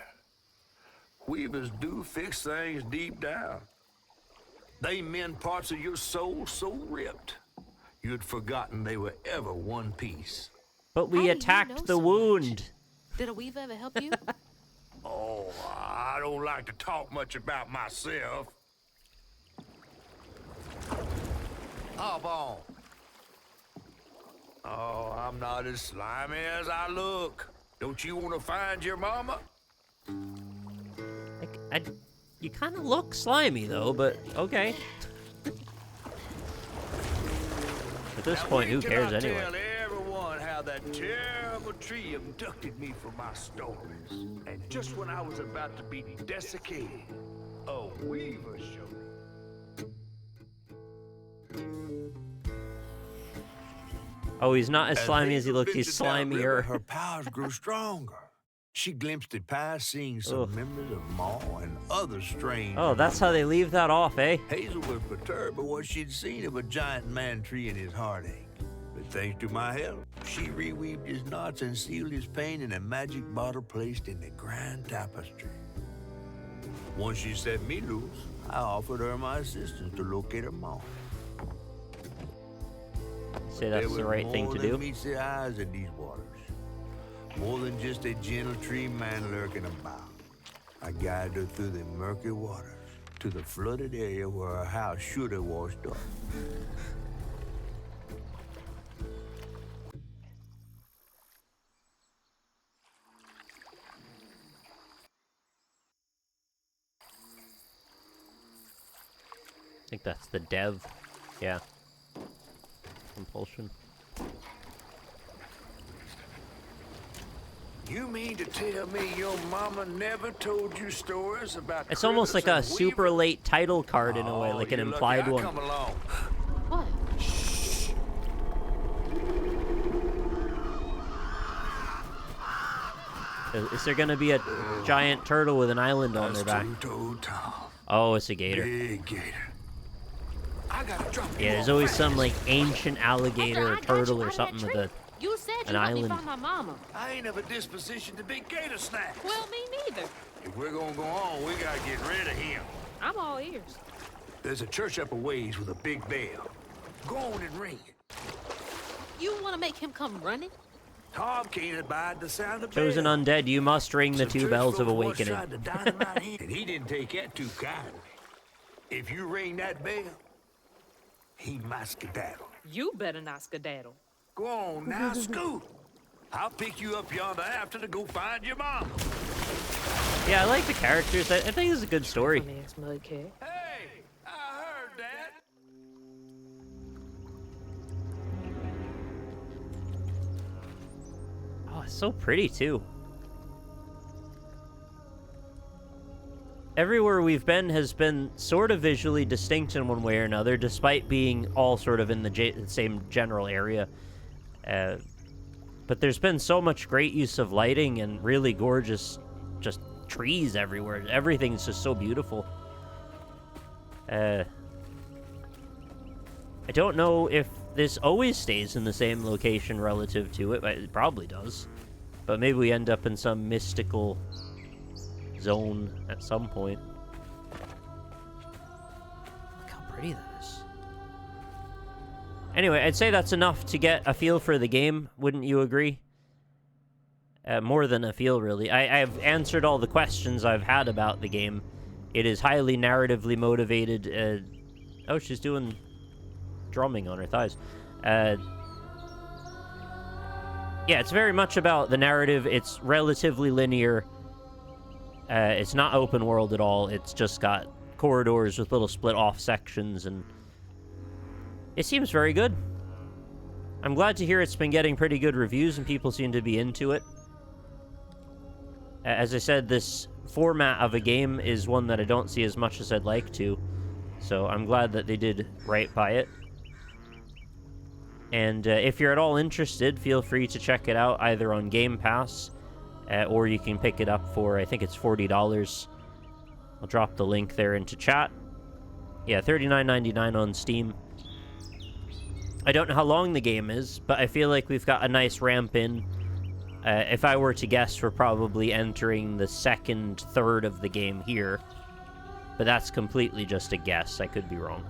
Weavers do fix things deep down. They mend parts of your soul so ripped, you'd forgotten they were ever one piece. But we attacked the wound. Did a weave ever help you? Oh, I don't like to talk much about myself. Hop on. Oh, I'm not as slimy as I look. Don't you want to find your mama? You kind of look slimy, though, but okay. At this point, who cares anyway? Tell everyone how that terrible tree abducted me for my stories. And just when I was about to be desiccated, a weaver showed up. Oh, he's not as slimy as he looked. He's slimier. Her powers grew stronger. She glimpsed it past seeing some members of Maw and other strange. Oh, that's how they leave that off, eh? Hazel was perturbed by what she'd seen of a giant man tree and his heartache. But thanks to my help, she reweaved his knots and sealed his pain in a magic bottle placed in the grand tapestry. Once she set me loose, I offered her my assistance to locate her Maw. Say that's the right thing to do. More than meets the eyes in these waters. More than just a gentle tree man lurking about. I guided her through the murky waters to the flooded area where her house should have washed up. I think that's the dev. Yeah. Compulsion. You mean to tell me your mama never told you stories about It's almost like a critters and super late title card in a way, like an you're implied lucky I one. come along. What? Is there gonna be a giant turtle with an island on their back? Oh, it's a gator. Big gator. I gotta drop you Yeah, there's off always fast. some like ancient alligator or turtle or something with You said an you let me island. find my mama. I ain't of a disposition to be gator snacks. Well, me neither. If we're gonna go on, we gotta get rid of him. I'm all ears. There's a church up a ways with a big bell. Go on and ring it. You want to make him come running? Tom can't abide the sound of Chosen bells. undead, you must ring the Some two church bells of folks once awakening. tried to dynamite him, and he didn't take that too kindly. If you ring that bell, he might skedaddle. You better not skedaddle. Go on now, scoot. I'll pick you up yonder after to go find your mom. Yeah, I like the characters. I think it's a good story. Funny-ass mudcat. Hey, I heard that. Oh, it's so pretty, too. Everywhere we've been has been sort of visually distinct in one way or another, despite being all sort of in the same general area. But there's been so much great use of lighting and really gorgeous just trees everywhere. Everything's just so beautiful. I don't know if this always stays in the same location relative to it, but it probably does. But maybe we end up in some mystical zone at some point. Look how pretty that is. Anyway, I'd say that's enough to get a feel for the game. Wouldn't you agree? More than a feel, really. I've answered all the questions I've had about the game. It is highly narratively motivated. Oh, she's doing drumming on her thighs. Yeah, it's very much about the narrative. It's relatively linear. It's not open world at all. It's just got corridors with little split off sections, and it seems very good. I'm glad to hear it's been getting pretty good reviews and people seem to be into it. As I said, this format of a game is one that I don't see as much as I'd like to, so I'm glad that they did right by it. And if you're at all interested, feel free to check it out either on Game Pass, or you can pick it up for, I think it's $40. I'll drop the link there into chat. Yeah, $39.99 on Steam. I don't know how long the game is, but I feel like we've got a nice ramp in. If I were to guess, we're probably entering the second third of the game here. But that's completely just a guess. I could be wrong.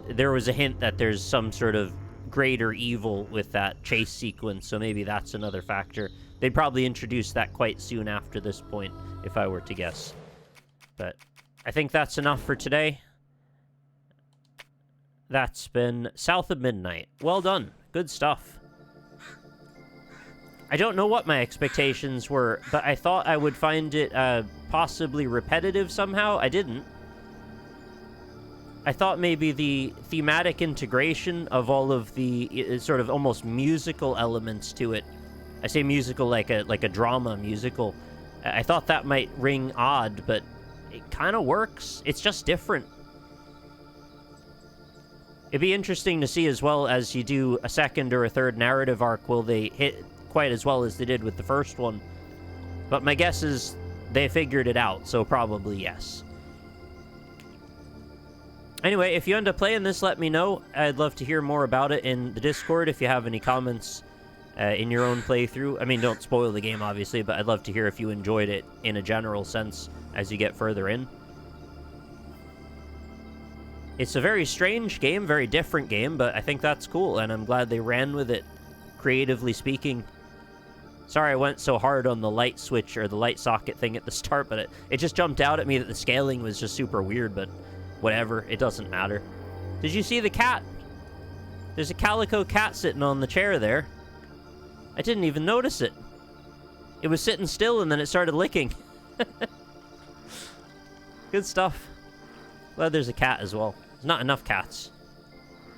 There was a hint that there's some sort of greater evil with that chase sequence, so maybe that's another factor. They'd probably introduce that quite soon after this point, if I were to guess. But I think that's enough for today. That's been South of Midnight. Well done. Good stuff. I don't know what my expectations were, but I thought I would find it possibly repetitive somehow. I didn't. I thought maybe the thematic integration of all of the sort of almost musical elements to it. I say musical like a drama musical. I thought that might ring odd, but it kind of works. It's just different. It'd be interesting to see as well as you do a second or a third narrative arc, will they hit quite as well as they did with the first one? But my guess is they figured it out, so probably yes. Anyway, if you end up playing this, let me know. I'd love to hear more about it in the Discord if you have any comments in your own playthrough. I mean, don't spoil the game, obviously, but I'd love to hear if you enjoyed it in a general sense as you get further in. It's a very strange game, very different game, but I think that's cool, and I'm glad they ran with it, creatively speaking. Sorry I went so hard on the light switch or the light socket thing at the start, but it just jumped out at me that the scaling was just super weird, but whatever, it doesn't matter. Did you see the cat? There's a calico cat sitting on the chair there. I didn't even notice it. It was sitting still and then it started licking. Good stuff. Glad there's a cat as well. There's not enough cats.